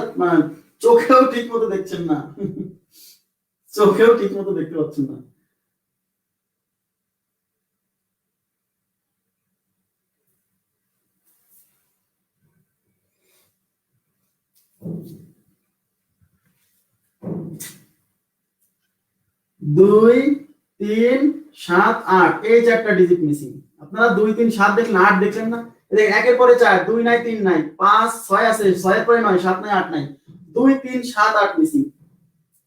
চোখেও ঠিক মতো দেখছেন না, চোখেও ঠিক মতো দেখতে পাচ্ছেন না। দুই 3 7 8 এই চারটা ডিজিট মিসিং। আপনারা 2 3 7 দেখলেন, 8 দেখলেন না? দেখেন একের পরে 4, 2 নাই 3 নাই, 5 6 আছে, 6 এর পরে 9, 7 নাই 8 নাই, 2 3 7 8 মিসিং,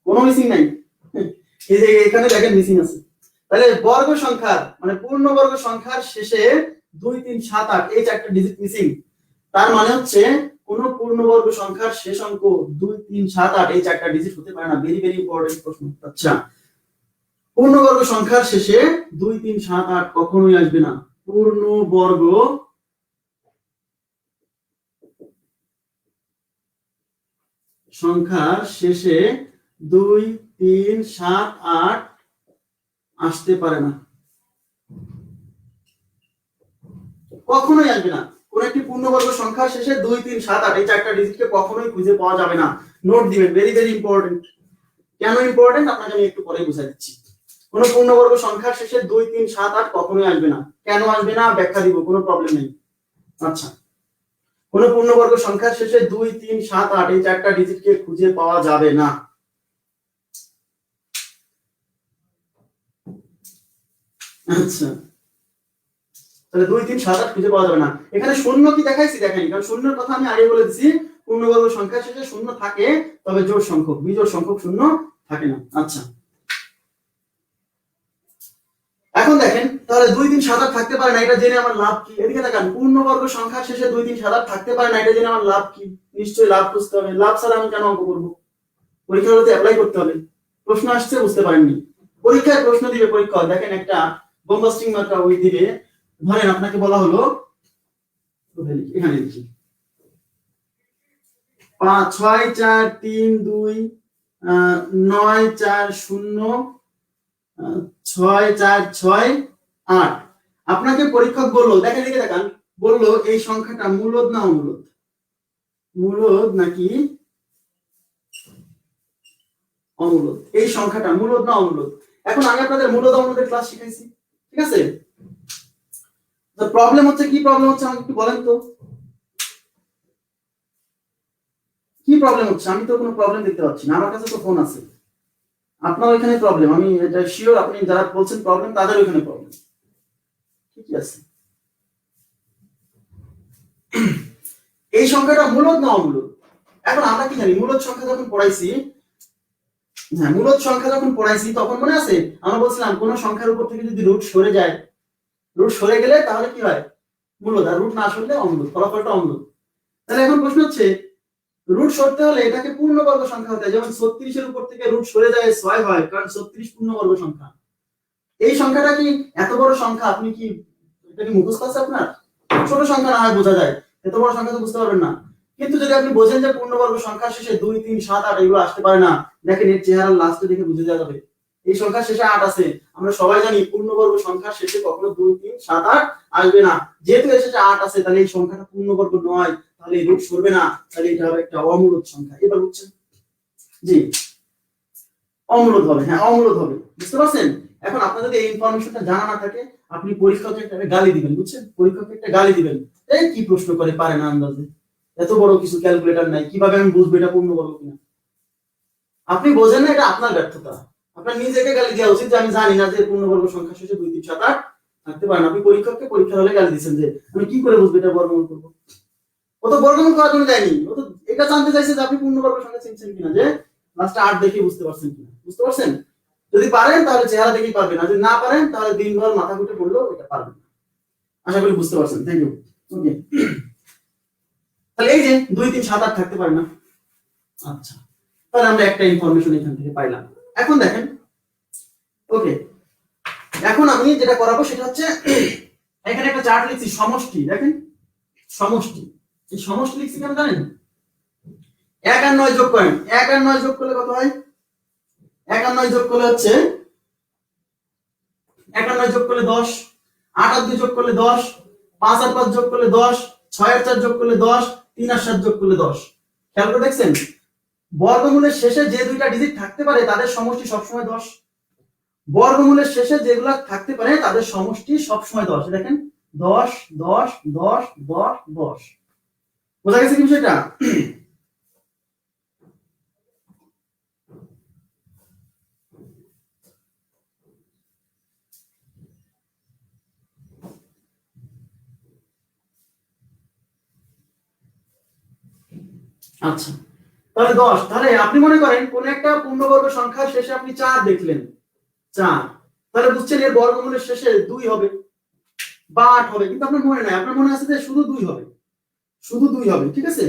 কোনো মিসিং নাই। এই যে এখানে দেখেন মিসিং আছে। তাহলে বর্গ সংখ্যার মানে পূর্ণবর্গ সংখ্যার শেষে 2 3 7 8 এই চারটা ডিজিট মিসিং। তার মানে হচ্ছে কোন পূর্ণবর্গ সংখ্যার শেষ অঙ্ক 2 3 7 8 এই চারটা ডিজিট হতে পারে না। ভেরি ভেরি ইম্পর্টেন্ট প্রশ্ন। আচ্ছা, পূর্ণবর্গ সংখ্যার শেষে 2 3 7 8 কখনোই আসবে না। পূর্ণবর্গ সংখ্যার শেষে 2 3 7 8 আসতে পারে না, কখনোই আসবে না। কোন একটি পূর্ণবর্গ সংখ্যার শেষে 2 3 7 8 এই চারটা ডিজিটকে কখনোই খুঁজে পাওয়া যাবে না। নোট দিবেন, ভেরি ভেরি ইম্পর্টেন্ট। কেন ইম্পর্টেন্ট আপনাকে আমি একটু পরে বুঝাই দিচ্ছি। কোন পূর্ণবর্গ সংখ্যার শেষে 2 3 7 8 কখনোই আসবে না। কেন আসবে না ব্যাখ্যা দিব, কোনো প্রবলেম নেই। আচ্ছা, কোন পূর্ণবর্গ সংখ্যার শেষে 2 3 7 8 এই চারটা ডিজিটকে খুঁজে পাওয়া যাবে না। আচ্ছা, তাহলে 2 3 7 8 খুঁজে পাওয়া যাবে না। এখানে শূন্য কি দেখাইছি? দেখাইনি, কারণ শূন্যের কথা আমি আগে বলে দিছি। পূর্ণবর্গ সংখ্যার শেষে শূন্য থাকে, তবে জোড় সংখ্যক, বিজোড় সংখ্যক শূন্য থাকে না। আচ্ছা, এখন দেখেন তাহলে 2 3 7 8 থাকতে পারে না, এটা জেনে আমার লাভ কি? এদিকে দেখেন, পূর্ণবর্গ সংখ্যার শেষে 2 3 7 8 থাকতে পারে না, এটা জেনে আমার লাভ কি? নিশ্চয়ই লাভ বুঝতে হবে। লাভ ছাড়া আমি কেন অঙ্ক করব? পরীক্ষাতে অ্যাপ্লাই করতে হবে। প্রশ্ন আসছে বুঝতে পারেননি, পরীক্ষায় প্রশ্ন দিবে পরীক্ষা, দেখেন একটা বোম্বাস্টিং মার্কা ওই দিবে। ধরেন আপনাকে বলা হলো, এখানে লিখি 5 6 4 3 2 9 4 0 6 4 6 8। আপনাকে পরীক্ষক বললো, দেখেন দিকে দেখান, বললো এই সংখ্যাটা মূলদ না অমূলদ, মূলদ নাকি অমূলদ, এই সংখ্যাটা মূলদ না অমূলদ। এখন আমি আপনাদের মূলদ অমূলদের ক্লাস শিখাইছি, ঠিক আছে? তো প্রবলেম হচ্ছে, কি প্রবলেম হচ্ছে আমাকে একটু বলেন তো, কি প্রবলেম হচ্ছে? আমি তো কোনো প্রবলেম দেখতে পাচ্ছি না, আমার কাছে তো ফোন আছে। আপনার ওইখানে প্রবলেম, আমি এটা শিওর, আপনি যারা বলছেন প্রবলেম তাদের ওইখানে প্রবলেম। ঠিকই আছে, এই সংখ্যাটা মূলদ না অমূলদ? এখন আমরা কি জানি, মূলদ সংখ্যা যখন পড়াইছি, হ্যাঁ মূলদ সংখ্যা যখন পড়াইছি তখন মনে আছে আমরা বলছিলাম কোন সংখ্যার উপর থেকে যদি রুট সরে যায়, রুট সরে গেলে তাহলে কি হয়? মূলদ। আর রুট না সরলে অমূলদ, ফলাফলটা অমূলদ। তাহলে এখন প্রশ্ন হচ্ছে, রুট সরতে হলে এটাকে পূর্ণবর্গ সংখ্যা হতে হয়। যেমন 36 এর উপর থেকে রুট সরে যায় 6 হয়, কারণ 36 পূর্ণবর্গ সংখ্যা। এই সংখ্যাটা কি এত বড় সংখ্যা, আপনি কি এটা কি মুখস্থ আছে আপনার? ছোট সংখ্যা না হয় বোঝা যায়, এত বড় সংখ্যা তো বুঝতে পারবেন না। কিন্তু যদি আপনি বোঝেন যে পূর্ণবর্গ সংখ্যা শেষে 2 3 7 8 এগুলো আসতে পারে না, দেখেন এর চেহারা লাস্টে দেখে বুঝে যাওয়া যাবে এই সংখ্যার শেষে 8 আছে। আমরা সবাই জানি পূর্ণবর্গ সংখ্যার শেষে কখনো 2 3 7 8 আসবে না। যেহেতু এর শেষে 8 আছে, তাহলে এই সংখ্যাটা পূর্ণবর্গ নয়, তাহলে এই রুট সরবে না, তাহলে এটা হবে একটা অমূলদ সংখ্যা। এবার বুঝছেন? জি অমূলদ হবে, হ্যাঁ অমূলদ হবে, বুঝতে পারছেন? এখন আপনার যদি এই ইনফরমেশনটা জানা না থাকে, আপনি পরীক্ষাকে একটা গালি দিবেন, বুঝছেন? পরীক্ষাকে একটা গালি দিবেন, এই কি প্রশ্ন করে পারে না আন্দাজে, এত বড় কিছু ক্যালকুলেটর নাই, কিভাবে আমি বুঝবো এটা পূর্ণবর্গ কিনা? আপনি বোঝেন না, এটা আপনার ব্যর্থতা। আপনার নিজেকে গালি দেওয়া উচিত যে আমি জানি না যে পূর্ণবর্গ সংখ্যা শেষে 2 3 7 8 থাকতে পারে না। আপনি পরীক্ষককে পরীক্ষার হলে গালি দিচ্ছেন যে আমি কি করে বুঝবো এটা বর্গমূল করবো? ও তো বর্গমূল করার জন্য দেয়নি, ও তো এটা জানতে চাইছে যে আপনি পূর্ণবর্গ সংখ্যা চিনছেন কিনা, যে লাস্টে 8 দেখে বুঝতে পারছেন কিনা, বুঝতে পারছেন? যদি পারেন তাহলে চেহারা দেখেই পারবেন, আর যদি না পারেন তাহলে দিনভর মাথা ঘুটে পড়লেও এটা পারবেন না। আশা করি বুঝতে পারছেন। Thank you. ওকে, তাহলে এই যে 2 3 7 8 থাকতে পারে না। আচ্ছা, তাহলে আমরা একটা ইনফরমেশন এখান থেকে পাইলাম। এখন দেখেন, ওকে, এখন আমি যেটা করাবো সেটা হচ্ছে এখানে একটা চার্ট লিখছি সমষ্টি, দেখেন সমষ্টি। এই সমষ্টি লিখছি কেন জানেন? 1 আর 9 যোগ করেন, 1 আর 9 যোগ করলে কত হয়? 1 আর 9 যোগ করলে হচ্ছে 1 আর 9 যোগ করলে 10, 8 আর 2 যোগ করলে 10, 5 আর 5 যোগ করলে 10, 6 আর 4 যোগ করলে 10, 3 আর 7 যোগ করলে 10। খেয়াল করে দেখছেন, বর্গমূলের শেষে যে দুইটা ডিজিট থাকতে পারে তাদের সমষ্টি সবসময় 10। বর্গমূলের শেষে যেগুলা থাকতে পারে তাদের সমষ্টি সবসময় 10। দেখেন 10 10 10 10 10। বোঝা গেছে কি বিষয়টা? আচ্ছা, তাহলে 10, তাহলে আপনি মনে করেন কোন একটা পূর্ণবর্গ সংখ্যার শেষে আপনি 4 দেখলেন, 4, তাহলে বুঝছেন এর বর্গমূলের শেষে 2 হবে বা 8 হবে, কিন্তু আপনার মনে নাই, আপনার মনে আছে যে শুধু 2 হবে, শুধু 2 হবে, ঠিক আছে,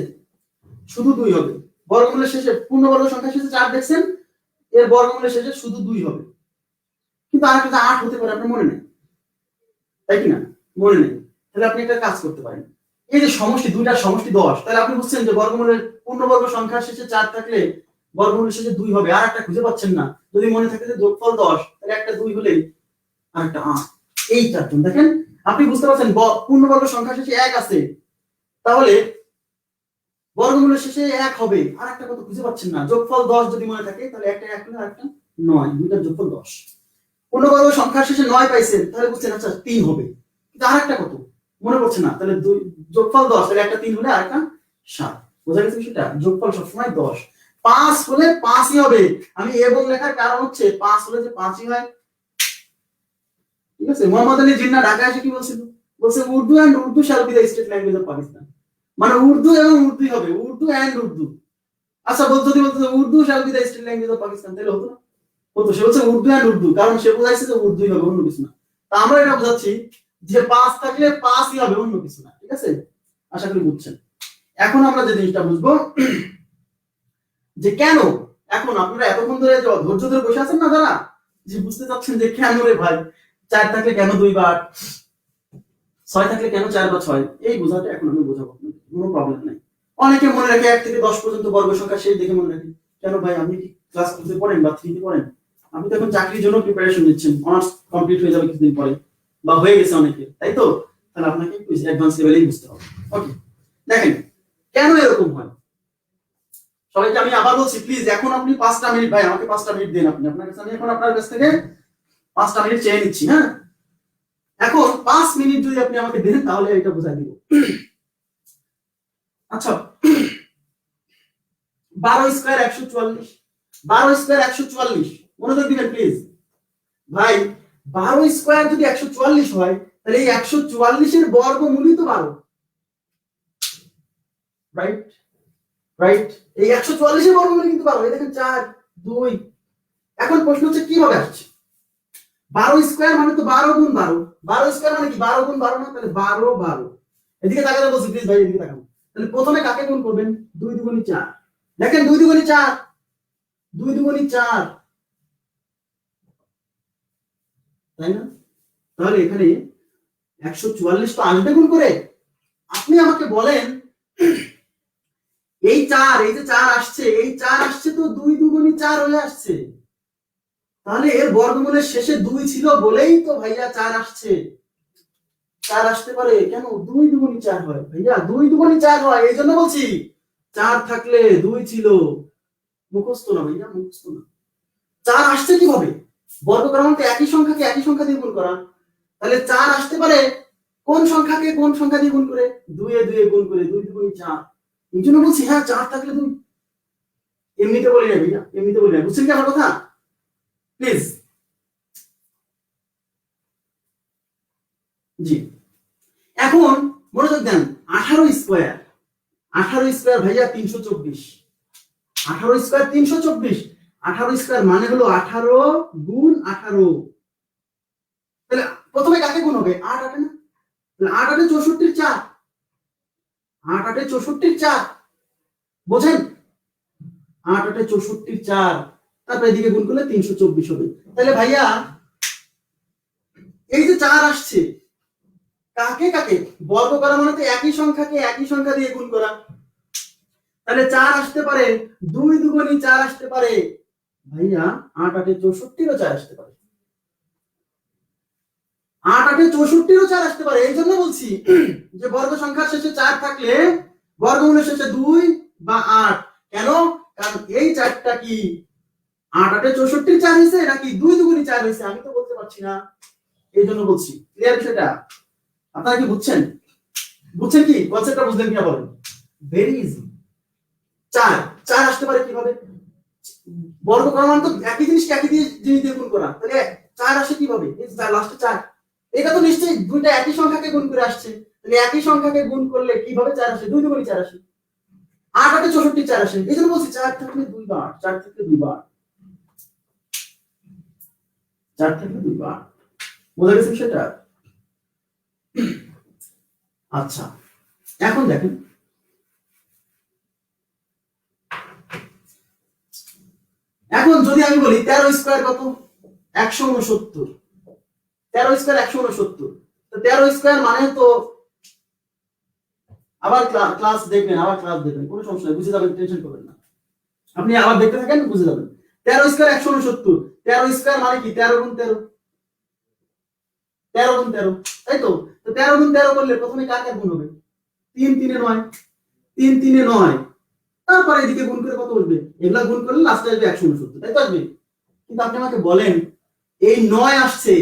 শুধু 2 হবে। বর্গমূলের শেষে পূর্ণবর্গ সংখ্যার শেষে 4 দেখছেন, এর বর্গমূলের শেষে শুধু 2 হবে, কিন্তু আরেকটা 8 হতে পারে, আপনার মনে নেই, তাই কি না? মনে নেই, তাহলে আপনি একটা কাজ করতে পারেন, এই যে সমষ্টি, দুইটার সমষ্টি 10, তাহলে আপনি বুঝছেন যে বর্গমূলের পূর্ণবর্গ সংখ্যার শেষে 4 থাকলে বর্গমূলের শেষে 2 হবে, আর একটা খুঁজে পাচ্ছেন না, যদি মনে থাকে যে যোগফল 10, তাহলে একটা 2 হলেই আরেকটা 8, এই চারজন। দেখেন আপনি বুঝতে পারছেন পূর্ণবর্গ সংখ্যার শেষে 1 আছে, তাহলে বর্গমূলের শেষে 1 হবে, আর একটা কত খুঁজে পাচ্ছেন না, যোগফল 10 যদি মনে থাকে তাহলে একটা 1 হলে আরেকটা 9, দুইটার যোগফল 10। পূর্ণবর্গ সংখ্যার শেষে 9 পাইছেন, তাহলে বুঝছেন আচ্ছা 3 হবে, কিন্তু আরেকটা কত মনে পড়ছে না, তাহলে যোগফল 10, তাহলে একটা 3 হলে আরেকটা 7। বোঝা গেছে সেটা? যোগফল সবসময় 10। 5 হলে 5ই হবে, আমি এবং লেখার কারণ হচ্ছে 5 হলে যে 5ই হয়, ঠিক আছে? মোহাম্মদ আলী জিন্নাহ ঢাকা এসে কি বলছিল? বলছে Urdu and Urdu shall be the state language of Pakistan, মানে উর্দু এবং উর্দুই হবে, উর্দু এন্ড উর্দু। আচ্ছা যদি বলতো Urdu shall be the state language of Pakistan, তাহলে হতো না? হতো। সে বলছে উর্দু এন্ড উর্দু, কারণ সে বোঝাইছে যে উর্দুই হবে, অন্য কিছু না। তা আমরা এটা বোঝাচ্ছি যে 5 থাকলে 5ই হবে, অন্য কিছু না, ঠিক আছে? আশা করি বুঝছেন। এখন আমরা যে জিনিসটা বুঝবো যে কেন, এখন আপনারা এতক্ষণ ধরে ধৈর্য ধরে বসে আছেন না যারা, যে বুঝতে চাচ্ছেন যে কেন রে ভাই 4 থাকলে কেন 2 বা 8, 6 থাকলে কেন 4 বা 6, এই বোঝাটা এখন আমি বোঝাবো, কোনো প্রবলেম নাই। অনেকে মনে রাখে 1 থেকে 10 পর্যন্ত বর্গ সংখ্যা শেষ দেখে মনে রাখে। কেন ভাই, আপনি কি ক্লাস 2 তে পড়েন বা 3 তে পড়েন? আপনি তো এখন চাকরির জন্য প্রিপারেশন নিচ্ছেন, অনার্স কমপ্লিট হয়ে যাবে কিছুদিন পরে বা হয়ে গেছে অনেকে, তাই তো? তাহলে আপনাকে অ্যাডভান্স লেভেলেই বুঝতে হবে। ওকে, দেখেন কেন এরকম হয়। সবাইকে আমি আবার বলছি, প্লিজ এখন আপনি 5টা মিনিট, ভাই আমাকে 5টা মিনিট দেন, আপনি আপনার কাছে, আমি এখন আপনার কাছ থেকে 5টা মিনিট চেয়ে নিচ্ছি। হ্যাঁ, এখন 5 মিনিট যদি আপনি আমাকে দেন তাহলে এটা বুঝাই দিব। আচ্ছা, 12 স্কয়ার 144, 12 স্কয়ার 144, মনোযোগ দিবেন প্লিজ ভাই। 12 স্কয়ার যদি 144 হয়, তাহলে এই 144 এর বর্গমূলই তো 12, রাইট? রাইট, এই 144 এর বর্গমূল কিন্তু 12, এই দেখেন 4 2। এখন প্রশ্ন হচ্ছে কিভাবে আসছে? 12 স্কয়ার মানে তো 12 গুণ 12, 12 স্কয়ার মানে কি 12 গুণ 12 না? তাহলে 12 12। এদিকে তাকাতে বলছি প্লিজ ভাই, এদিকে তাকান। তাহলে প্রথমে কাকে গুণ করবেন? 2 দুগুণী 4, দেখেন 2 দুগুণী 4, 2 দুগুণী 4, তাই না? তাহলে এখানে 144 তো আসবে গুণ করে। আপনি আমাকে বলেন এই 4, এই যে 4 আসছে, এই 4 আসছে তো 2 দুগুণী 4 হয়ে আসছে, তাহলে এর বর্গমূলের শেষে 2 ছিল বলেই তো ভাইয়া 4 আসছে। 4 আসতে পারে কেন? 2 দুগুণী 4 হয় ভাইয়া, 2 দুগুণী 4 হয়, এই জন্য বলছি 4 থাকলে 2 ছিল, মুখস্থ না ভাইয়া, মুখস্থ না। 4 আসছে কিভাবে? বর্গ করা মানে একই সংখ্যাকে একই সংখ্যা দিয়ে গুণ করা। তাহলে 4 আসতে পারে কোন সংখ্যাকে কোন সংখ্যা দিয়ে গুণ করে? 2 এ 2 এ গুণ করে, 2 2 4। এই জন্য বলছি হ্যাঁ 4 থাকলে 2। এমনিতে বলি না ভাইয়া, এমনিতে বলি না। বুঝছেন কি আমার কথা? প্লিজ। জি, এখন মনোযোগ দেন। 18 স্কয়ার, 18 স্কয়ার ভাইয়া 324। 18 স্কয়ার 324। 18 স্কয়ার মানে হলো 18 গুণ 18। তাহলে প্রথমে কাকে গুণ হবে? 8 8 না? তাহলে 8 8 64 এর 4। 8 8 64 এর 4। বোঝেন? 8 8 64 এর 4। তারপর এদিকে গুণ করলে 324 হবে। তাহলে ভাইয়া এই যে 4 আসছে, কাকে কাকে? বর্গ করা মানে তো একই সংখ্যাকে একই সংখ্যা দিয়ে গুণ করা। তাহলে 4 আসতে পারে 2 2 4 আসতে পারে ভাইয়া 8 8 64 এরও 4 আসতে পারে। 8 8 64 এরও 4 আসতে পারে। এই জন্য বলছি যে বর্গ সংখ্যার শেষে 4 থাকলে বর্গমূলের শেষে 2 বা 8। কেন? কারণ এই 4টা কি 8 8 64 4 হয়েছে নাকি 2 2 4 হয়েছে আমি তো বলতে পারছি না। এই জন্য বলছি। ক্লিয়ার বিষয়টা? আপনারা কি বুঝছেন? বুঝছেন কি? কনসেপ্টটা বুঝলেন কিনা বলেন? Very easy. 4 4 আসতে পারে কিভাবে? বর্গ করা মানে তো একই জিনিসকে একই জিনিস দিয়ে গুণ করা। তাহলে 4 আসে কিভাবে? এই যে লাস্টে 4। এটা তো নিশ্চয়ই দুইটা একই সংখ্যাকে গুণ করে আসছে। তাহলে একই সংখ্যাকে গুণ করলে কিভাবে 4 আসে? 2 2 4 আসে। 8 8 64 4 আসে। এই জন্য বলছি 4 থাকলে 2 বার, 4 থাকলে 2 বার, 4 থাকলে 2 বার। বোঝা গেছে সেটা? আচ্ছা, এখন দেখেন এখন যদি আমি বলি 13 স্কয়ার কত? 169। 13 স্কয়ার 169। তো 13 স্কয়ার মানে তো আবার ক্লাস দেখবেন, আবার ক্লাস দেখবেন, কোনো সমস্যা নেই, বুঝে যাবেন, টেনশন করবেন না। আপনি আবার দেখতে থাকেন, বুঝে যাবেন। 13 স্কয়ার 169। 13 স্কয়ার মানে কি? 13 গুণ 13। 13 গুণ 13, তাই তো? তো 13 গুণ 13 করলে প্রথমে কার কার গুণ হবে? 3 3 এ 9। 3 3 এ 9। তারপর এদিকে গুণ করে কত আসবে? এগুলা গুণ করলে লাস্টে আসবে 169, তাই তো আসবে? কিন্তু আপনি আমাকে বলেন এই 9 আসছে,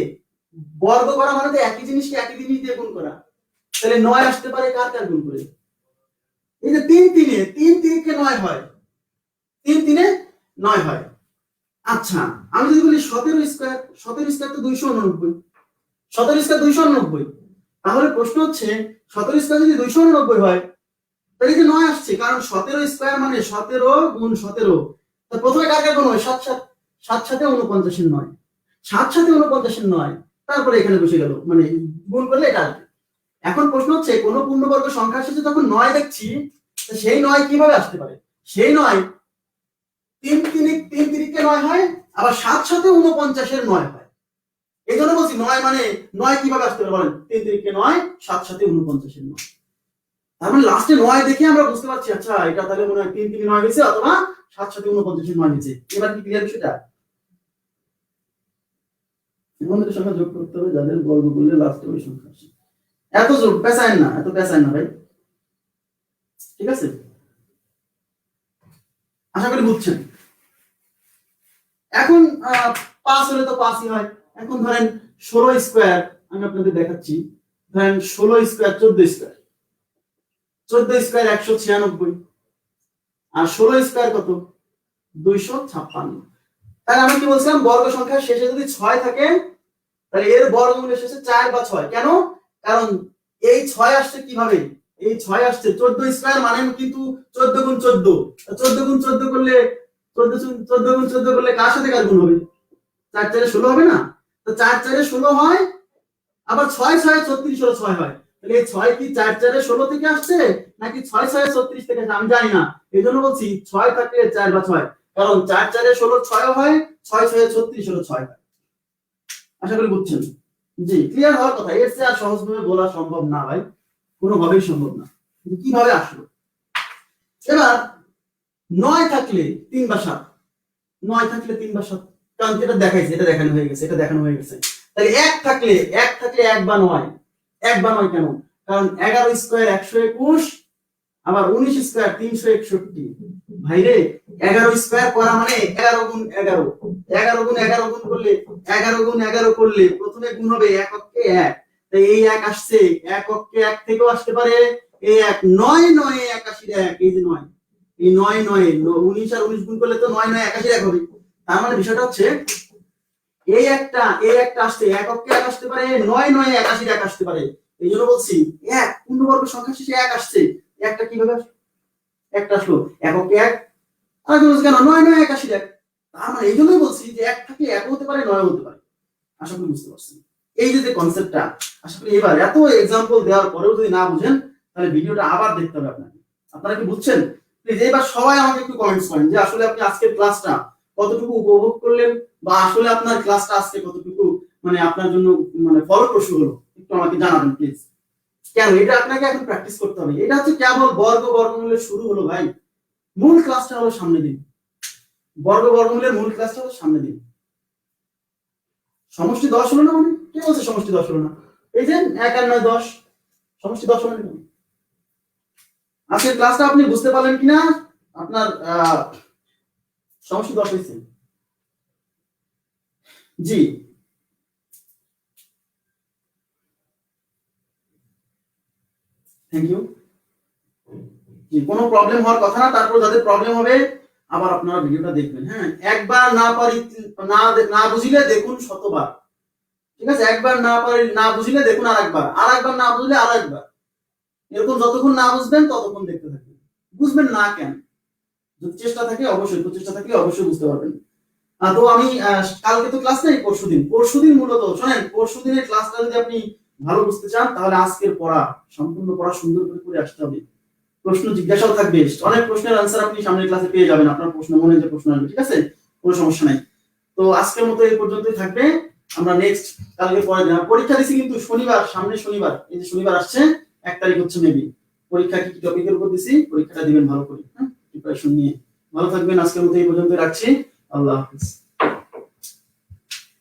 বর্গ করা মানে তো একই জিনিসকে একই জিনিস দিয়ে গুণ করা। তাহলে 9 আসতে পারে কার কার গুণ করে? এই যে 3 3 এ 3 3 কে 9 হয়। 3 3 এ 9 হয়। আচ্ছা, আমি যদি বলি 17 স্কয়ার, 17 স্কয়ার তো 289। 17 স্কয়ার 289। তাহলে প্রশ্ন হচ্ছে 17 স্কয়ার যদি 289 হয় তাহলে যে 9 আসছে, কারণ 17 স্কয়ার মানে 17 গুণ 17। তো প্রথমে কার কার গুণ হয়? 7 7 7 7 49 এর 9। 7 7 49 এর 9। তারপরে এখানে বসে গেল, মানে গুণ করলে এটা আসবে। এখন প্রশ্ন হচ্ছে কোন পূর্ণবর্গ সংখ্যার শেষে যখন 9 দেখছি সেই 9 কিভাবে আসতে পারে? সেই 9 3 3 কে 9 হয়, আবার 7 7 49 এর 9 হয়। এই জন্য বলছি 9 মানে 9 কিভাবে আসতে পারে বলেন? 3 3 কে 9, 7 7 49 এর 9। তার মানে লাস্টে 9 দেখে আমরা বুঝতে পারছি আচ্ছা এটা তাহলে মনে হয় 3 3 9 হয়েছে অথবা 7 7 49 এর 9 হয়েছে। এবার কি ক্লিয়ার বিষয়টা? এমনদের সংখ্যা যোগ করতে হবে যাদের বর্গ করলে লাস্টে ওই সংখ্যা আসে। এত যোগ পেছায় না, এত পেছায় না ভাই। ঠিক আছে? আশা করি বুঝছেন। এখন 5 হলে তো 5ই হয়। এখন ধরেন 16 স্কয়ার, আমি আপনাদের দেখাচ্ছি। ধরেন 16 স্কয়ার 14 স্কয়ার। 14 স্কয়ার 196 আর 16 স্কয়ার কত? 256। তাহলে আমি কি বলছিলাম? বর্গ সংখ্যার শেষে যদি 6 থাকে তাহলে এর বর্গমূলের শেষে 4 বা 6। কেন? কারণ এই 6 আসছে কিভাবে? এই 6 আসছে 14 স্কয়ার মানে কিন্তু 14 গুণ 14। 14 গুণ 14 করলে 14 গুণ 14 করলে কার সাথে কার গুণ হবে? 4 4 16 হবে না? তো 4 4 16 হয়, আবার 6 6 36 হলো 6 হয়। তাহলে এই 6 কি 4 4 16 থেকে আসছে নাকি 6 6 36 থেকে আসছে? আমি জানি না। এইজন্য বলছি 6 থাকলে 4 বা 6। কারণ 4 4 16 6 হয়, 6 6 36 হলো 6 হয়। আশা করি বুঝছেন। জি, ক্লিয়ার হওয়ার কথা। এর চেয়ে আর সহজভাবে বলা সম্ভব না ভাই, কোনোভাবেই সম্ভব না। কিন্তু কিভাবে আসলো? এবার 9 থাকলে 3 বা 7। 9 থাকলে 3 বা 7, কারণ এটা দেখাইছে, এটা দেখানো হয়ে গেছে, এটা দেখানো হয়ে গেছে। তাহলে 1 থাকলে 1 বা 9। 1 বা 9 কেন? কারণ 11 স্কয়ার 121, আবার 19 স্কয়ার 361। ভাইরে 11 স্কয়ার করা মানে 11 গুণ 11, 11 গুণ 11 গুণ করলে 11 গুণ 11 করলে প্রথমে গুণ হবে এককে 1, তাই এই 1 আসছে, এককে 1 থেকেও আসতে পারে এই 1, 9 9 81 1, এই যে 9, এই 9 9 19 আর 19 গুণ করলে তো 9 9 81 1 হবে। তার মানে বিষয়টা হচ্ছে এই একটা আসছে, এককে 1 আসতে পারে, 9 9 81 1 আসতে পারে। এই জন্য বলছি 1 পূর্ণবর্গ সংখ্যা শেষে 1 আসছে, একটা কিভাবে আসলো? একটা আসলো এককে 1, আর কেন 9 9 81 1। তার মানে এই জন্যই বলছি যে 1 থেকে 1 হতে পারে, 9 হতে পারে। আশা করি বুঝতে পারছেন এই যে কনসেপ্টটা। আশা করি এবার এত এক্সাম্পল দেওয়ার পরেও যদি না বুঝেন তাহলে ভিডিওটা আবার দেখতে হবে আপনাকে। আপনারা কি বুঝছেন? প্লিজ এবার সবাই আমাকে একটু কমেন্টস করেন যে আসলে আপনি আজকের ক্লাসটা কতটুকু উপভোগ করলেন, বা আসলে আপনার ক্লাসটা আজকে কতটুকু মানে আপনার জন্য মানে ফলপ্রসূ হলো, একটু আমাকে জানাবেন প্লিজ। কেন এটা আপনাকে এখন প্র্যাকটিস করতে হবে। এটা হচ্ছে কেবল বর্গমূলের শুরু হলো ভাই, মূল ক্লাসটা হলো সামনে দিন। বর্গমূলের মূল ক্লাসটা হলো সামনে দিন। সমষ্টি 10 হলো না? মানে কে বলছে সমষ্টি 10 হলো না? এই যে 1 আর 9 10, সমষ্টি 10 হলো না? আজকের ক্লাসটা আপনি বুঝতে পারলেন কিনা? আপনার সমষ্টি 10 হয়েছে? জি, থ্যাংক ইউ। জি, কোনো প্রবলেম হওয়ার কথা না। তারপর যাদের প্রবলেম হবে আবার আপনারা ভিডিওটা দেখবেন। হ্যাঁ, একবার না পারি না বুঝিলে দেখুন শতবার। ঠিক আছে, একবার না বুঝিলে দেখুন আরেকবার, আরেকবার না বুঝলে আরেকবার, এরকম যতক্ষণ না বুঝবেন ততক্ষণ দেখতে থাকবেন। বুঝবেন না কেন? যদি চেষ্টা থাকে অবশ্যই, প্রচেষ্টা থাকলে অবশ্যই বুঝতে পারবেন। তো আমি কালকে তো ক্লাস নেই, পরশুদিন মূলত শোনেন, পরশুদিনের ক্লাসটা যদি আপনি ভালো বুঝতে চান তাহলে আজকের পড়া সম্পূর্ণ পড়া সুন্দর করে আসতে হবে। প্রশ্ন জিজ্ঞাসাও থাকবে, অনেক প্রশ্নের আনসার আপনি সামনের ক্লাসে পেয়ে যাবেন, আপনার প্রশ্ন মনে যে প্রশ্ন আসবে। ঠিক আছে, কোনো সমস্যা নাই। তো আজকের মতো এই পর্যন্তই থাকবে। আমরা নেক্সট কালকে পরীক্ষা দিছি কিন্তু শনিবার, সামনে শনিবার, এই যে শনিবার আসছে 1 তারিখ হচ্ছে মেবি। পরীক্ষা কি টপিকের উপর দিছি, পরীক্ষাটা দিবেন ভালো করে, হ্যাঁ, প্রিপারেশন নিয়ে। ভালো থাকবেন, আজকের মতো এই পর্যন্তই রাখছি। আল্লাহ হাফেজ।